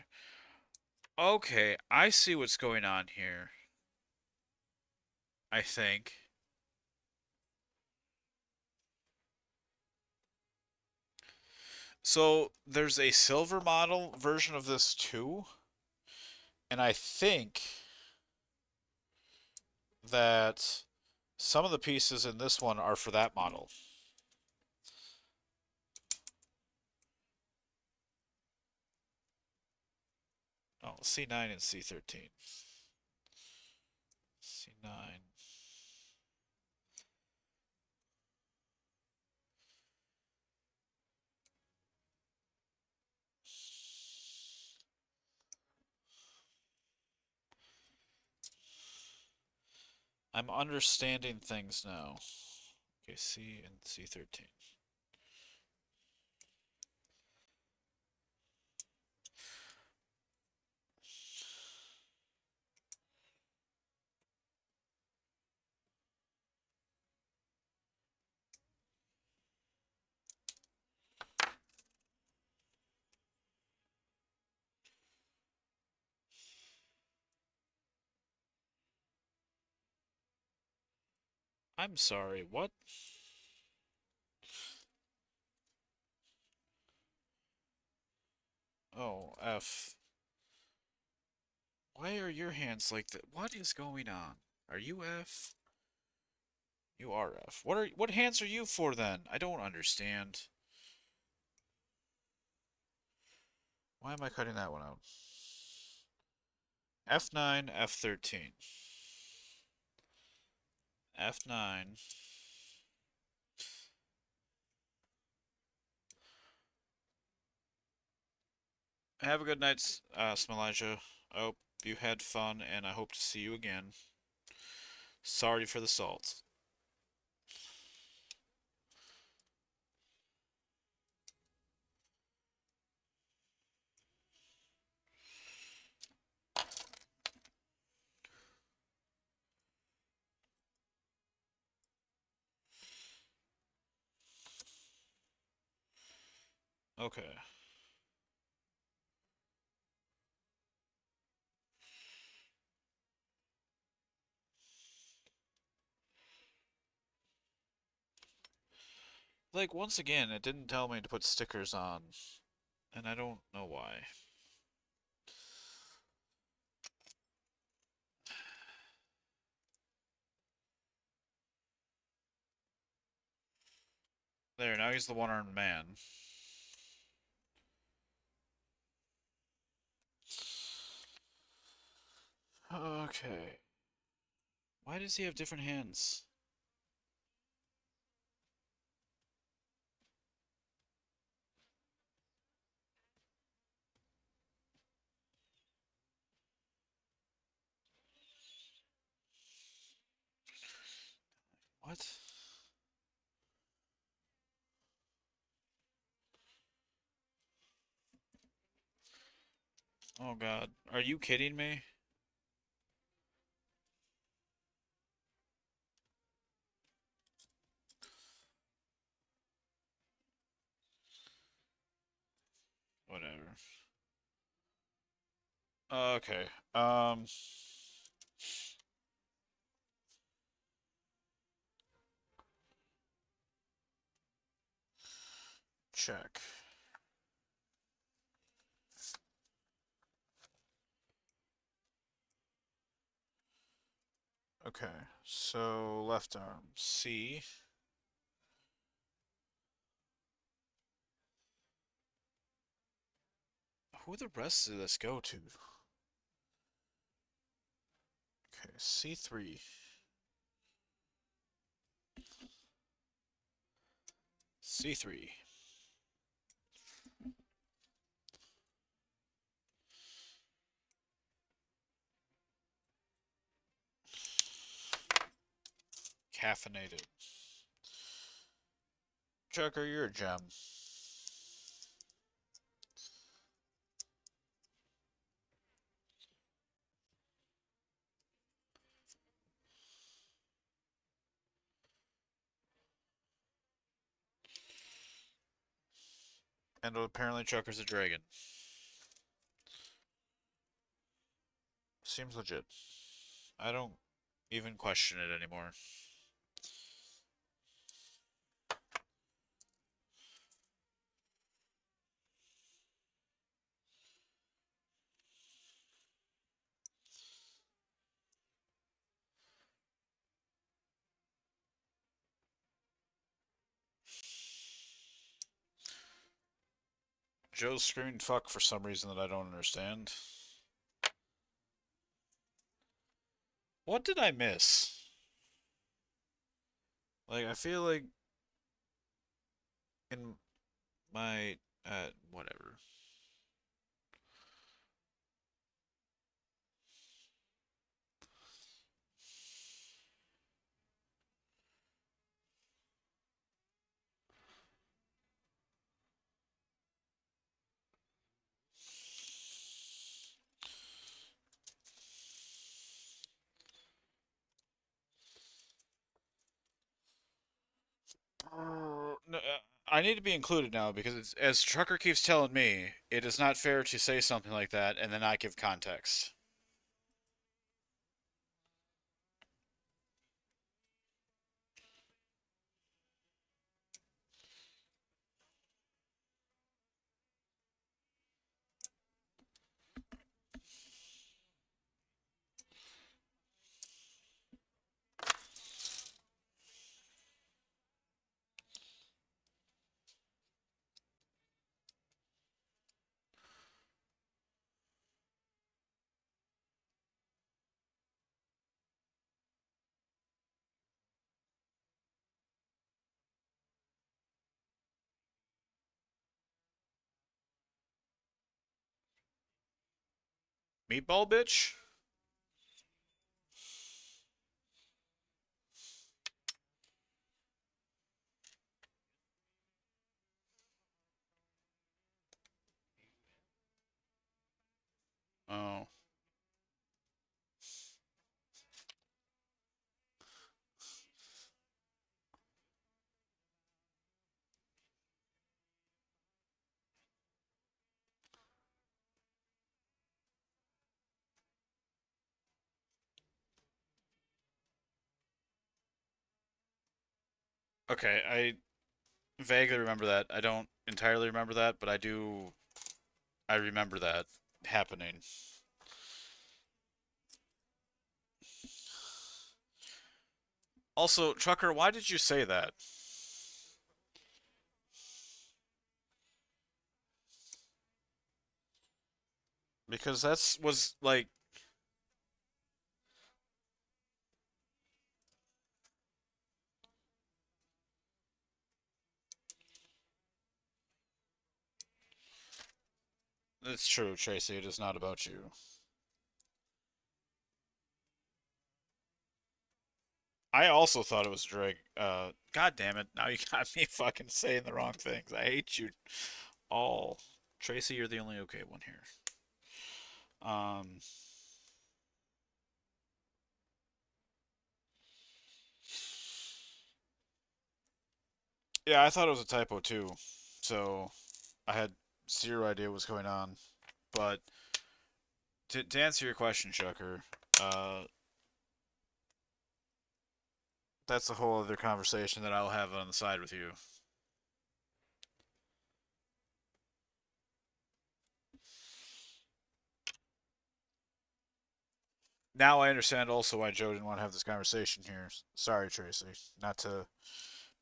Okay, I see what's going on here. I think. So, there's a silver model version of this too, and I think that some of the pieces in this one are for that model. Oh, C9 and C13. C9. I'm understanding things now. Okay, C and C13. I'm sorry, what? Oh, F. Why are your hands like that? What is going on? Are you F? You are F. What hands are you for then? I don't understand. Why am I cutting that one out? F9, F13. F9. Have a good night, Smelijah. I hope you had fun, and I hope to see you again. Sorry for the salt. Okay. Like, once again, it didn't tell me to put stickers on, and I don't know why. There, now he's the one-armed man. Okay. Why does he have different hands? What? Oh god. Are you kidding me? Whatever. Okay. Check. Okay. So, left arm. C. Who the rest of this go to? Okay, C3. C3. Caffeinated. Joker, you're a gem. And apparently Joker's a dragon. Seems legit. I don't even question it anymore. Joe's screaming fuck for some reason that I don't understand. What did I miss? Like, I feel like in my, whatever. No, I need to be included now because it's, as Trucker keeps telling me, it is not fair to say something like that and then not give context. Meatball bitch? Oh. Okay, vaguely remember that. I don't entirely remember that, but I remember that happening. Also, Trucker, why did you say that? Because that's was like it's true, Tracy. It is not about you. I also thought it was Drake. God damn it! Now you got me fucking saying the wrong things. I hate you all. Tracy, you're the only okay one here. Um, yeah, I thought it was a typo too. So I had zero idea what was going on. But to answer your question, Chucker, uh, that's a whole other conversation that I'll have on the side with you. Now I understand also why Joe didn't want to have this conversation here. Sorry, Tracy. Not to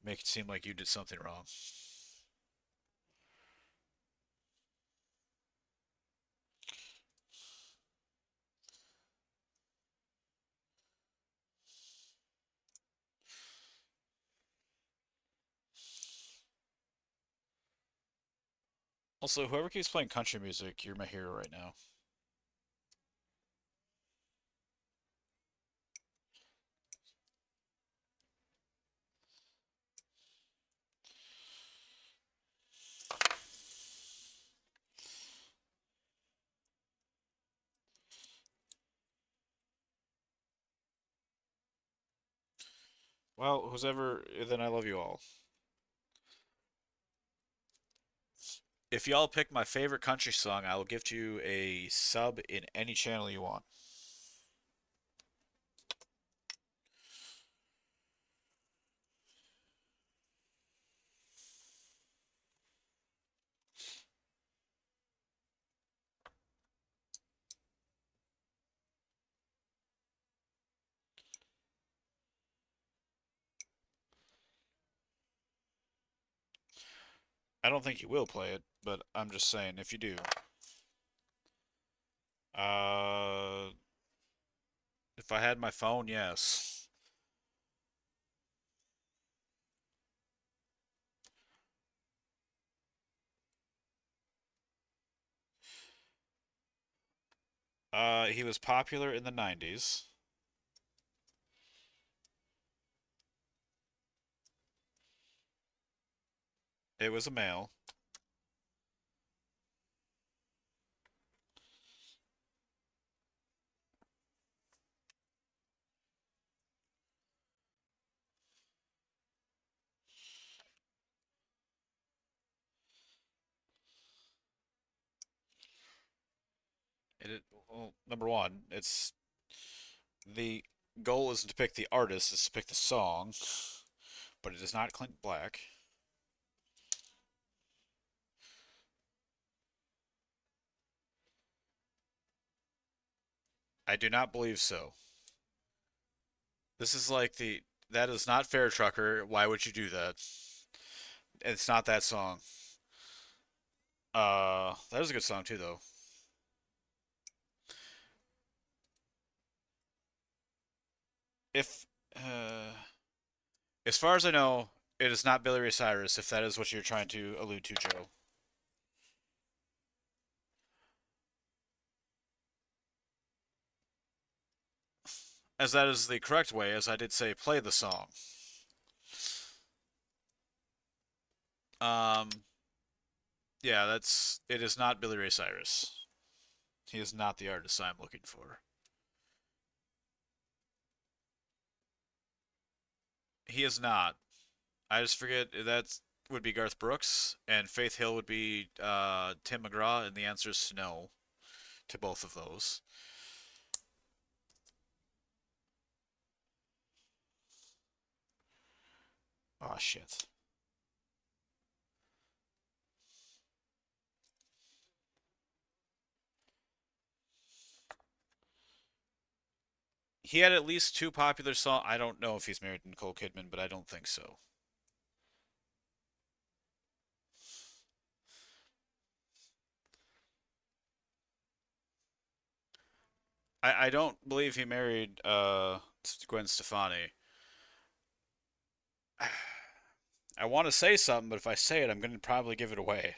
make it seem like you did something wrong. Also, whoever keeps playing country music, you're my hero right now. Well, who's ever, then I love you all. If y'all pick my favorite country song, I will gift you a sub in any channel you want. I don't think you will play it, but I'm just saying if you do. Uh, if I had my phone, yes. He was popular in the 90s. It was a male. Well, number one, it's the goal isn't to pick the artist, it's to pick the song, but it is not Clint Black. I do not believe so. This is like the that is not fair, Trucker. Why would you do that? It's not that song. That is a good song too, though. If, uh, as far as I know, it is not Billy Ray Cyrus. If that is what you're trying to allude to, Joe, as that is the correct way, as I did say, play the song. Um, yeah, that's it is not Billy Ray Cyrus. He is not the artist I'm looking for. He is not. I just forget that would be Garth Brooks, and Faith Hill would be Tim McGraw, and the answer is no to both of those. Oh shit. he had at least two popular songs. I don't know if he's married to Nicole Kidman, but I don't think so. I don't believe he married Gwen Stefani. I want to say something, but if I say it, I'm going to probably give it away.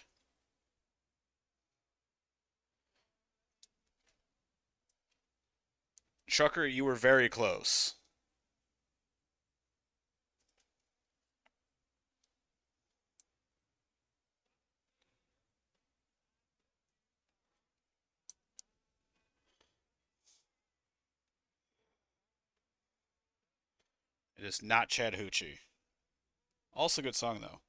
Chucker, you were very close. It is not Chattahoochee. Also, good song though.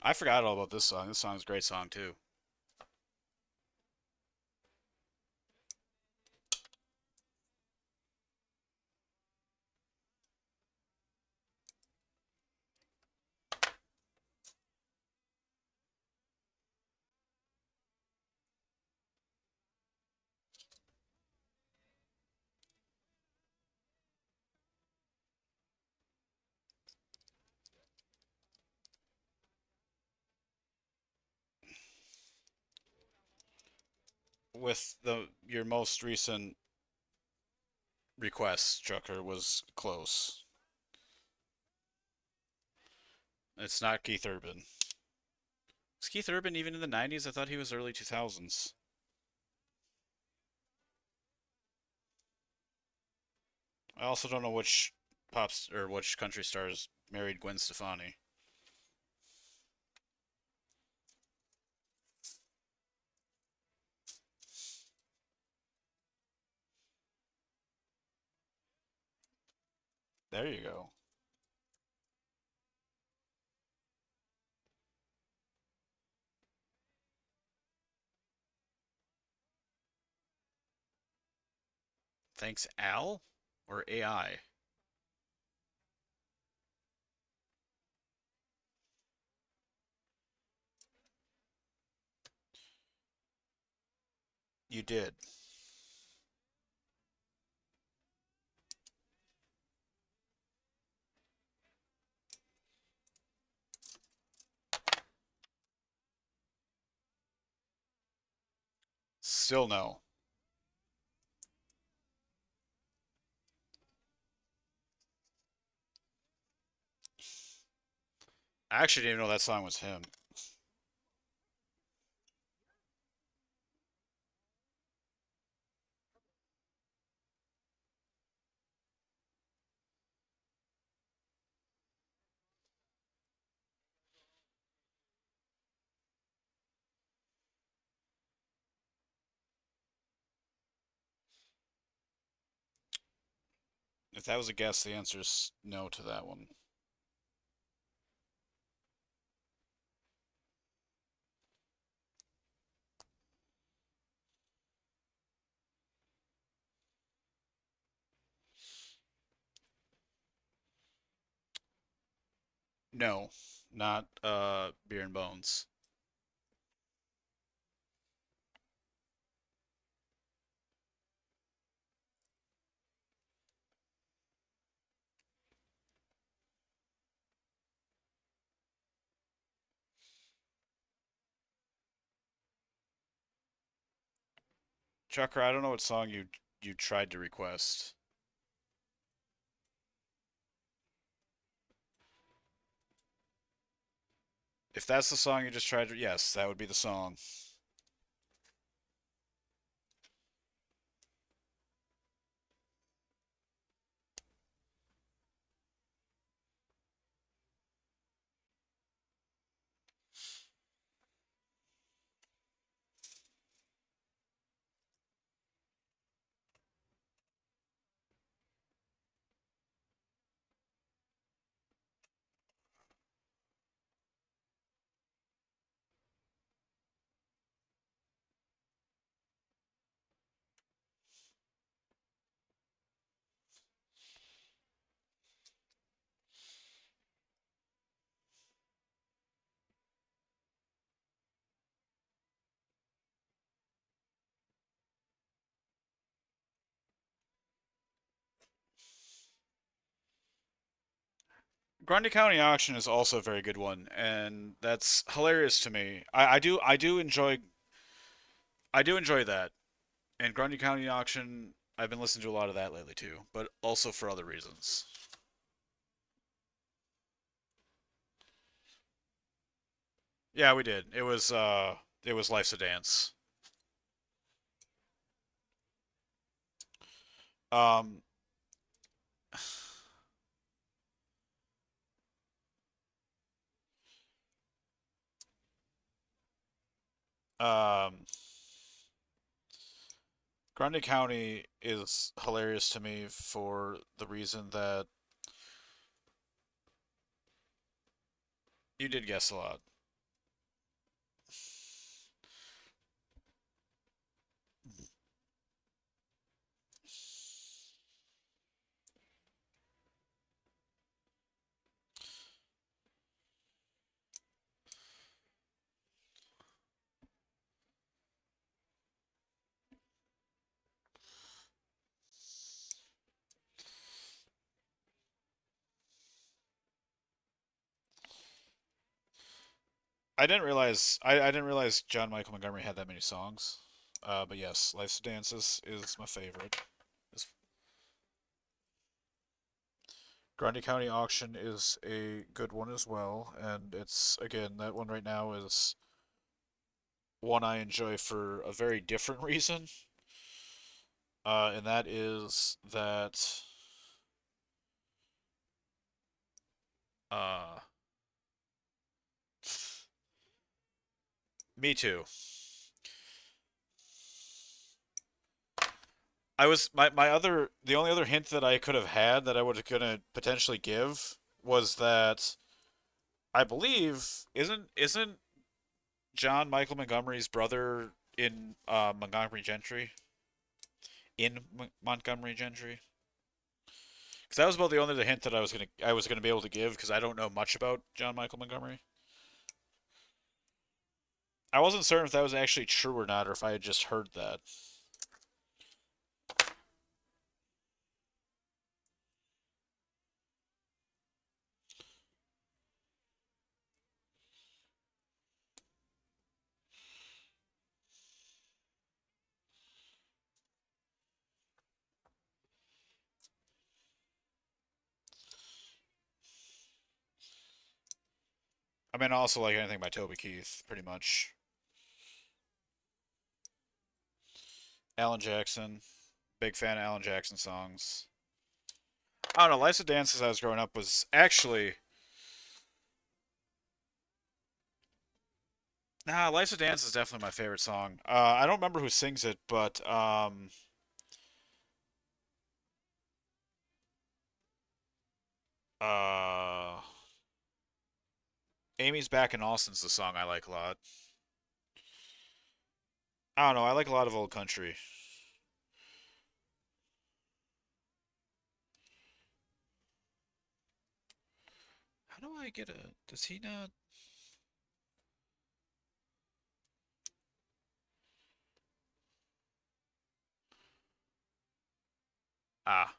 I forgot all about this song. This song's a great song too. With the your most recent request, Chucker, was close. It's not Keith Urban. Was Keith Urban even in the 90s? I thought he was early 2000s. I also don't know which pops or which country stars married Gwen Stefani. There you go. Thanks, Al or AI? You did. Still no. I actually didn't even know that song was him. If that was a guess, the answer is no to that one. No, not Beer and Bones. Chucker, I don't know what song you tried to request. If that's the song you just tried to, yes, that would be the song. Grundy County Auction is also a very good one, and that's hilarious to me. I do enjoy that. And Grundy County Auction, I've been listening to a lot of that lately too, but also for other reasons. Yeah, we did. It was Life's a Dance. Um um Grundy County is hilarious to me for the reason that you did guess a lot. I didn't realize John Michael Montgomery had that many songs. But yes, Life's a Dance is my favorite. This Grundy County Auction is a good one as well, and it's again that one right now is one I enjoy for a very different reason, and that is that uh, me too. The only other hint that I could have had that I was gonna potentially give was that I believe isn't John Michael Montgomery's brother in Montgomery Gentry Montgomery Gentry? Because that was about the only other hint that I was gonna be able to give because I don't know much about John Michael Montgomery. I wasn't certain if that was actually true or not, or if I had just heard that. I mean, I also like anything by Toby Keith, pretty much. Alan Jackson, big fan of Alan Jackson songs. I don't know. Life's a Dance as I was growing up was actually nah. Life's a Dance is definitely my favorite song. I don't remember who sings it, but uh, Amy's Back in Austin's the song I like a lot. I don't know. I like a lot of old country. How do I get a? Does he not? Ah.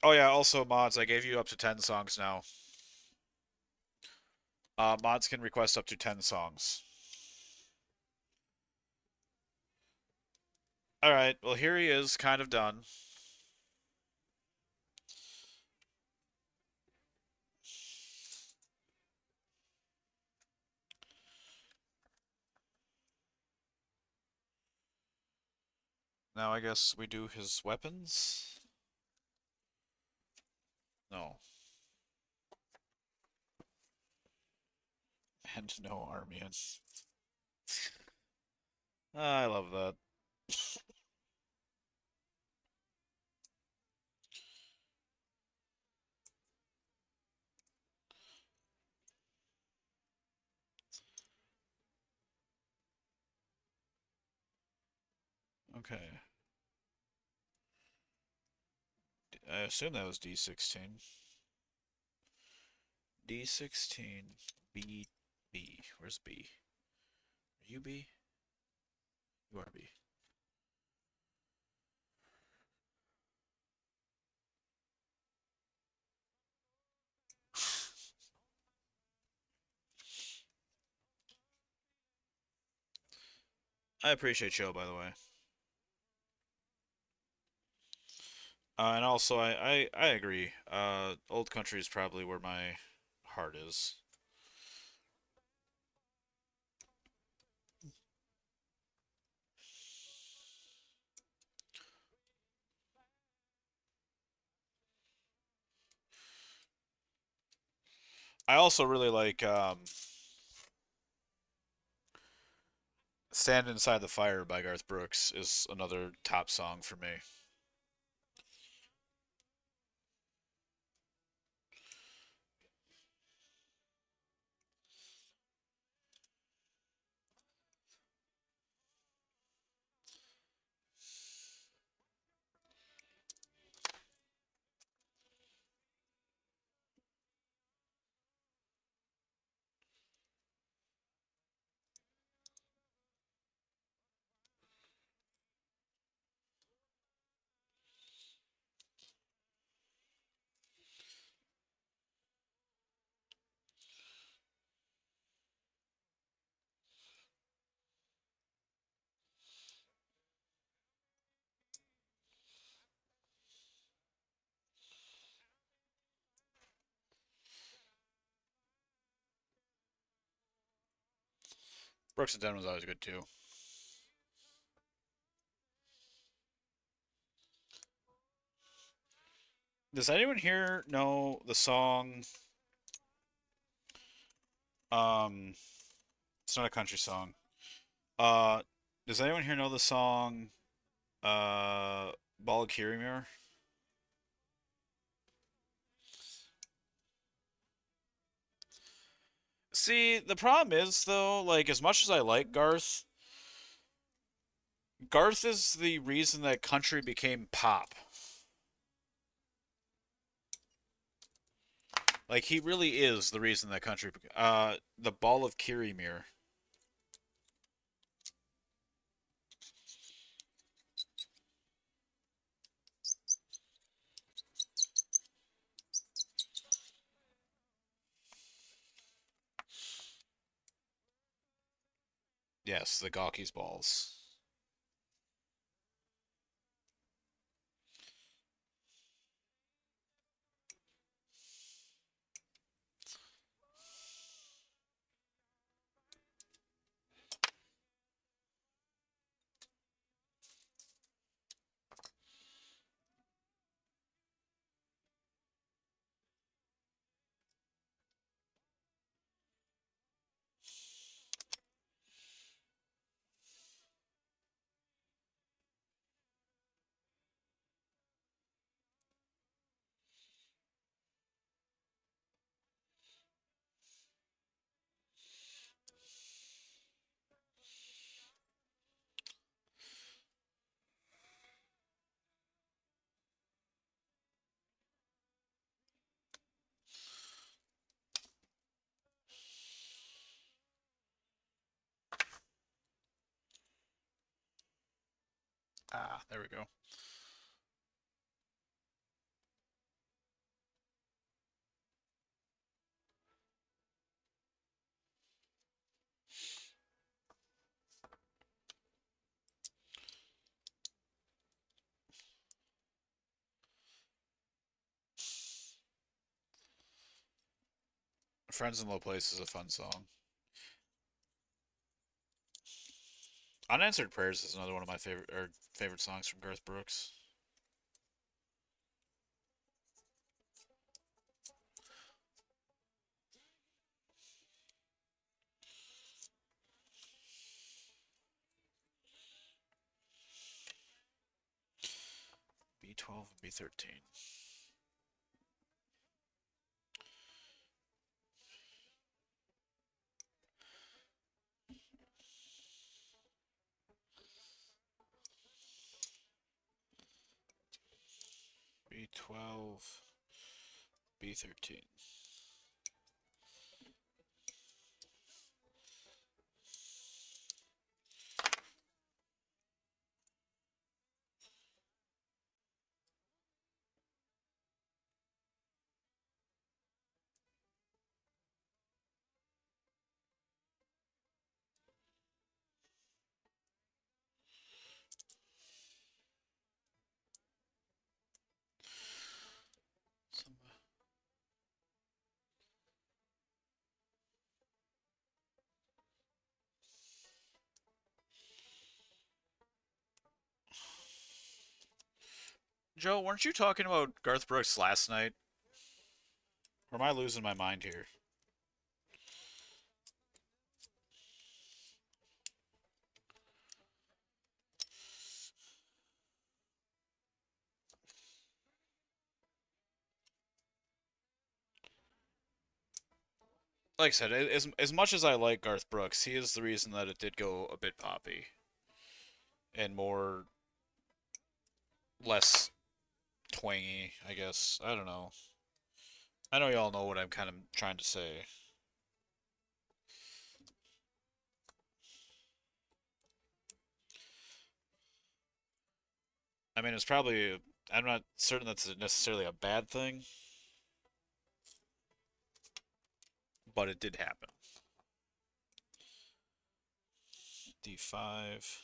Oh yeah. Also, mods. I gave you up to 10 songs now. Mods can request up to 10 songs. All right. Well, here he is, kind of done. Now I guess we do his weapons. No, and no Armian. I love that. Okay. I assume that was D16. D16. B. B. Where's B? Are you B? You are B. I appreciate Joe, by the way. And also, I agree. Old country is probably where my heart is. I also really like "Stand Inside the Fire" by Garth Brooks is another top song for me. Brooks and Dunn was always good too. Does anyone here know the song? Um, it's not a country song. Uh, does anyone here know the song "Ball Mirror"? See, the problem is though, like as much as I like Garth, Garth is the reason that country became pop. Like he really is the reason that country. The Ball of Mirror. Yes, the Gawky's balls. Ah, there we go. Friends in Low Place is a fun song. Unanswered Prayers is another one of my favorite songs from Garth Brooks. B12 and B13. B12, B13. Joe, weren't you talking about Garth Brooks last night? Or am I losing my mind here? Like I said, as much as I like Garth Brooks, he is the reason that it did go a bit poppy and more less twangy, I guess. I don't know. I know y'all know what I'm kind of trying to say. I mean, it's probably I'm not certain that's necessarily a bad thing, but it did happen. D5,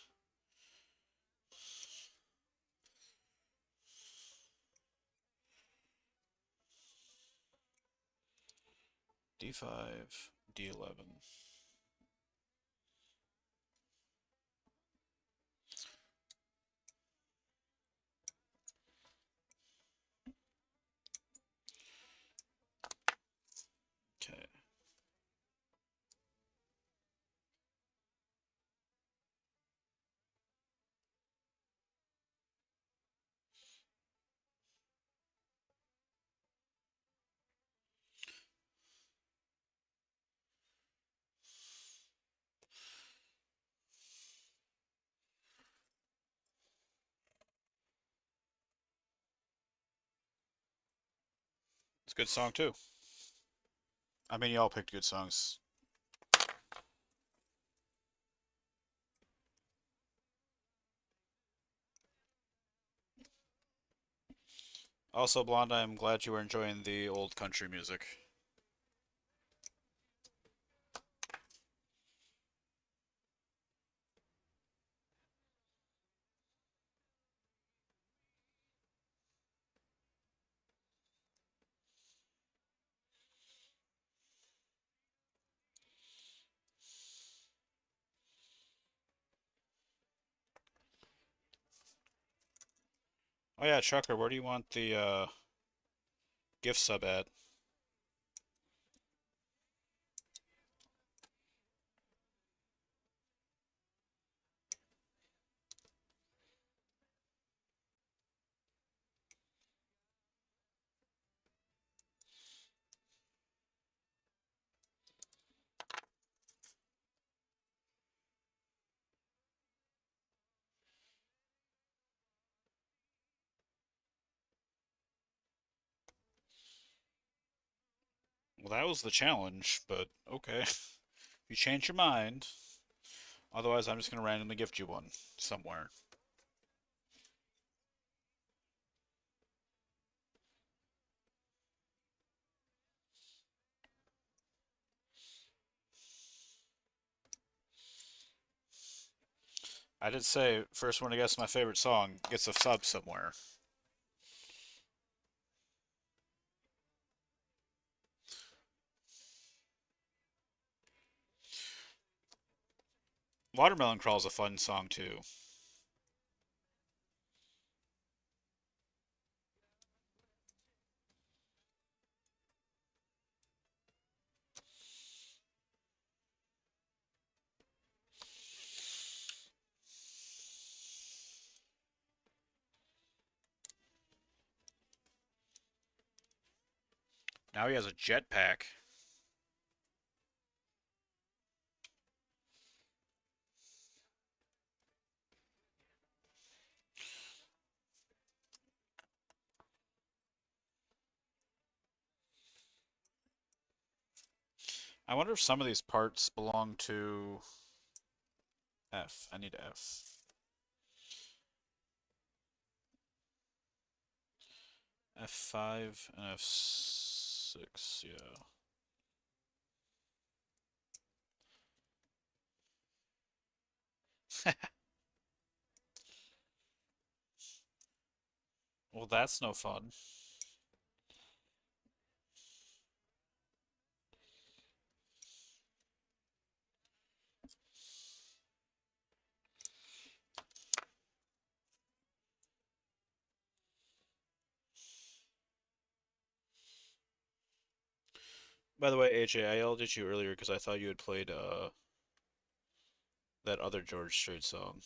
D5, D11. Okay. It's a good song too. I mean, y'all picked good songs. Also, Blonde, I'm glad you were enjoying the old country music. Oh yeah, Chucker, where do you want the gift sub at? Well, that was the challenge, but okay. If you change your mind, otherwise I'm just gonna randomly gift you one somewhere. I did say first one to guess my favorite song gets a sub somewhere. Watermelon Crawl's a fun song too. Now he has a jetpack. I wonder if some of these parts belong to F. I need F. F5 and F6, yeah. Well, that's no fun. By the way, AJ, I yelled at you earlier because I thought you had played that other George Strait song.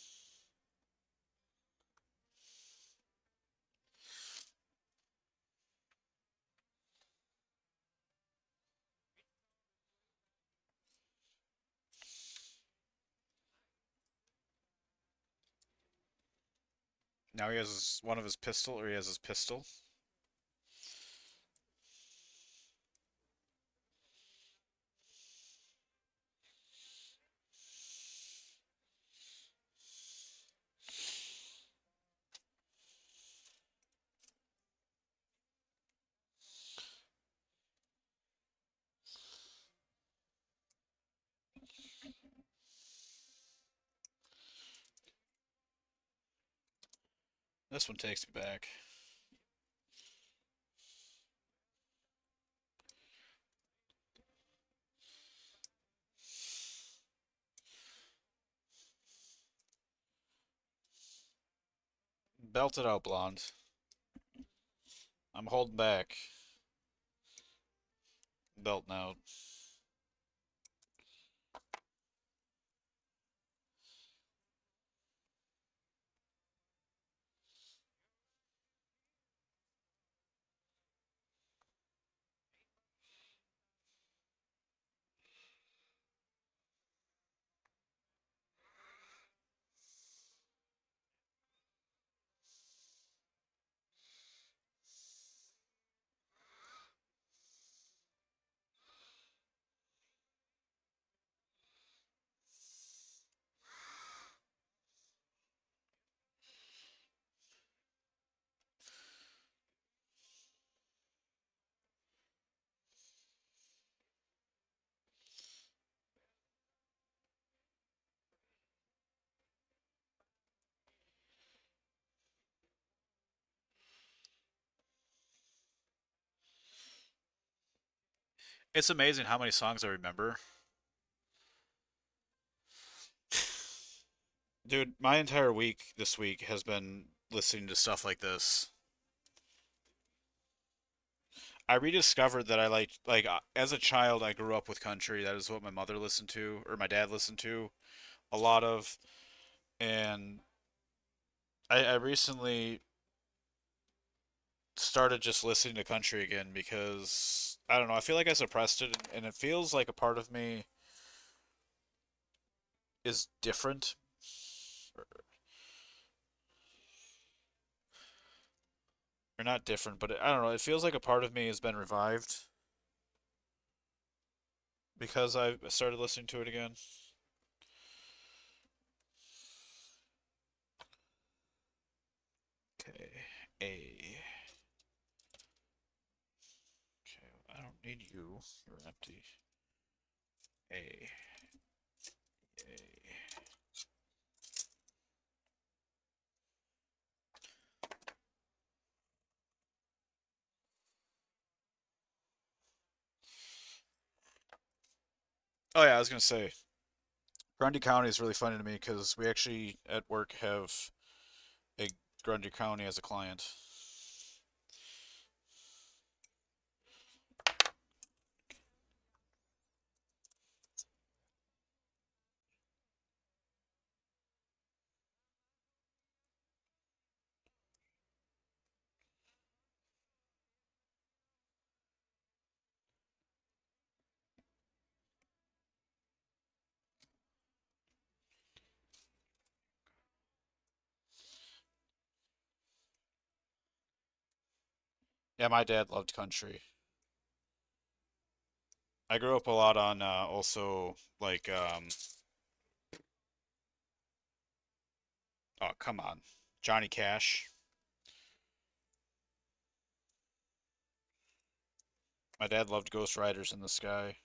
Now he has one of his pistol, or he has his pistol. This one takes me back. Belt it out, blonde. I'm holding back. Belting out. It's amazing how many songs I remember. Dude, my entire week this week has been listening to stuff like this. I rediscovered that I as a child I grew up with country. That is what my mother listened to or my dad listened to a lot of, and I recently started just listening to country again because I don't know, I feel like I suppressed it and it feels like a part of me is different or not different, but I don't know, it feels like a part of me has been revived because I started listening to it again. Okay. A. Okay, I don't need you. You're empty. A. A. Oh yeah, I was gonna say Grundy County is really funny to me because we actually at work have a Grundy County as a client. Yeah, my dad loved country. I grew up a lot on also oh come on, Johnny Cash. My dad loved Ghost Riders in the Sky.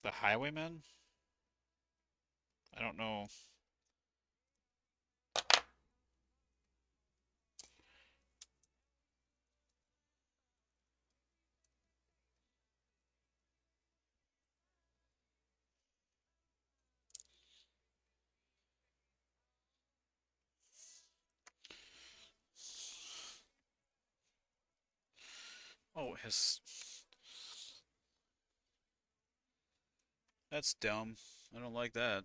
The Highwaymen? I don't know. Oh, his... That's dumb. I don't like that.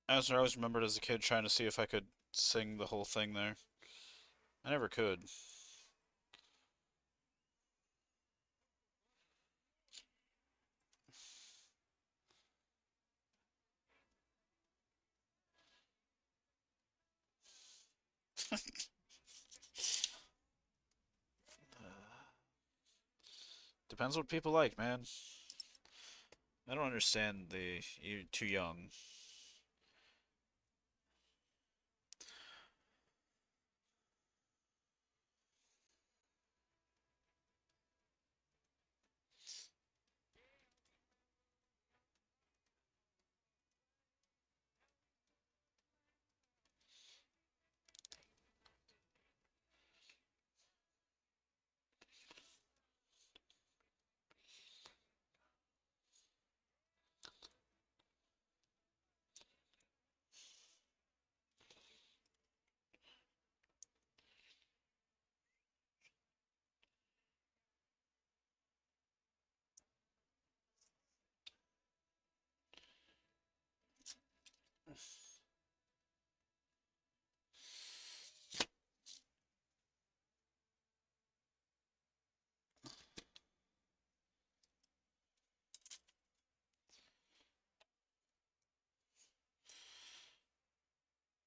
As I always remembered as a kid trying to see if I could sing the whole thing there. I never could. Depends what people like, man. I don't understand the... You're too young.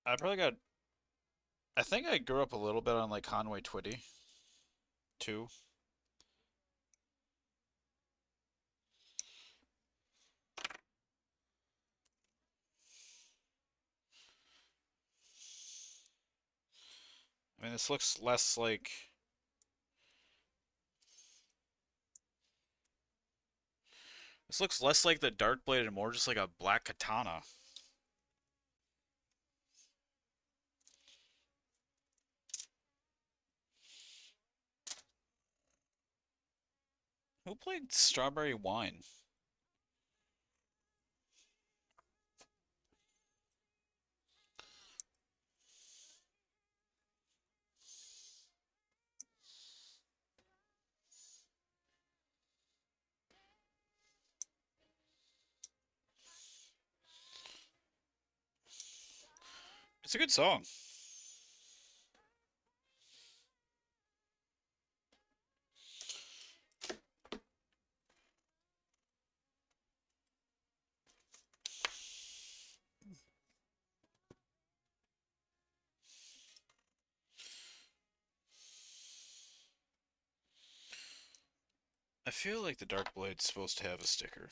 I probably got... I think I grew up a little bit on like Conway Twitty, too. I mean, this looks less like... This looks less like the Dark Blade and more just like a black katana. Who played Strawberry Wine? It's a good song. I feel like the Dark Blade's supposed to have a sticker.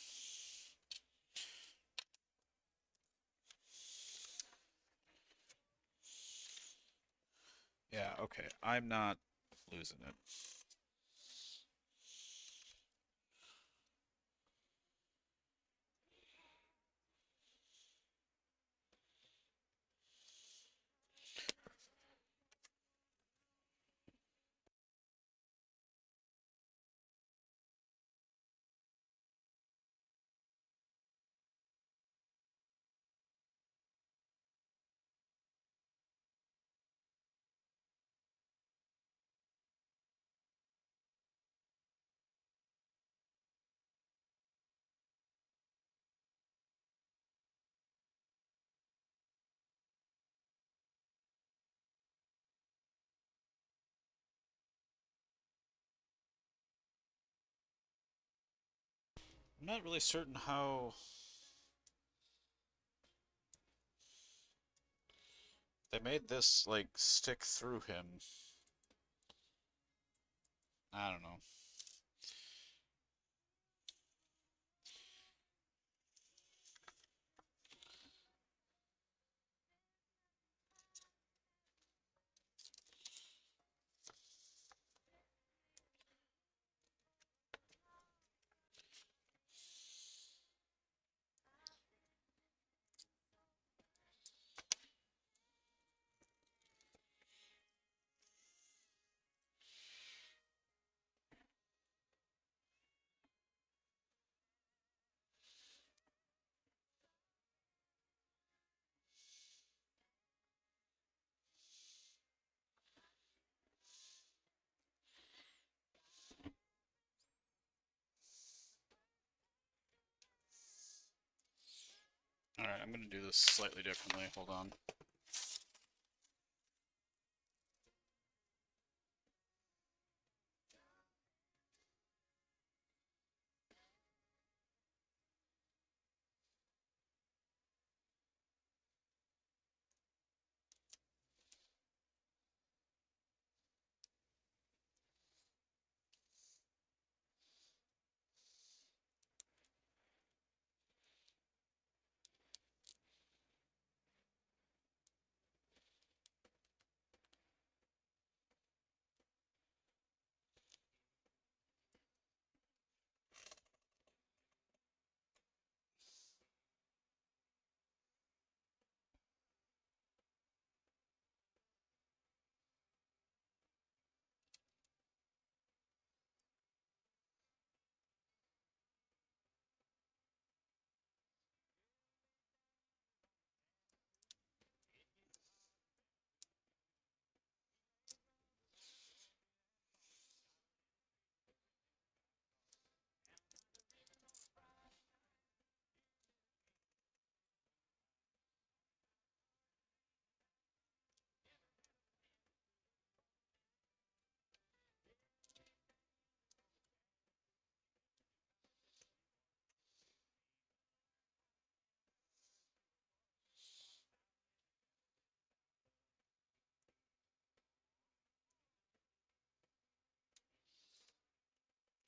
Yeah, okay. I'm not losing it. I'm not really certain how they made this, like, stick through him. I don't know. I'm gonna do this slightly differently. Hold on.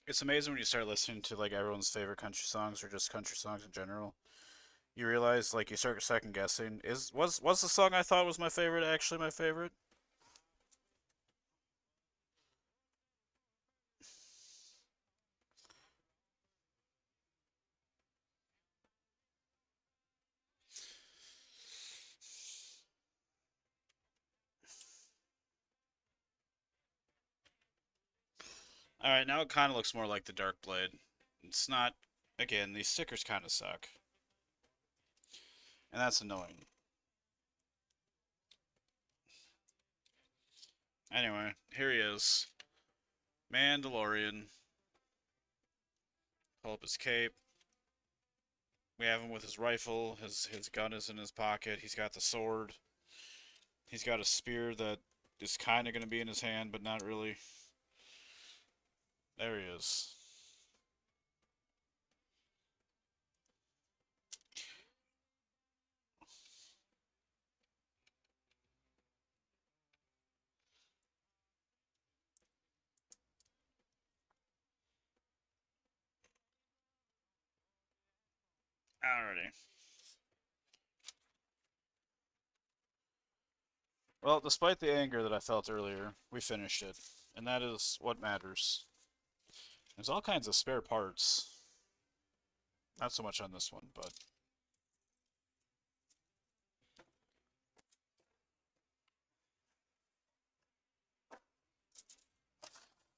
It's amazing when you start listening to like everyone's favorite country songs or just country songs in general. You realize like you start second guessing. Was the song I thought was my favorite actually my favorite? All right, now it kind of looks more like the Dark Blade. It's not. Again, these stickers kind of suck, and that's annoying. Anyway, here he is, Mandalorian. Pull up his cape. We have him with his rifle. His gun is in his pocket. He's got the sword. He's got a spear that is kind of going to be in his hand, but not really. There he is. Alrighty. Well, despite the anger that I felt earlier, we finished it, and that is what matters. There's all kinds of spare parts. Not so much on this one, but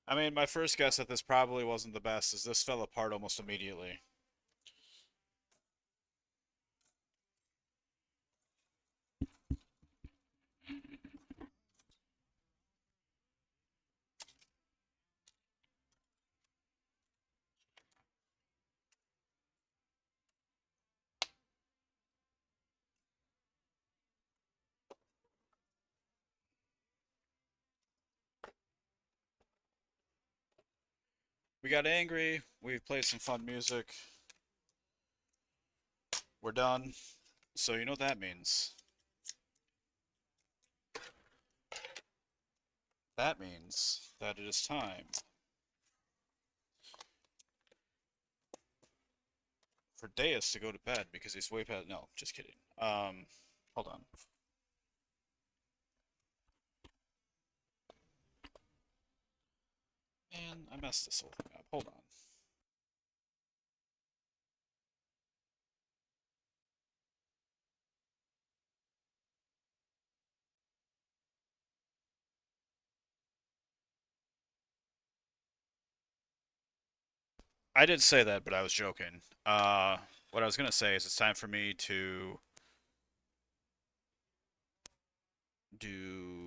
I mean, my first guess that this probably wasn't the best is this fell apart almost immediately. We got angry, we played some fun music, we're done. So you know what that means. That means that it is time for Deus to go to bed because he's way past. No, just kidding. Hold on. Man, I messed this whole thing up. Hold on. I did say that, but I was joking. What I was gonna say is it's time for me to do